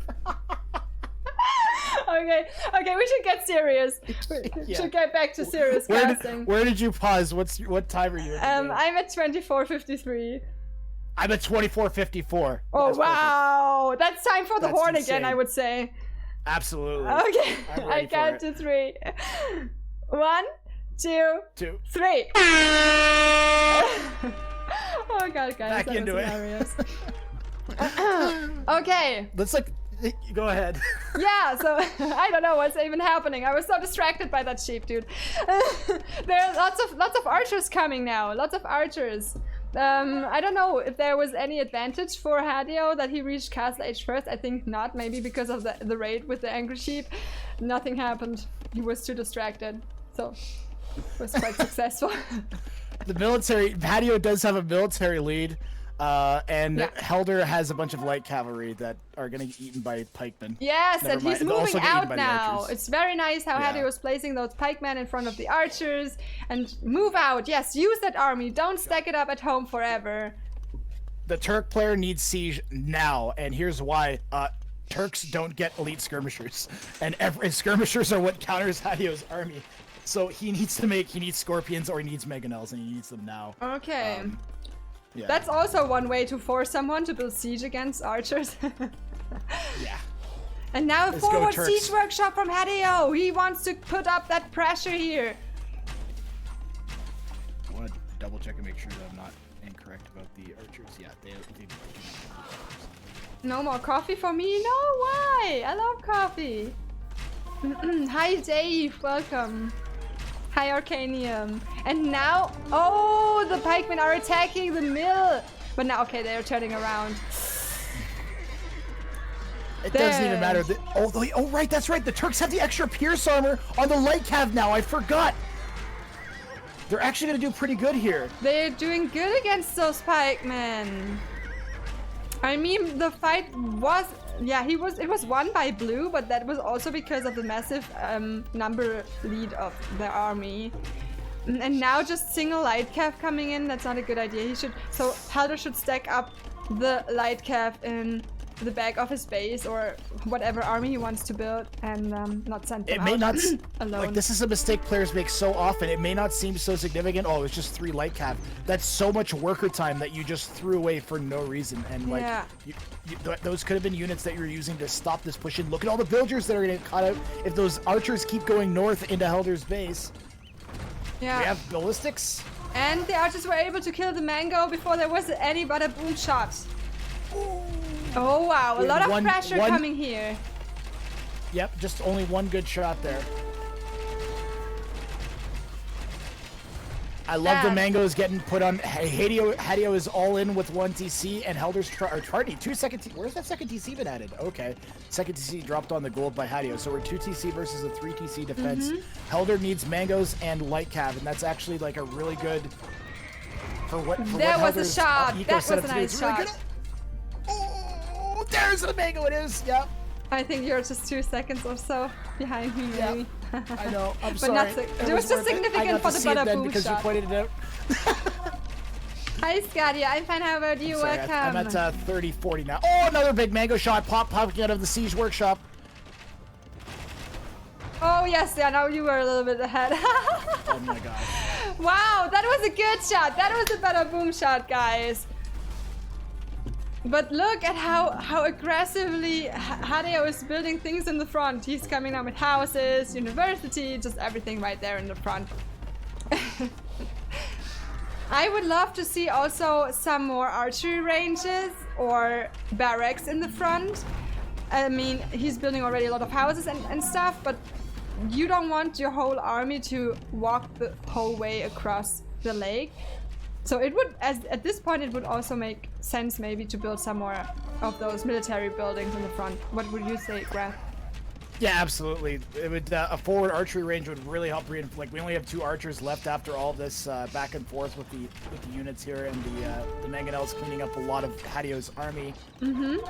Okay, we should get serious. We should get back to serious casting. Where did you pause? What time are you at? I'm at 24:53. I'm at 24:54. Oh, That's wow. Perfect. That's time for the horn insane. again, I would say. Absolutely. Okay, I count to 3. 1, 2, 3. Oh god, guys, back into it. Hilarious. Okay. Let's go ahead. Yeah, so I don't know what's even happening. I was so distracted by that sheep, dude. There are lots of archers coming now. Lots of archers. I don't know if there was any advantage for Hadeo that he reached Castle Age first. I think not. Maybe because of the raid with the angry sheep. Nothing happened. He was too distracted. So it was quite successful. The military, Hadeo does have a military lead. And Helder has a bunch of light cavalry that are gonna get eaten by pikemen. Yes, and he's moving out now. It's very nice how Hadeo is placing those pikemen in front of the archers. And move out. Yes, use that army. Don't stack it up at home forever. The Turk player needs siege now, and here's why. Turks don't get elite skirmishers, and skirmishers are what counters Hadeo's army. So he needs scorpions or he needs mangonels, and he needs them now. Okay. Yeah. That's also one way to force someone to build siege against archers. Yeah. And now a Let's go, forward Turks. siege workshop from Hadeo. He wants to put up that pressure here. I want to double check and make sure that I'm not incorrect about the archers. Yeah, they No more coffee for me? No, why? I love coffee. Hi Dave, welcome. Hi Arcanium. And now, oh, the pikemen are attacking the mill. But now, okay, they're turning around. It doesn't even matter. Oh, right, that's right. The Turks have the extra pierce armor on the light cav now. I forgot. They're actually going to do pretty good here. They're doing good against those pikemen. I mean, the fight was, yeah, it was won by blue, but that was also because of the massive number lead of the army. And now just single light cav coming in, that's not a good idea. Halder should stack up the light cav in the back of his base or whatever army he wants to build, and not send them out alone. Like, this is a mistake players make so often. It may not seem so significant. Oh, it's just 3 light cav. That's so much worker time that you just threw away for no reason. And like, yeah. those could have been units that you were using to stop this push in. Look at all the villagers that are getting caught out if those archers keep going north into Helder's base. Yeah. We have ballistics. And the archers were able to kill the mango before there was any but a boom shot. Oh wow, a lot of pressure coming here. Yep, just only one good shot there. I love the mangoes getting put on. Hadeo is all in with 1 TC, and Helder's Chardy 2 second TC. Where's that second TC been added? Okay, second TC dropped on the gold by Hadeo, so we're 2 TC versus a 3 TC defense. Helder needs mangoes and light cav, and that's actually like a really good for what. There was a shot. That was a nice shot. Really oh, there's the mango. It is. Yep. I think you're just 2 seconds or so behind me, maybe. I know. I'm but sorry. Not it was just significant for the butter boom because shot. you pointed it out. Hi, Scadia. I'm fine. How about you? Sorry, Welcome. I'm at 30-40 now. Oh, another big mango shot popping out of the siege workshop. Oh yes, yeah. Now you were a little bit ahead. Oh my god. Wow, that was a good shot. That was a better boom shot, guys. But look at how aggressively Hadeo is building things in the front. He's coming out with houses, university, just everything right there in the front. I would love to see also some more archery ranges or barracks in the front. I mean, he's building already a lot of houses and stuff, but you don't want your whole army to walk the whole way across the lake. So it would, at this point, it would also make sense maybe to build some more of those military buildings in the front. What would you say, Grath? Yeah, absolutely. It would a forward archery range would really help reinforce. Like, we only have 2 archers left after all this back and forth with the units here, and the mangonels cleaning up a lot of Hadeo's army.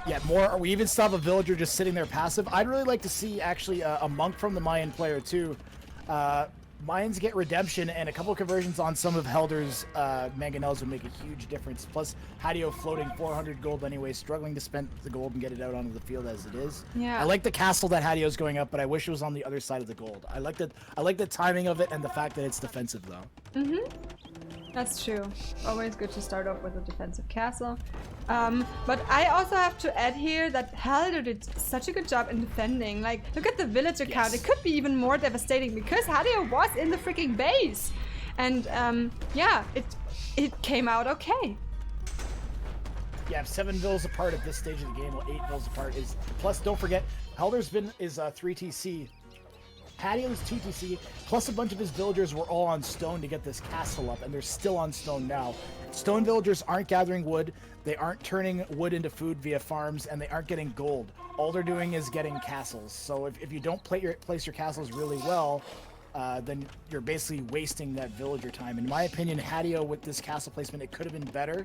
Yeah, more. We even still have a villager just sitting there passive. I'd really like to see actually a monk from the Mayan player too. Mayans get redemption, and a couple conversions on some of Helder's mangonels would make a huge difference. Plus, Hadeo floating 400 gold anyway, struggling to spend the gold and get it out onto the field as it is. Yeah. I like the castle that Hadeo's going up, but I wish it was on the other side of the gold. I like the timing of it and the fact that it's defensive though. That's true. Always good to start off with a defensive castle. But I also have to add here that Helder did such a good job in defending. Like, look at the villager count. It could be even more devastating because Hadeo was in the freaking base. And yeah, it came out okay. Yeah, 7 villas apart at this stage of the game. Well, 8 villas apart is. Plus, don't forget, Helder's is 3 TC. Hadeo's 2 TC, plus a bunch of his villagers were all on stone to get this castle up, and they're still on stone now. Stone villagers aren't gathering wood, they aren't turning wood into food via farms, and they aren't getting gold. All they're doing is getting castles. So if you don't place your castles really well, then you're basically wasting that villager time. In my opinion, Hadeo with this castle placement, it could have been better.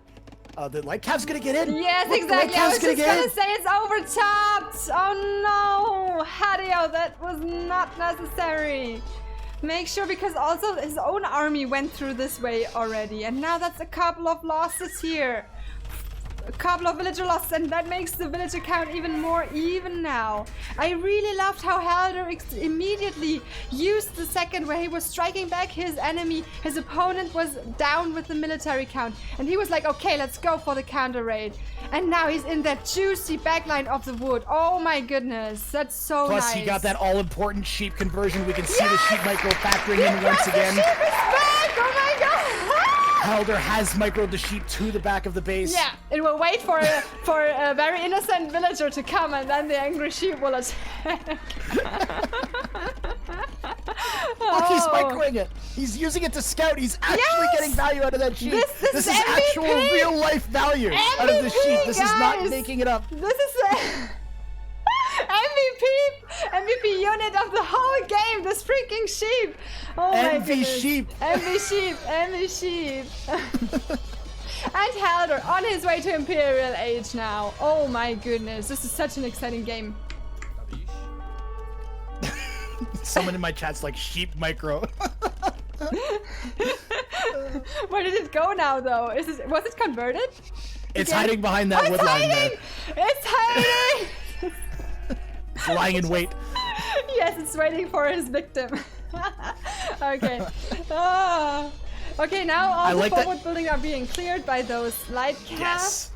The light cap's gonna get in. Yes, exactly. I was just gonna say it's overtopped. Oh no, Hadeo, that was not necessary. Make sure, because also his own army went through this way already, and now that's a couple of losses here. a couple of villager losses, and that makes the villager count even more even now. I really loved how Halder immediately used the second where he was striking back his enemy. His opponent was down with the military count, and he was like, okay, let's go for the counter raid. And now he's in that juicy backline of the wood. Oh my goodness, that's so Plus, nice. he got that all-important sheep conversion. We can see the sheep micro factoring in once again. The sheep is back! Oh my god! Halder has microed the sheep to the back of the base. Yeah, it will wait for a very innocent villager to come, and then the angry sheep will attack. Look, he's microing it. He's using it to scout. He's actually getting value out of that sheep. This is MVP. Actual real-life value out of the sheep. This is not guys. making it up. This is MVP unit of the whole game. This freaking sheep. Oh my goodness. sheep. MV sheep. And Halder on his way to Imperial Age now. Oh my goodness, this is such an exciting game. Someone in my chat's like sheep micro. Where did it go now though? Was it converted? It's Again? hiding behind that It's woodline hiding! there. It's hiding! It's lying in wait. Yes, it's waiting for his victim. Okay. Ah. Okay, now all the like that- forward building are being cleared by those light casts. Yes.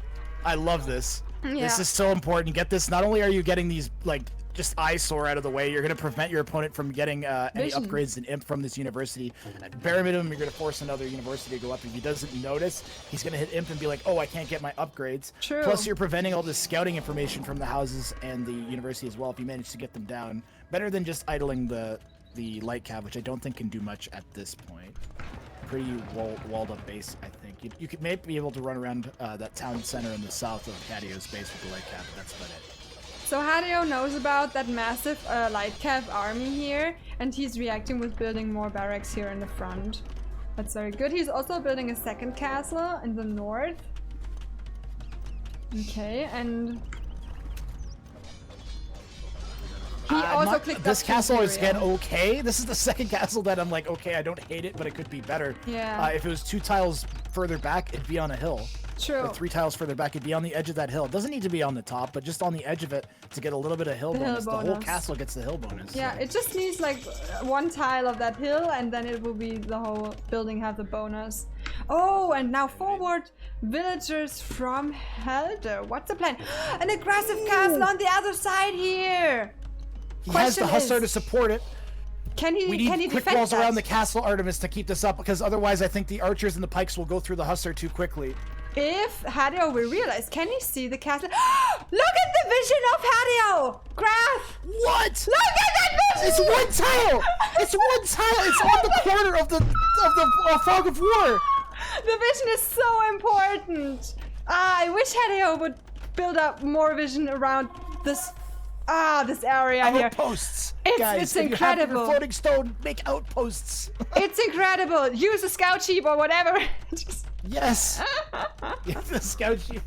I love this. Yeah. This is so important. Get this. Not only are you getting these, like, just eyesore out of the way, you're going to prevent your opponent from getting any Vision. upgrades in Imp from this university. At bare minimum, you're going to force another university to go up. If he doesn't notice, he's going to hit Imp and be like, oh, I can't get my upgrades. True. Plus, you're preventing all this scouting information from the houses and the university as well if you manage to get them down. Better than just idling the light cav, which I don't think can do much at this point. Pretty walled up base, I think. You could maybe be able to run around that town center in the south of Hadeo's base with the light cav, but that's about it. So Hadeo knows about that massive light cav army here, and he's reacting with building more barracks here in the front. That's very good. He's also building a second castle in the north. Okay, and he also clicked this up castle is Imperial. again okay. This is the second castle that I'm like, okay, I don't hate it, but it could be better. Yeah. If it was 2 tiles further back, it'd be on a hill. True. Or 3 tiles further back, it'd be on the edge of that hill. It doesn't need to be on the top, but just on the edge of it to get a little bit of hill The hill bonus. The whole bonus. castle gets the hill bonus. Yeah, it just needs like 1 tile of that hill, and then it will be the whole building have the bonus. Oh, and now forward villagers from Helder. What's the plan? An aggressive castle on the other side here. He has the Question Hussar is, to support it. Can he We need quick defend walls that? around the castle, Artemis, to keep this up, because otherwise I think the archers and the pikes will go through the Hussar too quickly. If Hadeo will realize, can he see the castle? Look at the vision of Hadeo! Grath! What? Look at that vision! It's 1 tile! It's 1 tile! It's on the corner of the Fog of War! The vision is so important! I wish Hadeo would build up more vision around this area here. Outposts! It's Guys, if incredible. you have your floating stone, make outposts! It's incredible! Use a scout sheep or whatever! Just- Yes! The scout sheep.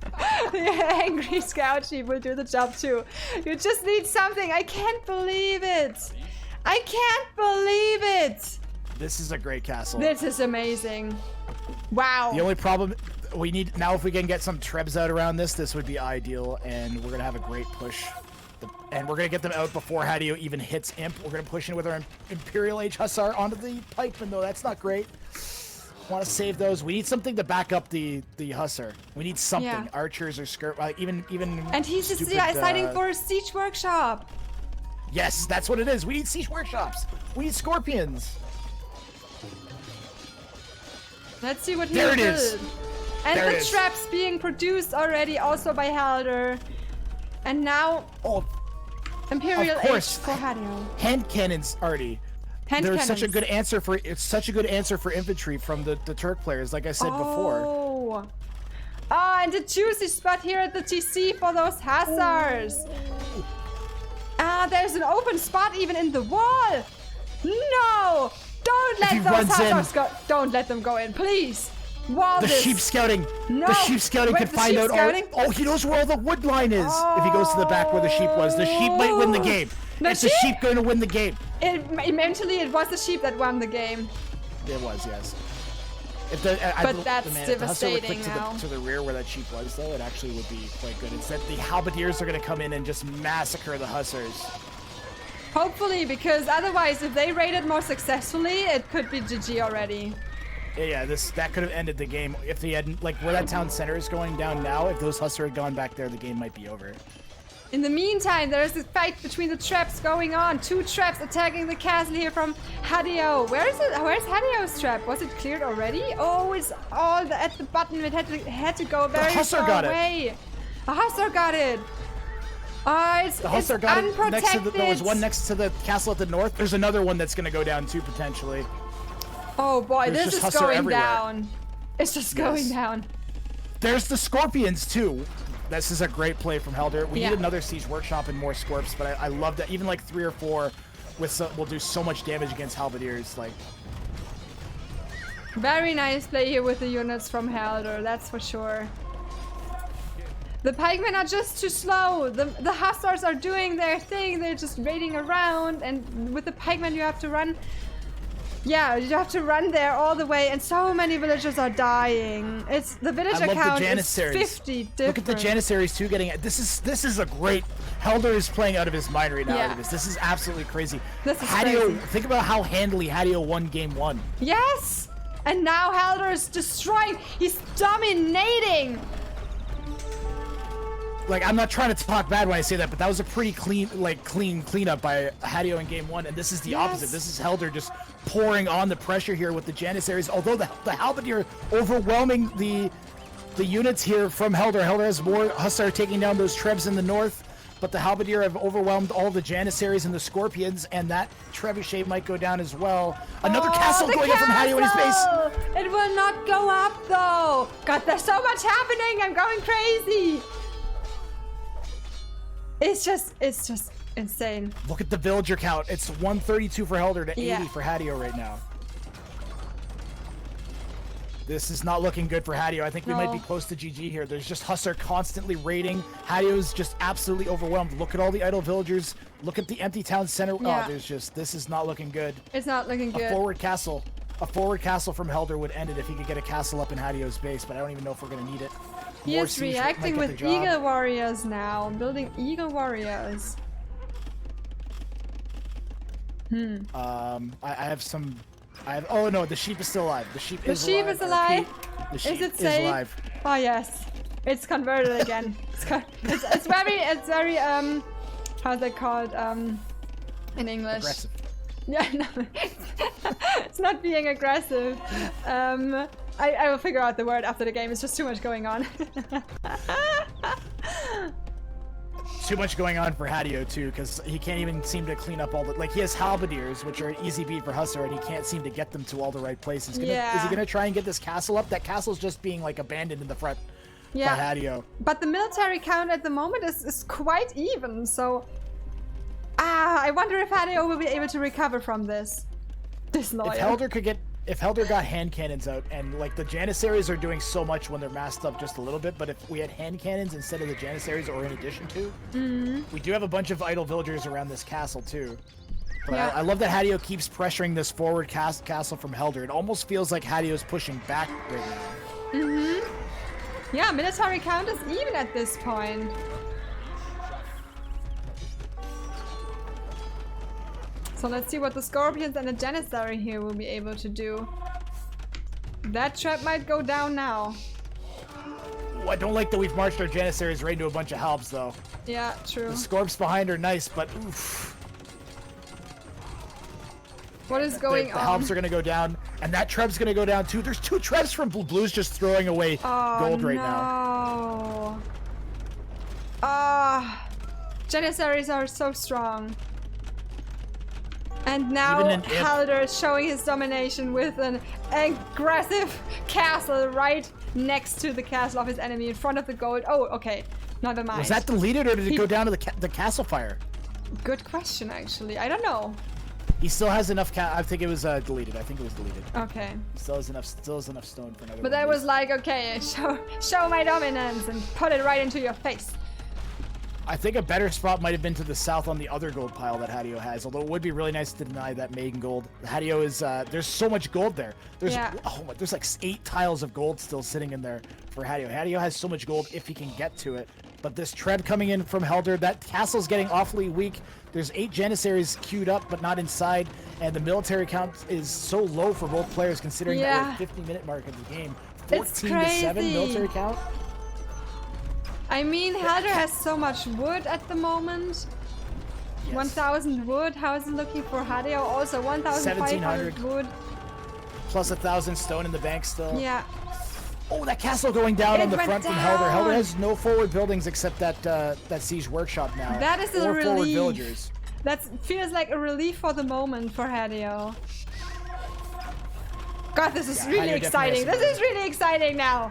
the angry scout sheep will do the job too. You just need something. I can't believe it! I can't believe it! This is a great castle. This is amazing. Wow. The only problem we need now, if we can get some trebs out around this would be ideal, and we're gonna have a great push. And we're gonna get them out before Hadeo even hits Imp. We're gonna push in with our Imperial Age Hussar onto the pikemen, though. That's not great. Want to save those. We need something to back up the Hussar. We need something. Yeah. Archers or skirt, even. And he's just stupid, fighting for a siege workshop. Yes, that's what it is. We need siege workshops. We need scorpions. Let's see what he There will it is. build. And There it the is. traps being produced already also by Halder. And now Oh, Imperial Of Age course. for Hadeo. hand cannons, Artie. Hand There's cannons. such a good answer for it's such a good answer for infantry from the Turk players, like I said before. Oh. Ah, and the juicy spot here at the TC for those Hussars. Ah, there's an open spot even in the wall. No! Don't he let those runs in- Hussars go. Don't let them go in, please. Wall The this. sheep scouting. No. The sheep scouting Wait, could the find sheep out. scouting? Oh, he knows where all the wood line is. If he goes to the back where the sheep was, the sheep might win the game. The It's the sheep? sheep going to win the game. Mentally, it was the sheep that won the game. It was, yes. If the, But that's if the Hussar would devastating click now. to the rear where that sheep was, though, it actually would be quite good. Instead, the Halberdiers are going to come in and just massacre the Hussars. Hopefully, because otherwise, if they raided more successfully, it could be GG already. Yeah, that could have ended the game if they hadn't, like, where that town center is going down now. If those Hussar had gone back there, the game might be over. In the meantime, there is a fight between the traps going on. 2 traps attacking the castle here from Hadeo. Where is it? Where's Hadeo's trap? Was it cleared already? Oh, it's all at the bottom. It had to go very far away. A Hussar got it. Oh, it's unprotected. Next to there was one next to the castle at the north. There's another one that's going to go down too, potentially. Oh boy, this is going down. It's just going Yes. down. There's the Scorpions too. This is a great play from Helder. We need another Siege Workshop and more Scorps, but I love that. Even like 3 or 4 will do so much damage against Halberdiers. Like, Very nice play here with the units from Helder, that's for sure. The pikemen are just too slow. The Hussars are doing their thing. They're just raiding around, and with the pikemen you have to run. Yeah, you have to run there all the way, and so many villagers are dying. It's the villager count is 50 different. Look at the Janissaries too getting it. This is a great. Helder is playing out of his mind right now. Yeah. This is absolutely crazy. This is Hadeo, crazy. think about how handily Hadeo won game 1. Yes, and now Helder is destroying. He's dominating. Like, I'm not trying to talk bad when I say that, but that was a pretty clean cleanup by Hadeo in game 1, and this is the opposite. This is Helder just pouring on the pressure here with the Janissaries. Although the Halberdier overwhelming the units here from Helder. Helder has more Hussar taking down those Trebs in the north, but the Halberdier have overwhelmed all the Janissaries and the Scorpions, and that Trebuchet might go down as well. Another castle going up from Hadeo in his base. It will not go up though. God, there's so much happening. I'm going crazy. It's just insane. Look at the villager count. It's 132 for Helder to 80 for Hadeo right now. This is not looking good for Hadeo. I think we might be close to GG here. There's just Hussar constantly raiding. Hadeo's just absolutely overwhelmed. Look at all the idle villagers. Look at the empty town center. Yeah. Oh, this is not looking good. It's not looking good. A forward castle from Helder would end it if he could get a castle up in Hadeo's base, but I don't even know if we're going to need it. He is reacting with eagle warriors now, building eagle warriors. I have oh no, the sheep is still alive. The sheep is alive. Is alive? The sheep is it is safe? alive. Oh yes, it's converted again. it's very how's that called in English? Aggressive. Yeah, no, it's not being aggressive. I will figure out the word after the game. It's just too much going on. Too much going on for Hadeo too, because he can't even seem to clean up all the, like, he has Halberdiers, which are an easy beat for Hussar, and he can't seem to get them to all the right places. Is he gonna try and get this castle up? That castle's just being like abandoned in the front by Hadeo. But the military count at the moment is quite even, so I wonder if Hadeo will be able to recover from this. Disloyal. If Helder got hand cannons out, and like the Janissaries are doing so much when they're masked up just a little bit, but if we had hand cannons instead of the Janissaries, or in addition to, we do have a bunch of idle villagers around this castle too. But I love that Hadeo keeps pressuring this forward castle from Helder. It almost feels like Hadeo's pushing back right now. Yeah, military count is even at this point. So let's see what the Scorpions and the Janissary here will be able to do. That trap might go down now. Ooh, I don't like that we've marched our Janissaries right into a bunch of Halbs though. Yeah, true. The Scorps behind are nice, but oof. What is going the on? Halbs are gonna go down, and that Treb's gonna go down too. There's 2 Trebs from Blues just throwing away gold right now. Janissaries are so strong. And now Helder is showing his domination with an aggressive castle right next to the castle of his enemy in front of the gold. Oh, okay. Never mind. Was that deleted, or did it go down to the castle fire? Good question, actually. I don't know. He still has enough. I think it was deleted. I think it was deleted. Okay. He still has enough stone for another. But that was like, okay, show my dominance and put it right into your face. I think a better spot might have been to the south on the other gold pile that Hadeo has, although it would be really nice to deny that main gold. Hadeo is, there's so much gold there. There's, there's like 8 tiles of gold still sitting in there for Hadeo. Hadeo has so much gold if he can get to it. But this tread coming in from Helder, that castle's getting awfully weak. There's 8 Janissaries queued up, but not inside, and the military count is so low for both players considering that we're at 50-minute mark of the game. 14-7 military count. I mean, Helder has so much wood at the moment. Yes. 1,000 wood. How is it looking for Hadeo? Also 1,500 wood. Plus 1,000 stone in the bank still. Yeah. Oh, that castle going down on the front from Helder. Helder has no forward buildings except that siege workshop now. That is a relief. Forward villagers. That feels like a relief for the moment for Hadeo. God, this is really exciting. This is really exciting now.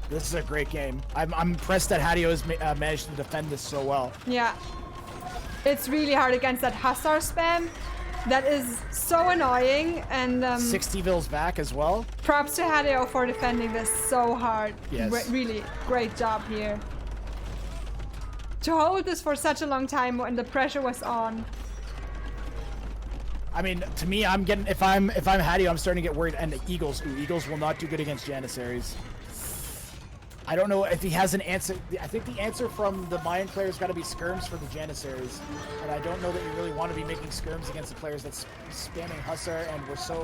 This is a great game. I'm impressed that Hadeo has managed to defend this so well. Yeah. It's really hard against that Hussar spam. That is so annoying. And 60 vills back as well. Props to Hadeo for defending this so hard. Yes. Really great job here. To hold this for such a long time when the pressure was on. I mean, to me, I'm getting if I'm Hadeo, I'm starting to get worried. And the Eagles, Eagles will not do good against Janissaries. I don't know if he has an answer. I think the answer from the Mayan players got to be skirms for the Janissaries, and I don't know that you really want to be making skirms against the players that's spamming Hussar, and we're so.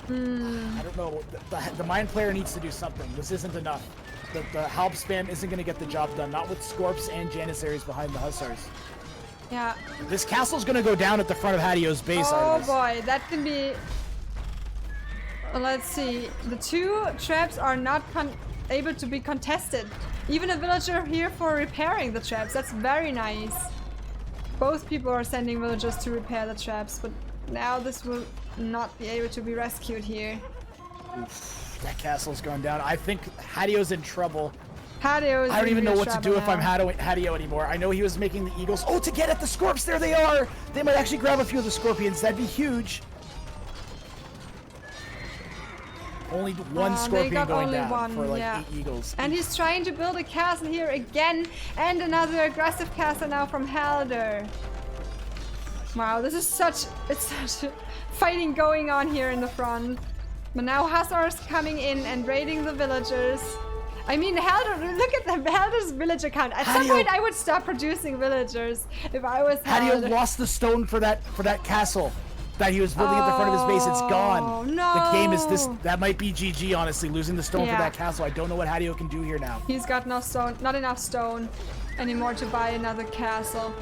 I don't know. The Mayan player needs to do something. This isn't enough. The Halb spam isn't going to get the job done. Not with Scorps and Janissaries behind the Hussars. Yeah. This castle's going to go down at the front of Hadeo's base. Oh boy, that can be. Let's see. The 2 traps are not able to be contested. Even a villager here for repairing the traps. That's very nice. Both people are sending villagers to repair the traps, but now this will not be able to be rescued here. Oof, that castle's going down. I think Hadeo's in trouble. Hadeo. I don't even know what to do if I'm Hadeo anymore. I know he was making the Eagles. Oh, to get at the Scorps, there they are! They might actually grab a few of the Scorpions. That'd be huge. Only one Scorpion going down for like 8 Eagles. And he's trying to build a castle here again, and another aggressive castle now from Helder. Wow, this is such fighting going on here in the front. But now Hussars coming in and raiding the villagers. I mean, Helder, look at Helder's villager count. At some point, I would stop producing villagers if I was Helder. Hadeo lost the stone for that castle that he was building at the front of his base. It's gone. No. The game is this. That might be GG, honestly, losing the stone for that castle. I don't know what Hadeo can do here now. He's got no stone, not enough stone anymore to buy another castle.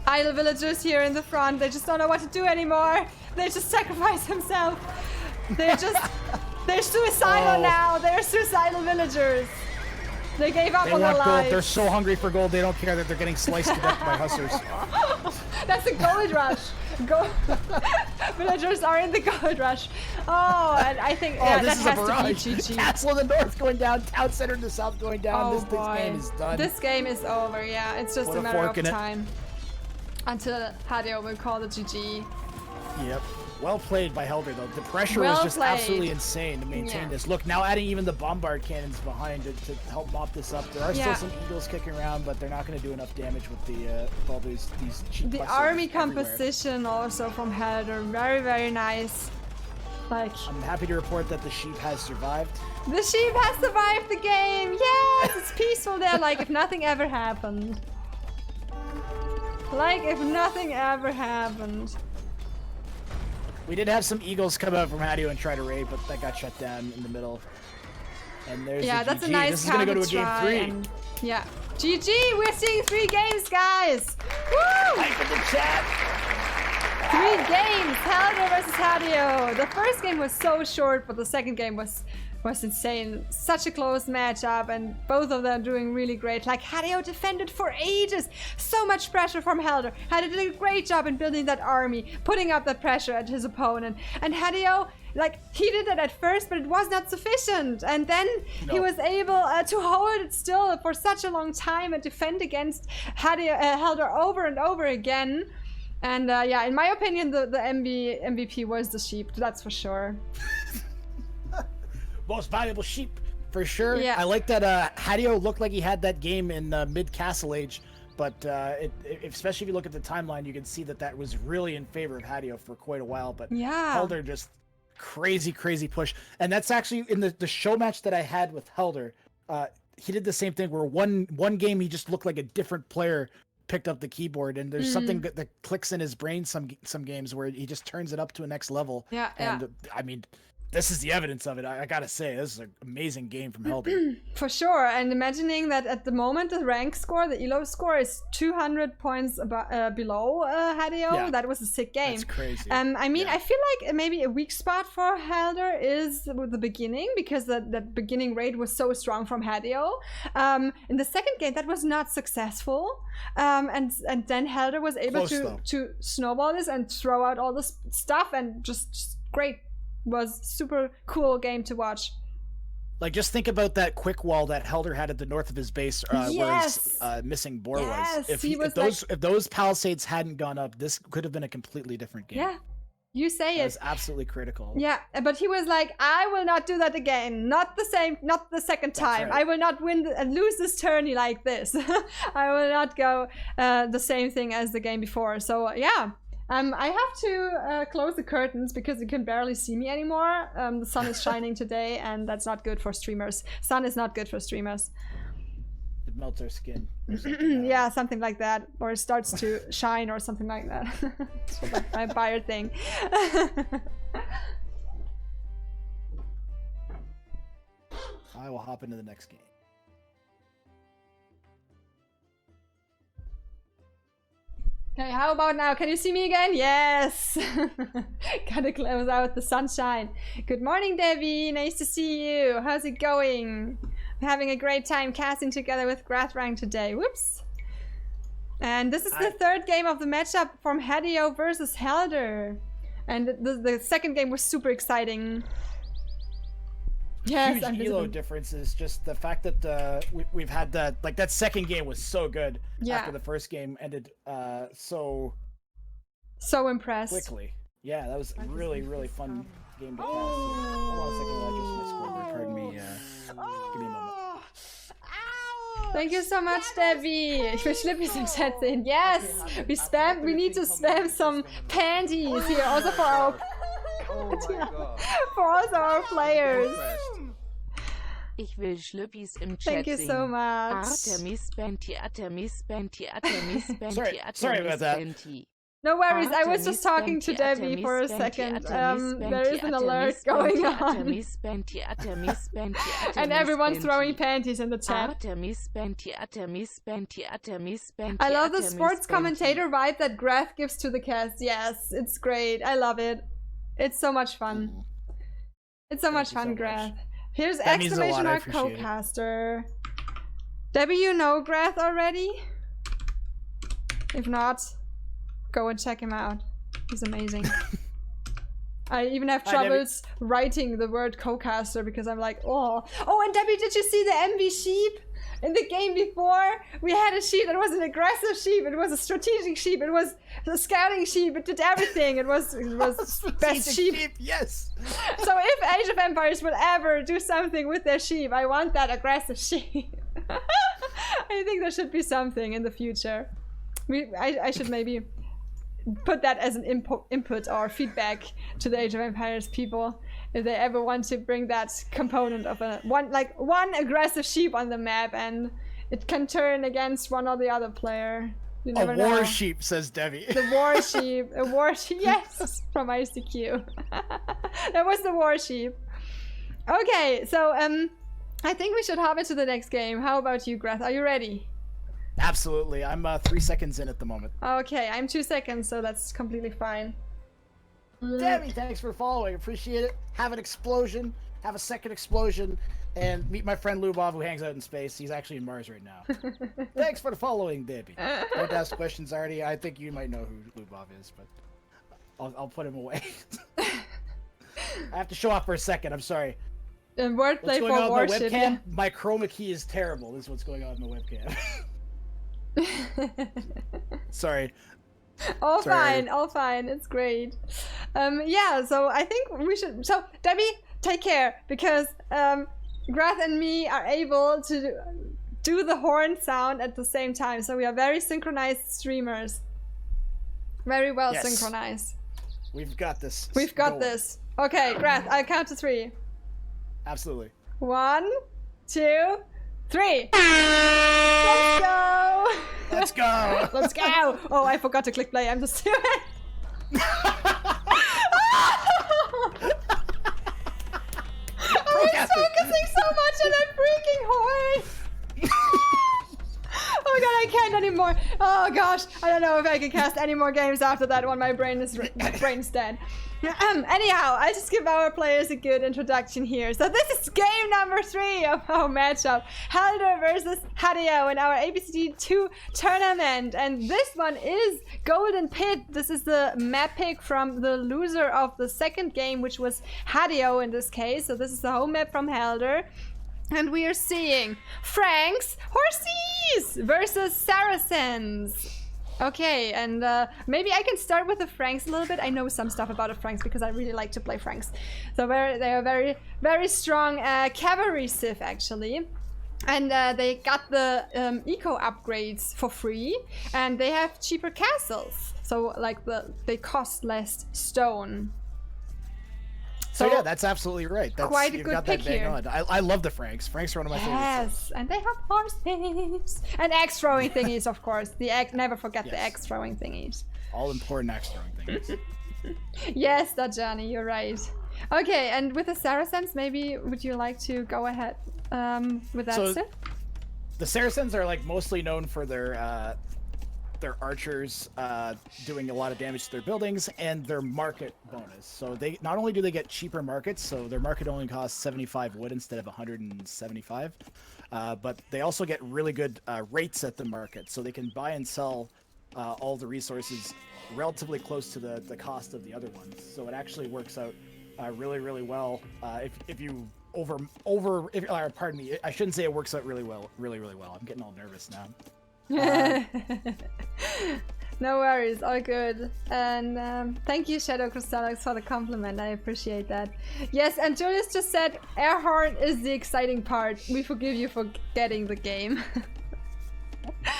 Idle villagers here in the front. They just don't know what to do anymore. They just sacrifice himself. They're suicidal now. They're suicidal villagers. They gave up on their lives. Gold. They're so hungry for gold. They don't care that they're getting sliced to death by Hussars. That's a gold rush. Villagers are in the gold rush. Oh, and I think this that is has to be GG. Castle in the north going down, town center in the south going down. This game is done. This game is over. Yeah, it's just a matter of time until Hadeo will call the GG. Yep. Well played by Helder, though. The pressure was just absolutely insane to maintain this. Look, now adding even the bombard cannons behind it to help mop this up. There are still some Eagles kicking around, but they're not going to do enough damage with all these cheap. The army composition also from Helder, very, very nice. Like, I'm happy to report that the sheep has survived. The sheep has survived the game. Yes, it's peaceful there, like if nothing ever happened. Like if nothing ever happened. We did have some Eagles come out from Hadeo and try to raid, but that got shut down in the middle. And there's that's GG. a nice This is going to go to a game 3. Yeah. GG, we're seeing 3 games, guys. Woo! Type in the chat. 3 games, Helder versus Hadeo. The first game was so short, but the second game was insane. Such a close matchup, and both of them doing really great. Like, Hadeo defended for ages. So much pressure from Helder. Hadeo did a great job in building that army, putting up that pressure at his opponent. And Hadeo, like, he did it at first, but it was not sufficient. And then he was able to hold it still for such a long time and defend against Helder over and over again. And yeah, in my opinion, the MVP was the sheep. That's for sure. Most valuable sheep. for sure. Yeah. I like that Hadeo looked like he had that game in mid-Castle Age, but especially if you look at the timeline, you can see that was really in favor of Hadeo for quite a while. But Yeah. Helder just crazy push. And that's actually in the show match that I had with Helder. He did the same thing where one game he just looked like a different player picked up the keyboard, and there's something that clicks in his brain some games where he just turns it up to a next level. Yeah, and I mean, this is the evidence of it. I gotta say, this is an amazing game from Helder. For sure, and imagining that at the moment the rank score, the ELO score is 200 points below Hadeo. Yeah. That was a sick game. That's crazy. I mean, Yeah. I feel like maybe a weak spot for Helder is with the beginning, because that beginning rate was so strong from Hadeo. In the second game, that was not successful, and then Helder was able Close, to snowball this and throw out all this stuff, and just great. Was super cool game to watch. Like, just think about that quick wall that Helder had at the north of his base, where his missing boar was. If those palisades hadn't gone up, this could have been a completely different game. Yeah, you say It it. was absolutely critical. Yeah, but he was like, I will not do that again. Not the second time. right. I will not win and lose this tourney like this. I will not go the same thing as the game before. So yeah. I have to close the curtains because you can barely see me anymore. The sun is shining today, and that's not good for streamers. Sun is not good for streamers. It melts our skin. Yeah, something like that. Or it starts to shine or something like that. It's like my buyer thing. I will hop into the next game. Okay, how about now? Can you see me again? Yes! Gotta close out the sunshine. Good morning, Debbie. Nice to see you. How's it going? I'm having a great time casting together with Grathwrang today. Whoops. And this is the third game of the matchup from Hadeo versus Helder. And the second game was super exciting. Yes, Huge elo difference is just the fact that we've had that second game was so good after the first game ended so impressed quickly. Yeah, that was a really fun game to cast. Hold on a second while I just my scoreboard. Pardon me. Give me a moment. Thank you so much, Debbie. Ich will Schlippis im Chat sehen. Yes, we need to spam some panties here, also for our for also our players. Ich will Schlüppis im Chat Thank you so much. Artemis Benti, Artemis Benti, Artemis Benti, Sorry about that. Benti. No worries, I was just talking to Debbie for a second. There is an alert going on. And everyone's throwing panties in the chat. I love the sports commentator vibe that Grath gives to the cast. Yes, it's great. I love it. It's so much fun. It's so much fun, Grath. Here's exclamation mark Cocaster. Debbie, you know Grath already? If not, go and check him out. He's amazing. I even have troubles writing the word Cocaster because I'm like, oh. Oh, and Debbie, did you see the MV sheep? In the game before, we had a sheep that was an aggressive sheep. It was a strategic sheep. It was a scouting sheep. It did everything. It was best sheep. Yes. So if Age of Empires will ever do something with their sheep, I want that aggressive sheep. I think there should be something in the future. I should maybe put that as an input or feedback to the Age of Empires people. If they ever want to bring that component of one aggressive sheep on the map, and it can turn against one or the other player. You never know. War sheep, says Debbie. The war sheep. A war sheep. Yes, from ICQ. That was the war sheep. Okay, so I think we should hop into the next game. How about you, Grath? Are you ready? Absolutely. I'm 3 seconds in at the moment. Okay, I'm 2 seconds, so that's completely fine. Debbie, thanks for following. Appreciate it. Have an explosion. Have a second explosion. And meet my friend Lubov, who hangs out in space. He's actually in Mars right now. Thanks for the following, Debbie. Don't ask questions already. I think you might know who Lubov is, but I'll put him away. I have to show off for a second. I'm sorry. And wordplay for on my warship. webcam? Yeah. My chroma key is terrible. This is what's going on in the webcam. Sorry. All Sorry. fine, it's great. Yeah, so I think we should, so Debbie, take care, because Grath and me are able to do the horn sound at the same time. So we are very synchronized streamers. Very well synchronized. We've got this. We've got this. Okay, Grath, I'll count to 3. Absolutely. 1, 2, 3. Let's go. Let's go. Let's go. Oh, I forgot to click play. I'm just doing it. I was focusing so much on that freaking horn. Oh god, I can't anymore. Oh gosh, I don't know if I can cast any more games after that one. My brain's dead. Anyhow, I'll just give our players a good introduction here. So this is game number 3 of our matchup. Helder versus Hadeo in our ABCD2 tournament. And this one is Golden Pit. This is the map pick from the loser of the second game, which was Hadeo in this case. So this is the home map from Helder. And we are seeing Franks Horses versus Saracens. Okay, and maybe I can start with the Franks a little bit. I know some stuff about the Franks because I really like to play Franks. So they are very, very strong cavalry civ actually. And they got the eco upgrades for free, and they have cheaper castles. So like they cost less stone. So yeah, that's absolutely right. That's quite a good pick here. I love the Franks. Franks are one of my favorites. Yes, and they have horses and axe throwing thingies, of course. Never forget the axe throwing thingies. All important axe throwing things. Yes, Dajani, you're right. Okay, and with the Saracens, maybe would you like to go ahead with that? So the Saracens are like mostly known for their archers doing a lot of damage to their buildings and their market bonus. So they not only do they get cheaper markets, so their market only costs 75 wood instead of 175, but they also get really good rates at the market, so they can buy and sell all the resources relatively close to the cost of the other ones. So it actually works out really, really well if you pardon me, I shouldn't say it works out really well. I'm getting all nervous now. No worries, all good. And thank you, Shadow Crystallix, for the compliment. I appreciate that. Yes, and Julius just said air horn is the exciting part. We forgive you for getting the game.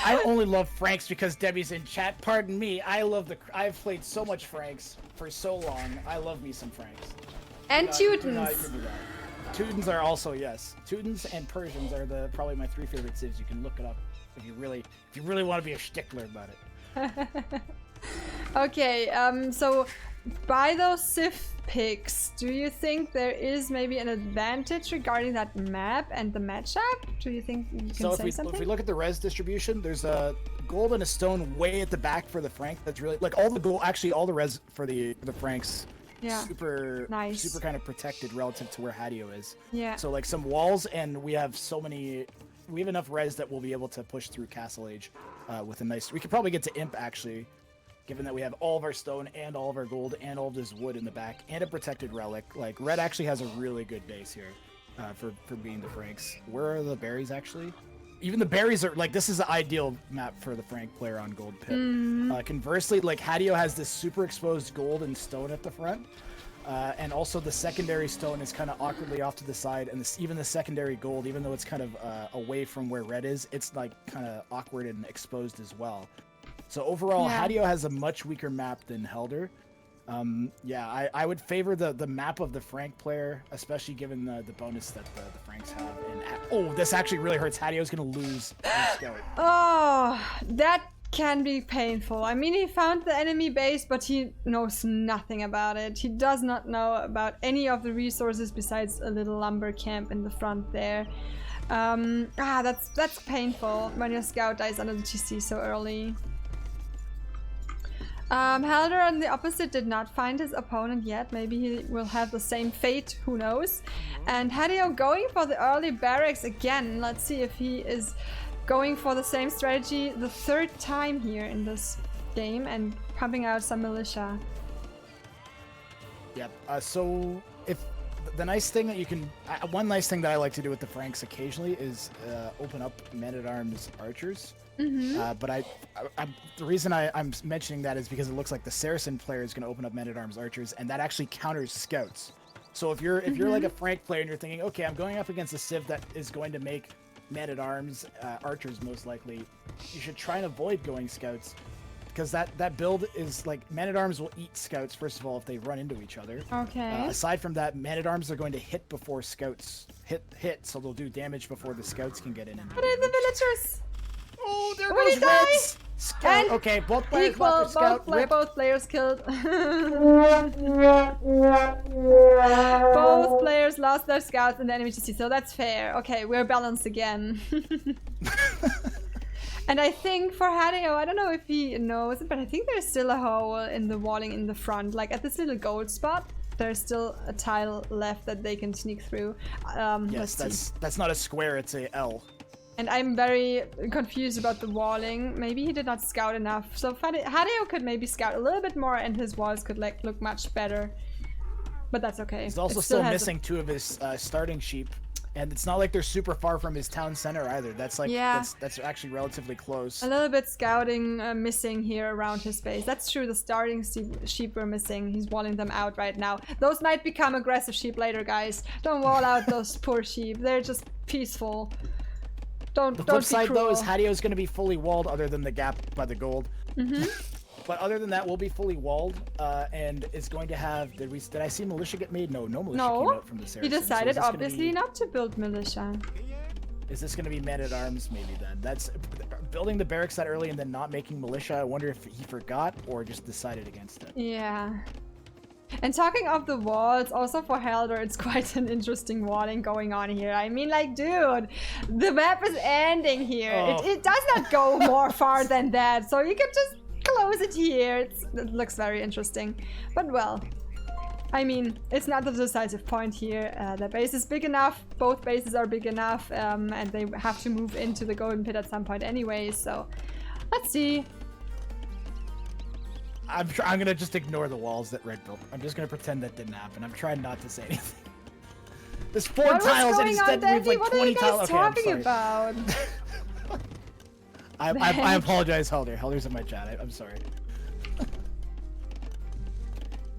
I only love Franks because Debbie's in chat. Pardon me. I've played so much Franks for so long. I love me some Franks. And Teutons. Teutons are also, yes. Teutons and Persians are probably my 3 favorite civs. You can look it up if you really want to be a stickler about it. Okay, so by those civ picks, do you think there is maybe an advantage regarding that map and the matchup? Do you think you can say something? If we look at the res distribution, there's a gold and a stone way at the back for the Frank. That's really like all the gold. Actually, all the res for the Franks. Yeah. Super nice. Super kind of protected relative to where Hadeo is. Yeah. So like some walls, and we have enough res that we'll be able to push through Castle Age with a nice. We could probably get to Imp actually, given that we have all of our stone and all of our gold and all of this wood in the back and a protected relic. Like Red actually has a really good base here for being the Franks. Where are the berries actually? Even the berries are like, this is the ideal map for the Frank player on Gold Pit. Conversely, like Hadeo has this super exposed gold and stone at the front. And also the secondary stone is kind of awkwardly off to the side, and even the secondary gold, even though it's kind of away from where red is, it's like kind of awkward and exposed as well. So overall, Hadeo has a much weaker map than Helder. I would favor the map of the Frank player, especially given the bonus that the Franks have. And this actually really hurts. Hadeo's gonna lose. Oh, that can be painful. I mean, he found the enemy base, but he knows nothing about it. He does not know about any of the resources besides a little lumber camp in the front there. That's painful when your scout dies under the GC so early. Helder on the opposite did not find his opponent yet. Maybe he will have the same fate, who knows. And Hadeo going for the early barracks again. Let's see if he is going for the same strategy the 3rd time here in this game and pumping out some militia. Yep. So if the nice thing that you can, one nice thing that I like to do with the Franks occasionally is open up men-at-arms archers. But the reason I'm mentioning that is because it looks like the Saracen player is going to open up men-at-arms archers, and that actually counters scouts. So if you're like a Frank player and you're thinking, okay, I'm going up against a Civ that is going to make man-at-arms archers most likely, you should try and avoid going scouts, because that build is like man-at-arms will eat scouts first of all if they run into each other. Okay. Aside from that, man-at-arms are going to hit before scouts hit, so they'll do damage before the scouts can get in. And What are the villagers? oh, there We goes die! Reds. Scout. And Okay, both players Equal, left their scout. Rip. both players killed. Both players lost their scouts in the enemy GC, so that's fair. Okay, we're balanced again. And I think for Hadeo, I don't know if he knows it, but I think there's still a hole in the walling in the front. Like at this little gold spot, there's still a tile left that they can sneak through. Yes, that's not a square, it's a L. And I'm very confused about the walling. Maybe he did not scout enough. So Hadeo could maybe scout a little bit more and his walls could like look much better. But that's okay. He's also still missing 2 of his starting sheep. And it's not like they're super far from his town center either. That's like, that's actually relatively close. A little bit scouting missing here around his base. That's true, the starting sheep were missing. He's walling them out right now. Those might become aggressive sheep later, guys. Don't wall out those poor sheep. They're just peaceful. Don't The flip be side cruel. though is Hadeo's going to be fully walled other than the gap by the gold. But other than that, we'll be fully walled, and it's going to have. Did I see militia get made? No militia came out from this area. He decided obviously not to build militia. Is this going to be man-at-arms maybe then? That's building the barracks that early and then not making militia. I wonder if he forgot or just decided against it. Yeah. And talking of the walls, also for Helder, it's quite an interesting walling going on here. I mean, like, dude, the map is ending here. Oh. It does not go more far than that, so you can just close it here. It looks very interesting. But well, I mean, it's not the decisive point here. The base is big enough, both bases are big enough, and they have to move into the golden pit at some point anyway, so let's see. I'm gonna just ignore the walls that Red built. I'm just gonna pretend that didn't happen. I'm trying not to say anything. There's 4 tiles and instead we have like 20 tiles. What are you guys talking about? I apologize, Helder. Helder's in my chat. I'm sorry.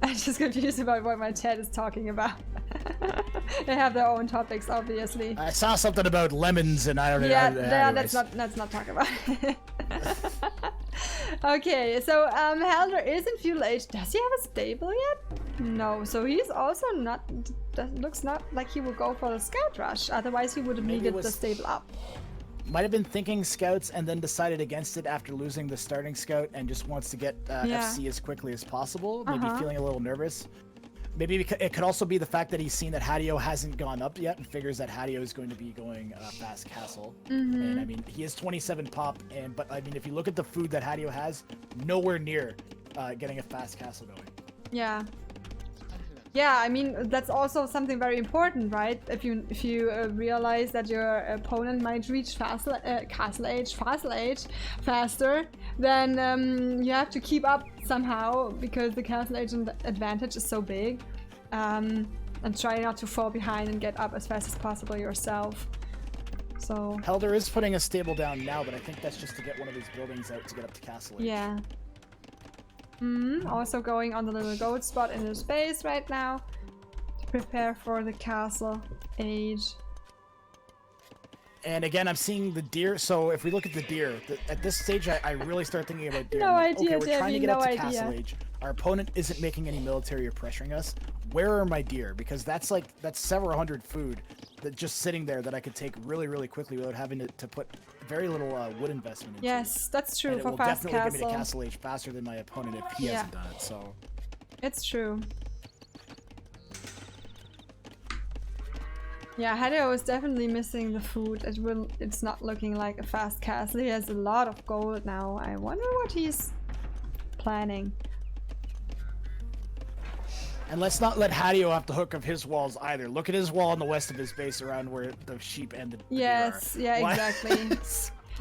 I'm just confused about what my chat is talking about. They have their own topics, obviously. I saw something about lemons and I don't know. Yeah, let's not talk about it. Okay, so Helder is in feudal age. Does he have a stable yet? No, so he's also not. Looks not like he will go for the scout rush. Otherwise, he would have needed the stable up. Might have been thinking scouts and then decided against it after losing the starting scout and just wants to get FC as quickly as possible. Maybe feeling a little nervous. Maybe it could also be the fact that he's seen that Hadeo hasn't gone up yet and figures that Hadeo is going to be going fast castle. And I mean, he has 27 pop, but I mean, if you look at the food that Hadeo has, nowhere near getting a fast castle going. Yeah. Yeah, I mean, that's also something very important, right? If you realize that your opponent might reach castle age faster, then you have to keep up somehow because the castle age advantage is so big. And try not to fall behind and get up as fast as possible yourself. So Helder is putting a stable down now, but I think that's just to get one of his buildings out to get up to castle age. Yeah. Also going on the little gold spot in his base right now to prepare for the castle age. And again, I'm seeing the deer. So if we look at the deer, at this stage, I really start thinking about deer. No I'm like, idea, okay, we're trying to get up to no castle idea. age. Our opponent isn't making any military or pressuring us. Where are my deer? Because that's several hundred food that just sitting there that I could take really, really quickly without having to put very little wood investment into. Yes, that's true and for it will fast definitely castle. get me to castle age faster than my opponent if he hasn't done it. So It's true. Yeah, Hadeo is definitely missing the food. It's not looking like a fast castle. He has a lot of gold now. I wonder what he's planning. And let's not let Hadeo off the hook of his walls either. Look at his wall on the west of his base around where the sheep and the Yes, deer yeah, are. exactly.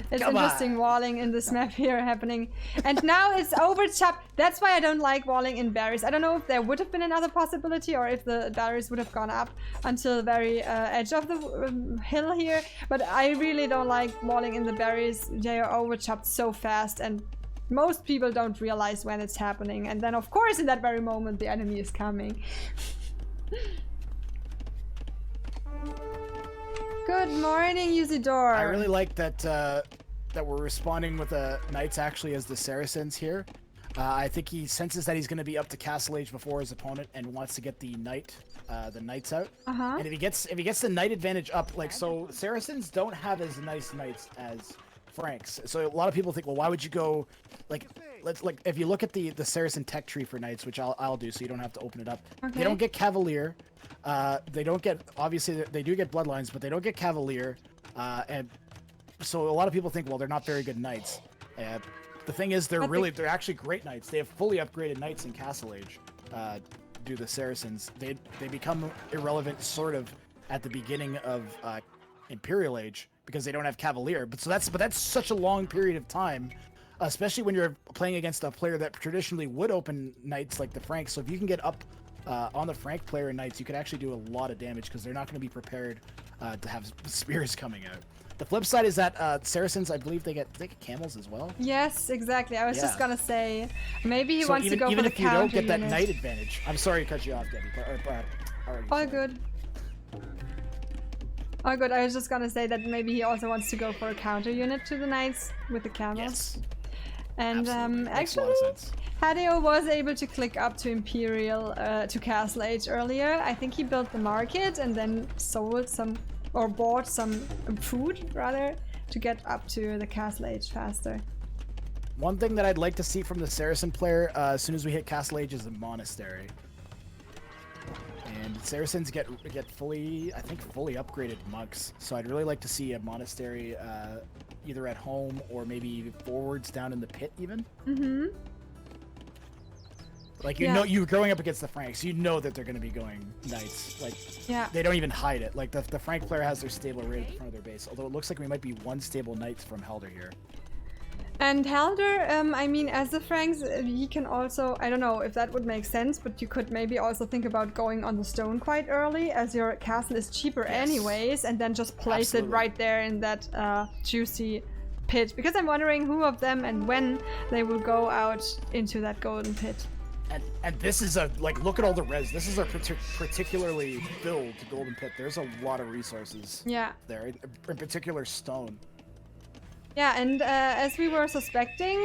It's Come interesting walling in this map here happening. And now it's overchopped. That's why I don't like walling in barriers. I don't know if there would have been another possibility or if the barriers would have gone up until the very edge of the hill here. But I really don't like walling in the barriers. They are overchopped so fast and most people don't realize when it's happening. And then of course in that very moment the enemy is coming. Good morning, Usidore. I really like that that we're responding with the Knights actually as the Saracens here. I think he senses that he's going to be up to Castle Age before his opponent and wants to get the Knights out. And if he gets the Knight advantage up, like, so Saracens don't have as nice Knights as Franks. So a lot of people think, well, why would you go, like, if you look at the Saracen tech tree for Knights, which I'll do, so you don't have to open it up. Okay. They don't get Cavalier. They don't get, obviously they do get Bloodlines, but they don't get Cavalier. And so a lot of people think, well, they're not very good Knights. The thing is, they're actually great Knights. They have fully upgraded Knights in Castle Age. Do the Saracens. They become irrelevant sort of at the beginning of Imperial Age because they don't have Cavalier. But that's such a long period of time, especially when you're playing against a player that traditionally would open Knights like the Franks. So if you can get up on the Frank player in Knights, you could actually do a lot of damage because they're not going to be prepared to have spears coming out. The flip side is that Saracens, I believe they get camels as well. Yes, exactly. I was just gonna say, maybe he wants to go for the even if you don't get that unit. Knight advantage. I'm sorry to cut you off, Debbie. All good. All good. I was just gonna say that maybe he also wants to go for a counter unit to the Knights with the camels. Yes. And actually, Hadeo was able to click up to Imperial, to Castle Age earlier. I think he built the market and then sold some, or bought some food, rather, to get up to the Castle Age faster. One thing that I'd like to see from the Saracen player as soon as we hit Castle Age is a monastery. And Saracens get fully upgraded monks. So I'd really like to see a monastery either at home or maybe forwards down in the pit even. Mm-hmm. Like, you know, you're growing up against the Franks, you know that they're going to be going Knights. Like, they don't even hide it. Like, the Frank player has their stable right at the front of their base. Although it looks like we might be one stable Knights from Helder here. And Helder, I mean, as the Franks, he can also, I don't know if that would make sense, but you could maybe also think about going on the stone quite early, as your castle is cheaper anyways, and then just place it right there in that juicy pit. Because I'm wondering who of them and when they will go out into that golden pit. And this is look at all the res. This is a particularly built golden pit. There's a lot of resources there, in particular stone. Yeah, and as we were suspecting,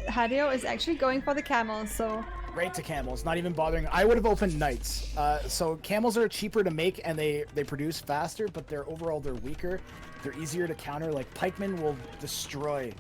Hadeo is actually going for the camels, so... Right to camels, not even bothering. I would have opened Knights. So camels are cheaper to make and they produce faster, but they're weaker. They're easier to counter. Like, pikemen will destroy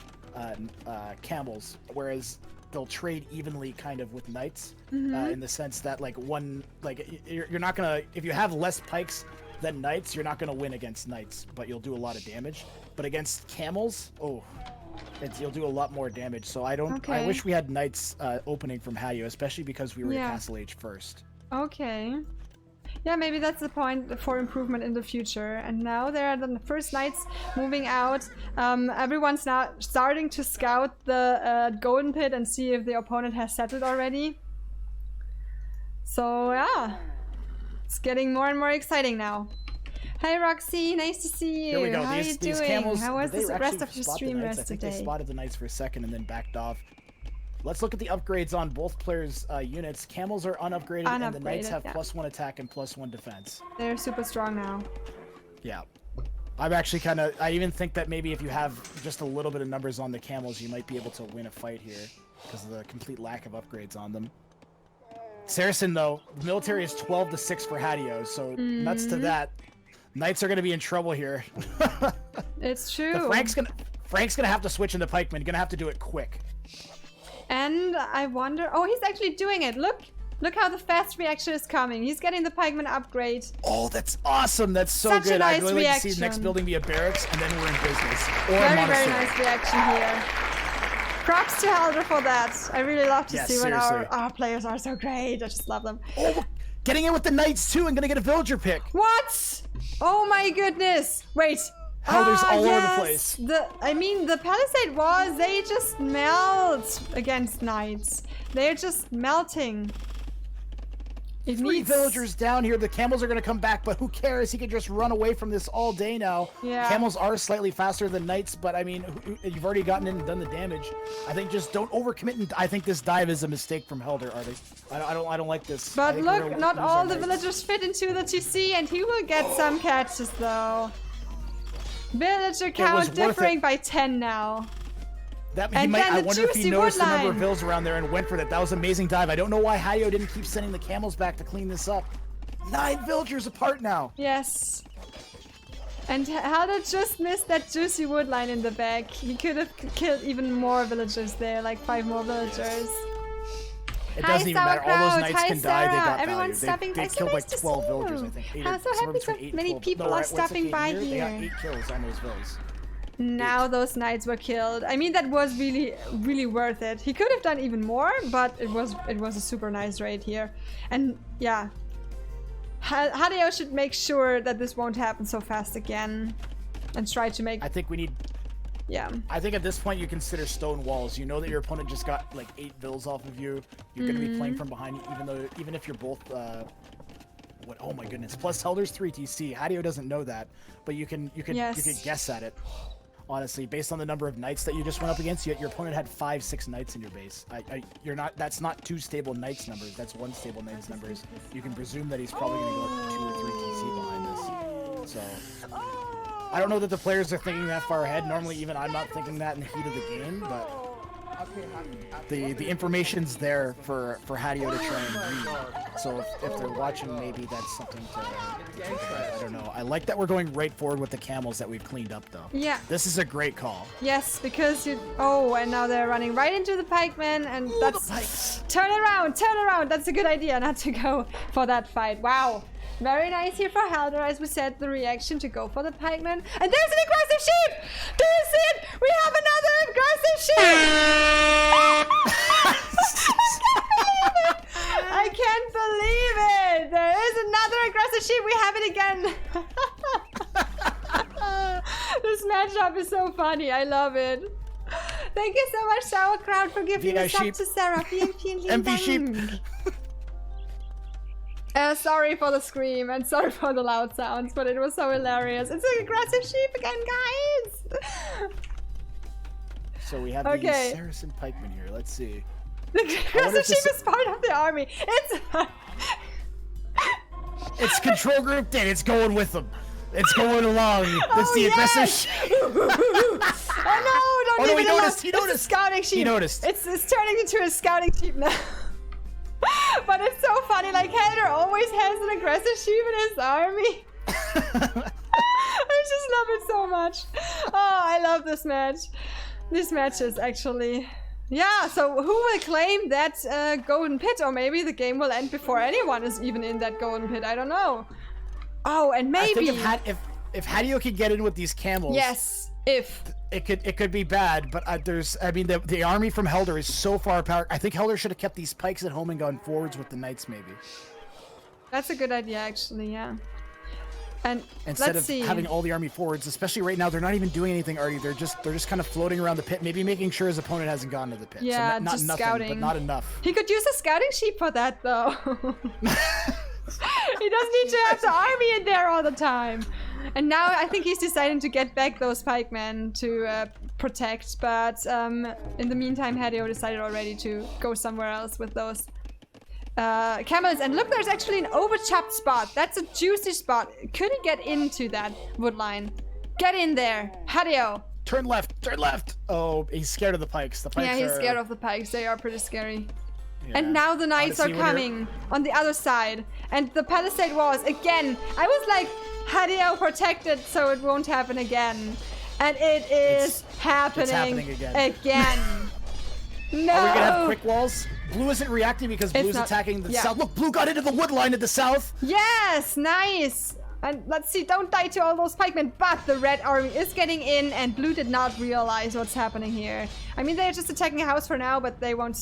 camels, whereas they'll trade evenly kind of with Knights, in the sense that you're not gonna, if you have less pikes than Knights, you're not gonna win against Knights, but you'll do a lot of damage. But against camels, you'll do a lot more damage. So I wish we had Knights opening from Hadeo, especially because we were at Castle Age first. Okay. Yeah, maybe that's the point for improvement in the future. And now there are the first Knights moving out. Everyone's now starting to scout the golden pit and see if the opponent has settled already. So yeah, it's getting more and more exciting now. Hi Roxy, nice to see you. Here we go. How are you doing? Camels, how was the rest of the spot stream the Knights? yesterday? I think they spotted the Knights for a second and then backed off. Let's look at the upgrades on both players' units. Camels are unupgraded, and the Knights have +1 attack and +1 defense. They're super strong now. Yeah. I'm actually I even think that maybe if you have just a little bit of numbers on the camels, you might be able to win a fight here because of the complete lack of upgrades on them. Saracen, though, the military is 12-6 for Hadeo, so nuts to that. Knights are going to be in trouble here. It's true. The Frank's gonna have to switch into pikemen. Gonna have to do it quick. And I wonder... Oh, he's actually doing it. Look how the fast reaction is coming. He's getting the pikeman upgrade. Oh, that's awesome. That's so Such good. a nice I'd really like to see reaction. the next building be a barracks, and then we're in business. Or Very, very nice reaction here. Props to Helder for that. I really love to see when our players are so great. I just love them. Oh, getting in with the Knights, too, and gonna get a villager pick. What? Oh my goodness. Wait. Helder's all over the place. I mean, the Palisade walls, they just melt against Knights. They're just melting. It Three villagers down here. The camels are going to come back, but who cares? He can just run away from this all day now. Yeah. Camels are slightly faster than Knights, but I mean, you've already gotten in and done the damage. I think just don't overcommit. And I think this dive is a mistake from Helder, Artie. I don't like this. But look, not all the villagers fit into the TC, and he will get some catches though. Villager was count worth differing it. by 10 now. That he And might. then I the wonder if he juicy noticed the number of woodline. vills around there and went for that. That was an amazing dive. I don't know why Hadeo didn't keep sending the camels back to clean this up. 9 villagers apart now. Yes. And Hadeo just missed that juicy woodline in the back. He could have killed even more villagers there, like 5 more villagers. It doesn't even matter. All those Sauerkraut. knights Hi, can die. They Sarah. got Everyone's value. stopping They by. So killed nice like to 12 see villagers, you. I think. I'm so happy so many people are stopping by They got here. 8 kills on those vills. Now those knights were killed. I mean, that was really worth it. He could have done even more, but it was a super nice raid here. And yeah, Hadeo should make sure that this won't happen so fast again, and try to make. I think we need. Yeah. I think at this point you consider stone walls. You know that your opponent just got like 8 vills off of you. You're going to be playing from behind, even if you're both. What? Oh my goodness! Plus Helder's 3 TC. Hadeo doesn't know that, but you can guess at it. Honestly, based on the number of knights that you just went up against, your opponent had 5-6 knights in your base. You're not. That's not 2 stable knights numbers. That's 1 stable knights numbers. You can presume that he's probably going to go up 2 or 3 TC behind this. So I don't know that the players are thinking that far ahead. Normally, even I'm not thinking that in the heat of the game, but the information's there for Hadeo to try and read. So if they're watching, maybe that's something to I don't know. I like that we're going right forward with the camels that we've cleaned up, though. Yeah. This is a great call. Yes, because you. Oh, and now they're running right into the pikemen, and that's. The pikes. Turn around, turn around. That's a good idea, not to go for that fight. Wow. Very nice here for Helder, as we said, the reaction to go for the pikeman. And there's an aggressive sheep! Do you see it? We have another aggressive sheep! I can't believe it! There is another aggressive sheep. We have it again. This matchup is so funny. I love it. Thank you so much, Sauerkraut, for giving VI us up sheep. to Sarah. Vielen, vielen lieben MV sheep. Dank. Sorry for the scream and sorry for the loud sounds, but it was so hilarious. It's an aggressive sheep again, guys! So we have the Saracen pikeman here. Let's see. The aggressive sheep is part of the army. It's control group dead. It's going with them. It's going along. It's the aggressive sheep. Oh no, don't leave it alone. He noticed. It's a scouting sheep. He noticed. It's turning into a scouting sheep now. But it's so funny, like Helder always has an aggressive sheep in his army. I just love it so much. Oh, I love this match. This match is actually... Yeah, so who will claim that golden pit? Or maybe the game will end before anyone is even in that golden pit. I don't know. Oh, and maybe... I think if Hadeo could get in with these camels... Yes, if... It could be bad, but the army from Helder is so far power. I think Helder should have kept these pikes at home and gone forwards with the knights, maybe. That's a good idea, actually, yeah. And instead let's of see. having all the army forwards, especially right now, they're not even doing anything, Artie. They're just kind of floating around the pit, maybe making sure his opponent hasn't gone to the pit. Yeah, so not just nothing, scouting. but not enough. He could use a scouting sheep for that, though. He doesn't need to have the army in there all the time. And now I think he's deciding to get back those pikemen to protect, but in the meantime, Hadeo decided already to go somewhere else with those camels. And look, there's actually an overchopped spot. That's a juicy spot. Could he get into that wood line? Get in there, Hadeo. Turn left, turn left. Oh, he's scared of the pikes. The pikes Yeah, he's are... scared of the pikes. They are pretty scary. Yeah. And now the knights are Honestly, when coming on the other side. And the palisade walls again. I was like, Hadeo protected so it won't happen again. And it is happening again. No! Are we gonna have quick walls? Blue isn't reacting because Blue's attacking the south. Look, Blue got into the wood line at the south. Yes, nice. And let's see, don't die to all those pikemen. But the red army is getting in, and Blue did not realize what's happening here. I mean, they're just attacking a house for now, but they will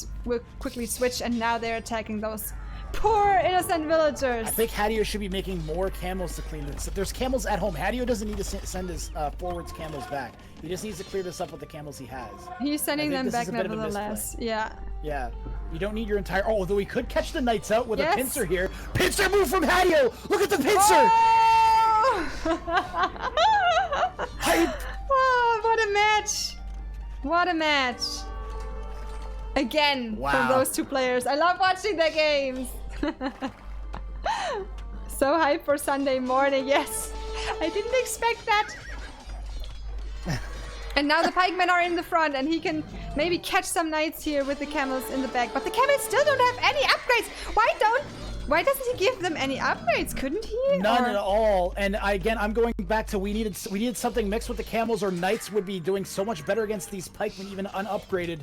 quickly switch, and now they're attacking those poor innocent villagers. I think Hadeo should be making more camels to clean this. There's camels at home. Hadeo doesn't need to send his forwards camels back. He just needs to clear this up with the camels he has. He's sending them back nevertheless. Yeah. Yeah. You don't need your entire... Oh, although we could catch the knights out with a pincer here. Pincer move from Hadeo! Look at the pincer! Oh, what a match! What a match! Again, from those two players. I love watching their games. So hyped for Sunday morning. Yes, I didn't expect that. And now the pikemen are in the front, and he can maybe catch some knights here with the camels in the back. But the camels still don't have any upgrades. Why doesn't he give them any upgrades? Couldn't he? None at all. And again, I'm going back to we needed something mixed with the camels, or knights would be doing so much better against these pikemen, even unupgraded.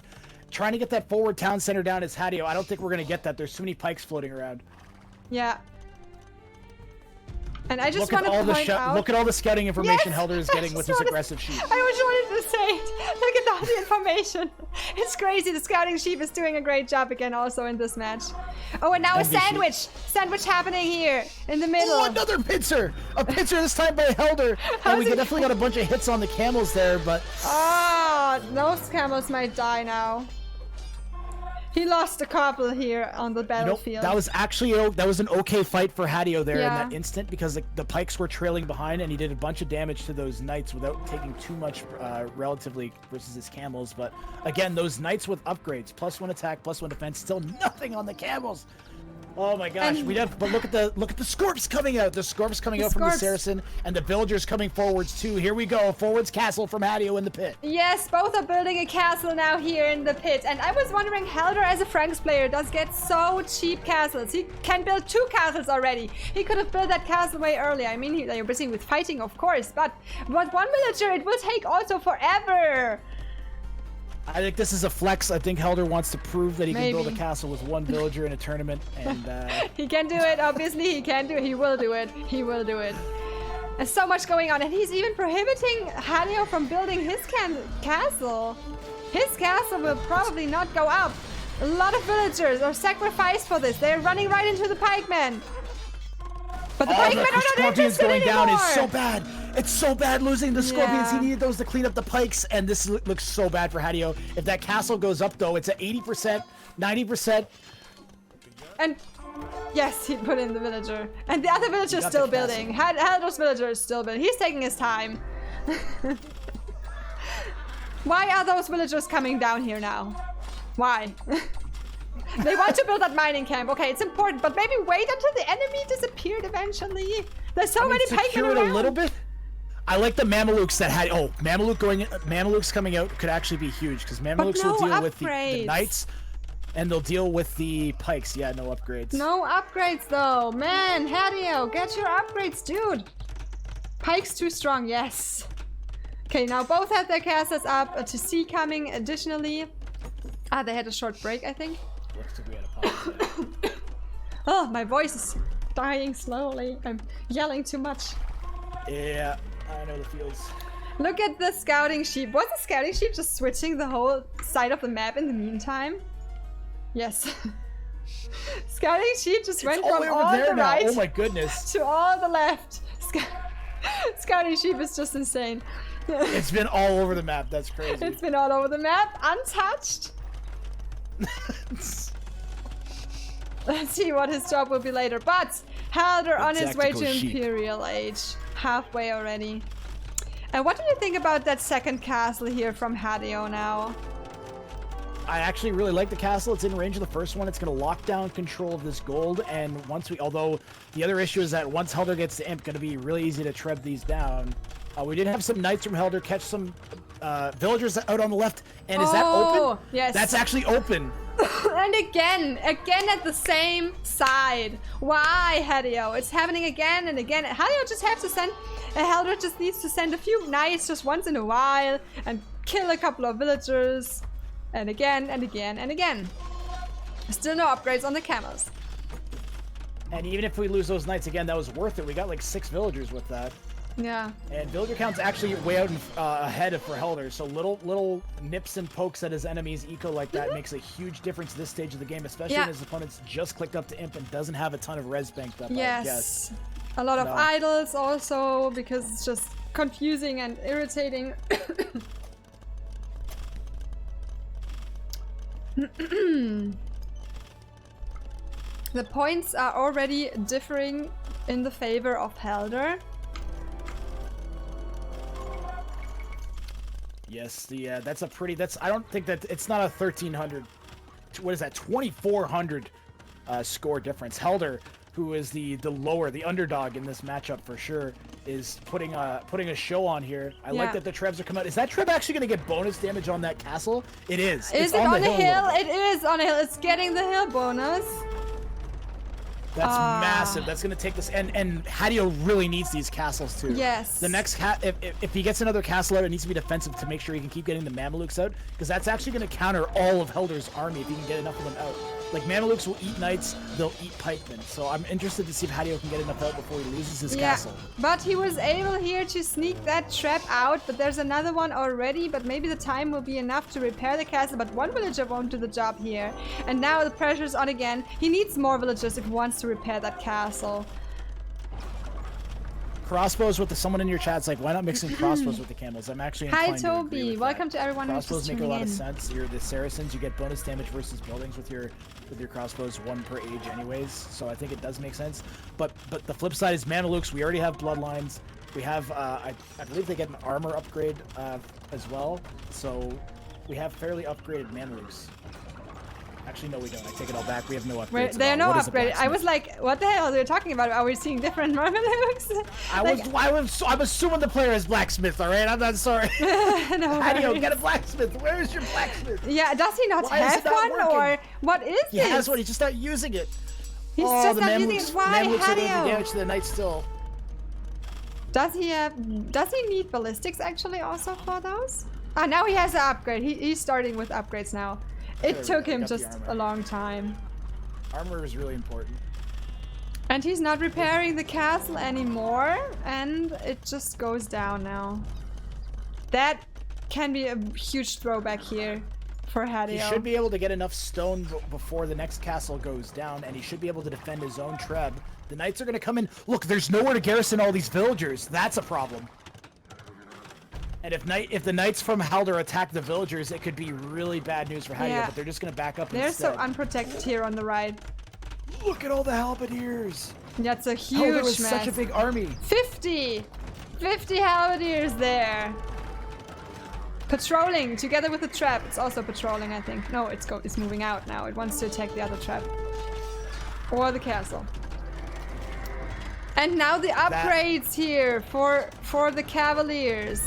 Trying to get that forward town center down is Hadeo. I don't think we're gonna get that. There's so many pikes floating around. Yeah. And I just want to point out... Look at all the scouting information Yes! Helder is getting with his aggressive sheep. I was wanted to say it. Look at all the information. It's crazy. The scouting sheep is doing a great job again also in this match. Oh, and now a sandwich. Sandwich happening here in the middle. Oh, another pincer! A pincer this time by Helder. And we definitely got a bunch of hits on the camels there, but... Oh, those camels might die now. He lost a couple here on the battlefield. That was actually an okay fight for Hadeo there in that instant, because the pikes were trailing behind, and he did a bunch of damage to those knights without taking too much relatively versus his camels. But again, those knights with upgrades, +1 attack, +1 defense, still nothing on the camels. Oh my gosh, but look at the Scorps coming out. The Scorps coming out from the Saracen, and the villagers coming forwards too. Here we go, forwards castle from Hadeo in the pit. Yes, both are building a castle now here in the pit. And I was wondering, Helder as a Franks player does get so cheap castles. He can build 2 castles already. He could have built that castle way earlier. I mean, they're busy with fighting, of course, but one villager, it will take also forever. I think this is a flex. I think Helder wants to prove that he can build a castle with 1 villager in a tournament, and he can do it. Obviously, he can do it. He will do it. He will do it. There's so much going on, and he's even prohibiting Hadeo from building his castle. His castle will probably not go up. A lot of villagers are sacrificed for this. They're running right into the pikemen. But the pikemen are not interested going anymore. down is so bad. It's so bad losing the Scorpions. He needed those to clean up the pikes, and this looks so bad for Hadeo. If that castle goes up, though, it's at 80%, 90%. And yes, he put in the villager. And the other villager is still building. Helder's villager is still building. He's taking his time. Why are those villagers coming down here now? Why? They want to build that mining camp. Okay, it's important, but maybe wait until the enemy disappeared eventually. There's so many pikemen around. A little bit. I like the Mamelukes that had. Oh, Mamelukes coming out could actually be huge, because Mamelukes will deal with the knights, and they'll deal with the pikes. Yeah, no upgrades. No upgrades though, man. Hadeo, get your upgrades, dude. Pikes too strong. Yes. Okay, now both have their castles up. To see coming additionally. Ah, they had a short break, I think. Looks like we had a pause. Oh, my voice is dying slowly. I'm yelling too much. Yeah. I know the feels. Look at the scouting sheep. Was the scouting sheep just switching the whole side of the map in the meantime? Yes. Scouting sheep just went from all the right oh my goodness. to all the left. Scouting sheep is just insane. It's been all over the map. That's crazy. It's been all over the map, untouched. Let's see what his job will be later. But Helder on his way to Imperial Age. Halfway already. And what do you think about that second castle here from Hadeo now? I actually really like the castle. It's in range of the first one. It's going to lock down control of this gold. And although the other issue is that once Helder gets to Imp, going to be really easy to tread these down. We did have some knights from Helder catch some villagers out on the left. And is that open? Yes. That's actually open. And again at the same side. Why, Hadeo? It's happening again and again. Hadeo just has to send, Helder just needs to send a few knights just once in a while and kill a couple of villagers. And again and again and again. Still no upgrades on the camels. And even if we lose those knights again, that was worth it. We got like 6 villagers with that. Yeah. And villager count's actually way out ahead for Helder, so little nips and pokes at his enemies eco like that makes a huge difference at this stage of the game, especially when his opponent's just clicked up to Imp and doesn't have a ton of res banked up, I guess. A lot of idols also, because it's just confusing and irritating. The points are already differing in the favor of Helder. Yes, that's a pretty. I don't think that it's not a 1300. What is that? 2400 score difference. Helder, who is the underdog in this matchup for sure, is putting a show on here. I like Yeah. that the trebs are coming out. Is that treb actually going to get bonus damage on that castle? It is. Is It's it on the a little hill? bit. It is on a hill. It's getting the hill bonus. That's massive. That's going to take this. And Hadeo really needs these castles too. Yes. The next if he gets another castle out, it needs to be defensive to make sure he can keep getting the Mamelukes out, because that's actually going to counter all of Helder's army if he can get enough of them out. Like, Mamelukes will eat knights, they'll eat pikemen. So I'm interested to see if Hadeo can get enough out before he loses his castle. But he was able here to sneak that trap out, but there's another one already, but maybe the time will be enough to repair the castle, but one villager won't do the job here. And now the pressure's on again. He needs more villagers if he wants to repair that castle. Crossbows with someone in your chat's like, why not mix in crossbows with the camels? I'm actually inclined Hi to agree Toby, with welcome that. to everyone who's Crossbows just make a tuning lot in. of sense. You're the Saracens, you get bonus damage versus buildings with your crossbows, 1 per age anyways. So I think it does make sense. But the flip side is Mamelukes. We already have bloodlines. We have I believe they get an armor upgrade as well. So we have fairly upgraded Mamelukes. Actually, no, we don't. I take it all back. We have no upgrades. They're at no all. What is a upgrade. I blacksmith? was like, what the hell are they talking about? Are we seeing different Mamelukes? I'm assuming the player is blacksmith. All right, I'm not sorry. No Hadeo, worries. get a blacksmith. Where is your blacksmith? Yeah, does he not Why is have it not one, working? or what is He this? has one. He's just not using it. He's oh, just the not using it. Why, Mamelukes are doing Hadeo? damage to the knights still. Does he need ballistics actually also for those? Ah, now he has an upgrade. He's starting with upgrades now. It There we took go, him got the just armor. a long time. Armor is really important. And he's not repairing the castle anymore, and it just goes down now. That can be a huge throwback here for Hadeo. He should be able to get enough stone before the next castle goes down, and he should be able to defend his own treb. The knights are going to come in. Look, there's nowhere to garrison all these villagers. That's a problem. And if the knights from Halder attack the villagers, it could be really bad news for Hadeo, Yeah. but they're just going to back up They're so instead. unprotected here on the right. Look at all the halberdiers. That's a Halder huge was mess. such a big army. 50 halberdiers there. Patrolling together with the trap. It's also patrolling, I think. No, it's moving out now. It wants to attack the other trap. Or the castle. And now the upgrades here for the cavaliers.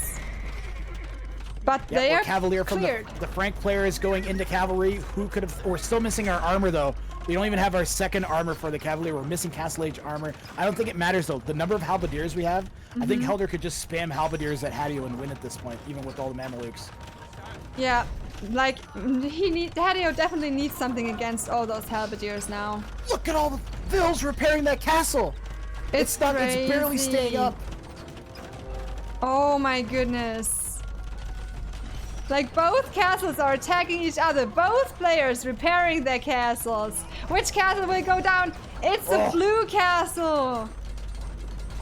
But Yeah, they we're are Cavalier from cleared. the Frank player is going into cavalry. Who could have? We're still missing our armor though. We don't even have our second armor for the Cavalier. We're missing Castle Age armor. I don't think it matters though. The number of halberdiers we have, I think Helder could just spam halberdiers at Hadeo and win at this point, even with all the Mamelukes. Yeah, like Hadeo definitely needs something against all those halberdiers now. Look at all the Vills repairing that castle. It's barely staying up. Oh my goodness. Like, both castles are attacking each other. Both players repairing their castles. Which castle will go down? It's the blue castle.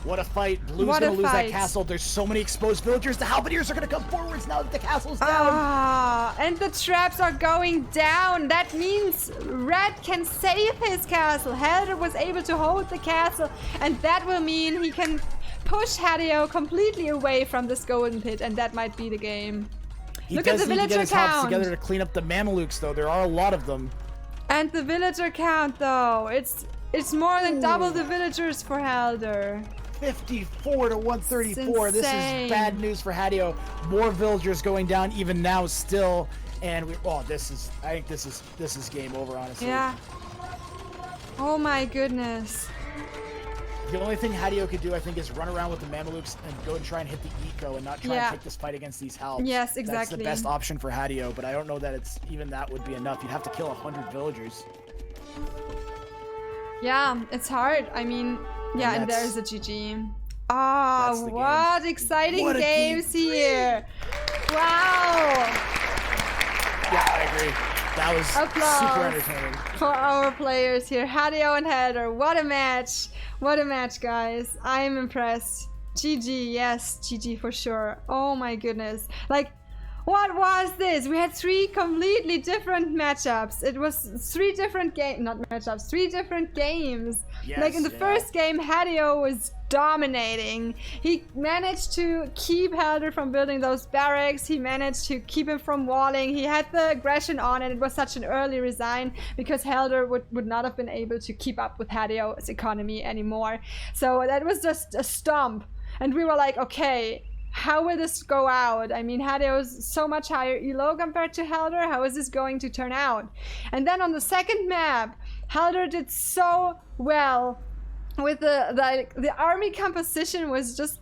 What a fight. Blue's What gonna a lose that fight. castle. There's so many exposed villagers. The halberdiers are gonna come forwards now that the castle's down. Ah, and the traps are going down. That means Red can save his castle. Helder was able to hold the castle, and that will mean he can push Hadeo completely away from this golden pit, and that might be the game. He Look does at the need to get villager his helps count. together to clean up the Mamelukes though. There are a lot of them. And the villager count, though, it's more than double the villagers for Helder. 54 to 134. This insane. is bad news for Hadeo. More villagers going down even now still. And I think this is game over, honestly. Yeah. Oh my goodness. The only thing Hadeo could do, I think, is run around with the Mamelukes and go and try and hit the eco and not try Yeah. and take this fight against these Halbs. Yes, That's exactly. the best option for Hadeo, but I don't know that it's even that would be enough. You'd have to kill 100 villagers. Yeah, it's hard. I mean, yeah, and that's- there's a GG. That's Ah, the what exciting What a game. games here. Wow. Yeah, I agree. That was Applause. super entertaining. For our players here, Hadeo and Helder. What a match. What a match, guys. I am impressed. GG, yes, GG for sure. Oh my goodness. Like, what was this? We had 3 completely different matchups. It was 3 different not matchups, 3 different games. Yes, like in the yeah. first game, Hadeo was dominating. He managed to keep Helder from building those barracks. He managed to keep him from walling. He had the aggression on, and it was such an early resign because Helder would not have been able to keep up with Hadeo's economy anymore. So that was just a stomp. And we were like, okay, how will this go out? I mean, Hadeo's so much higher elo compared to Helder. How is this going to turn out? And then on the second map, Helder did so well with the army composition was just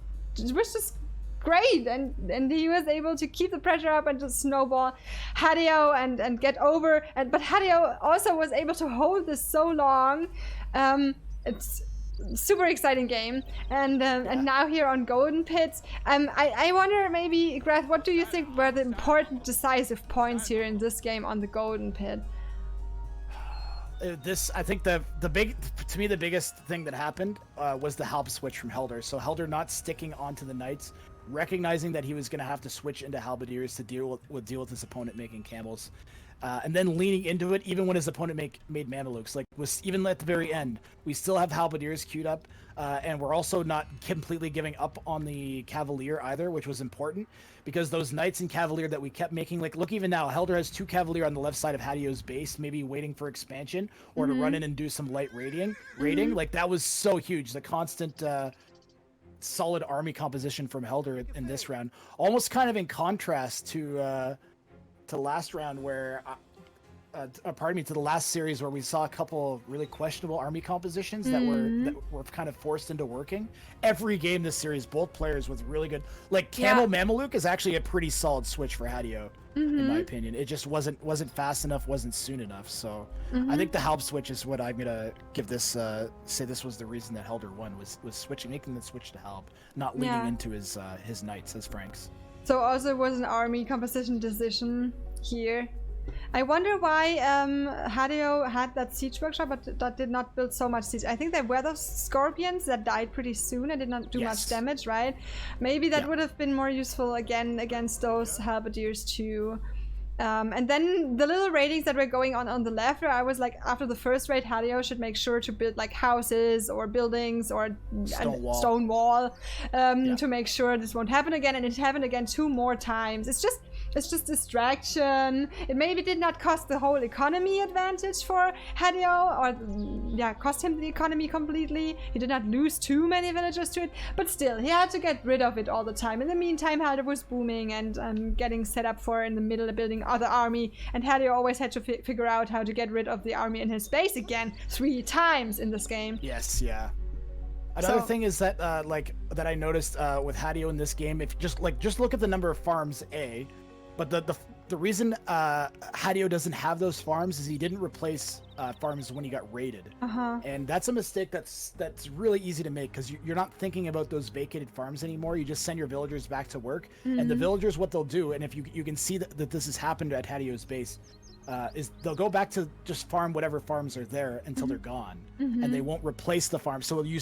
great, and he was able to keep the pressure up and just snowball Hadeo and get over. But Hadeo also was able to hold this so long. It's super exciting game, and now here on Golden Pits, I wonder maybe, Grath, what do you think were the important decisive points here in this game on the Golden Pit? I think the biggest thing that happened was the help switch from Helder. So Helder not sticking onto the Knights, recognizing that he was going to have to switch into Halberdiers to deal with his opponent making camels. And then leaning into it, even when his opponent made Mamelukes. Like, even at the very end, we still have Halberdiers queued up, and we're also not completely giving up on the Cavalier either, which was important, because those Knights and Cavalier that we kept making, like, look, even now, Helder has 2 Cavalier on the left side of Hadeo's base, maybe waiting for expansion, or to run in and do some light raiding. Like, that was so huge, the constant... solid army composition from Helder in this round, almost kind of in contrast to last round where to the last series where we saw a couple of really questionable army compositions that were kind of forced into working. Every game this series, both players with really good, like Camel Mameluke is actually a pretty solid switch for Hadeo, in my opinion. It just wasn't fast enough, wasn't soon enough. So I think the help switch is what I'm gonna give this. Say this was the reason that Helder won, was switching, making the switch to help, not leading into his Knights, his Franks. So also it was an army composition decision here. I wonder why Hadeo had that siege workshop, but that did not build so much siege. I think there were those scorpions that died pretty soon and did not do much damage, right? Maybe that would have been more useful again against those halberdiers too. And then the little raidings that were going on the left, where I was like, after the first raid, Hadeo should make sure to build like houses or buildings or a stone wall to make sure this won't happen again. And it happened again 2 more times. It's just distraction. It maybe did not cost the whole economy advantage for Hadeo, or cost him the economy completely. He did not lose too many villagers to it, but still, he had to get rid of it all the time. In the meantime, Hadeo was booming and getting set up for in the middle of building other army, and Hadeo always had to figure out how to get rid of the army in his base again 3 times in this game. Yes, yeah. Another thing is that that I noticed with Hadeo in this game, if just look at the number of farms, but the reason Hadeo doesn't have those farms is he didn't replace farms when he got raided. And that's a mistake that's really easy to make, because you're not thinking about those vacated farms anymore. You just send your villagers back to work, and the villagers, what they'll do, and if you can see that this has happened at Hadeo's base, is they'll go back to just farm whatever farms are there until they're gone, and they won't replace the farm. So you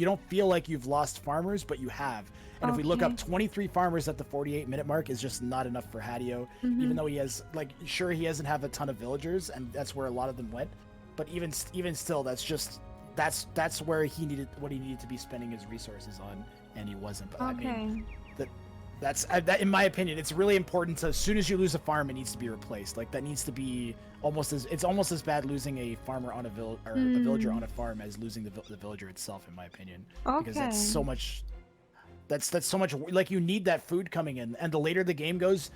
don't feel like you've lost farmers, but you have. And if we look up, 23 farmers at the 48-minute mark is just not enough for Hadeo, even though he has, sure, he doesn't have a ton of villagers, and that's where a lot of them went. But even still, that's where he needed to be spending his resources on, and he wasn't. But I mean, that's in my opinion, it's really important to, as soon as you lose a farm, it needs to be replaced. Like, that needs to be it's almost as bad losing a farmer on a villager on a farm as losing the villager itself, in my opinion, because that's so much. That's so much, like, you need that food coming in, and the later the game goes,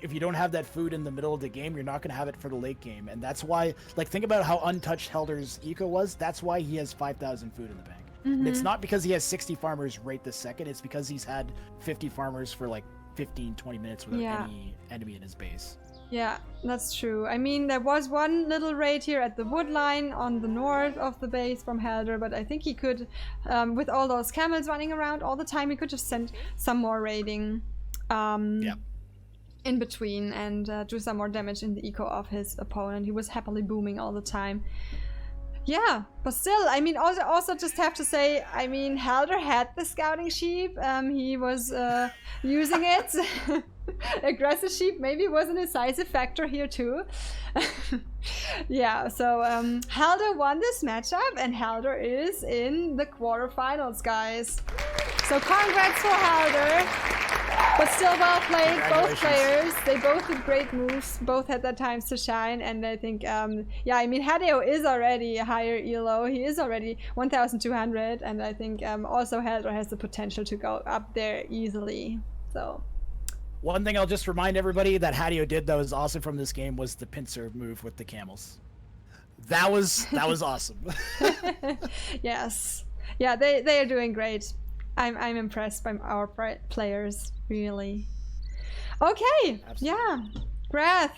if you don't have that food in the middle of the game, you're not going to have it for the late game. And that's why, think about how untouched Helder's eco was. That's why he has 5,000 food in the bank. And it's not because he has 60 farmers right this second. It's because he's had 50 farmers for 15-20 minutes without any enemy in his base. Yeah, that's true. I mean, there was one little raid here at the wood line on the north of the base from Helder, but I think he could, with all those camels running around all the time, he could just send some more raiding in between and do some more damage in the eco of his opponent. He was happily booming all the time. Yeah, but still, I mean, also just have to say, I mean, Helder had the scouting sheep. He was using it. Aggressive sheep maybe was a decisive factor here too. Yeah, so Helder won this matchup, and Helder is in the quarterfinals, guys. So congrats for Helder. But still well played, both Congratulations. players. They both did great moves, both had their times to shine, and I think, yeah, I mean, Hadeo is already a higher elo, he is already 1,200, and I think also Haldor has the potential to go up there easily, so. One thing I'll just remind everybody that Hadeo did that was awesome from this game was the pincer move with the camels. That was awesome. Yes. Yeah, they are doing great. I'm impressed by our players, really. Okay, Absolutely. yeah. Grath,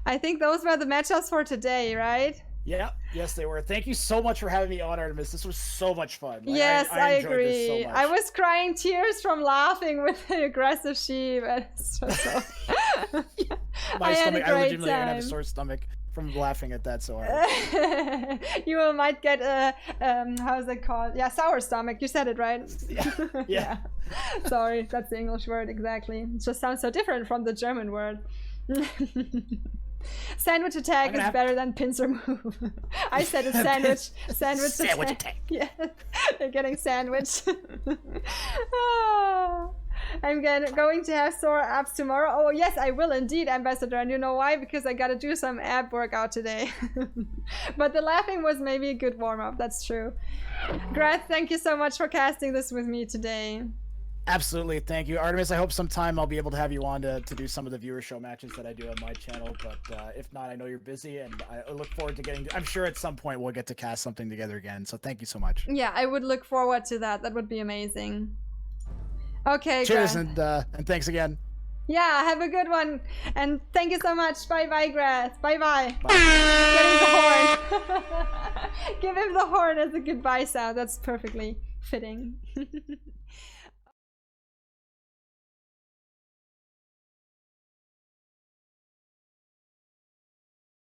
I think those were the matchups for today, right? Yeah, yes they were. Thank you so much for having me on, Artemis. This was so much fun. Like, Yes, I enjoyed this agree. so much. I was crying tears from laughing with the aggressive sheep. It's just so... My I had stomach, a I great legitimately have a time. sore stomach from laughing at that so hard. You might get a how's it called? Yeah, sour stomach. You said it right. Yeah. Sorry, that's the English word exactly. It just sounds so different from the German word. Sandwich attack is better than pincer move. I said it's sandwich attack. Yeah, they're getting sandwiched. I'm going to have sore abs tomorrow. Oh yes, I will indeed, Ambassador. And you know why? Because I gotta do some ab workout today. But the laughing was maybe a good warm-up. That's true. Grath, thank you so much for casting this with me today. Absolutely, thank you, Artemis. I hope sometime I'll be able to have you on to do some of the viewer show matches that I do on my channel. But if not, I know you're busy, and I look forward to getting. I'm sure at some point we'll get to cast something together again. So thank you so much. Yeah, I would look forward to that. That would be amazing. Okay. Cheers, Grath. and thanks again. Yeah, have a good one, and thank you so much. Bye bye, Grath. Bye bye. Get him the horn. Give him the horn as a goodbye sound. That's perfectly fitting.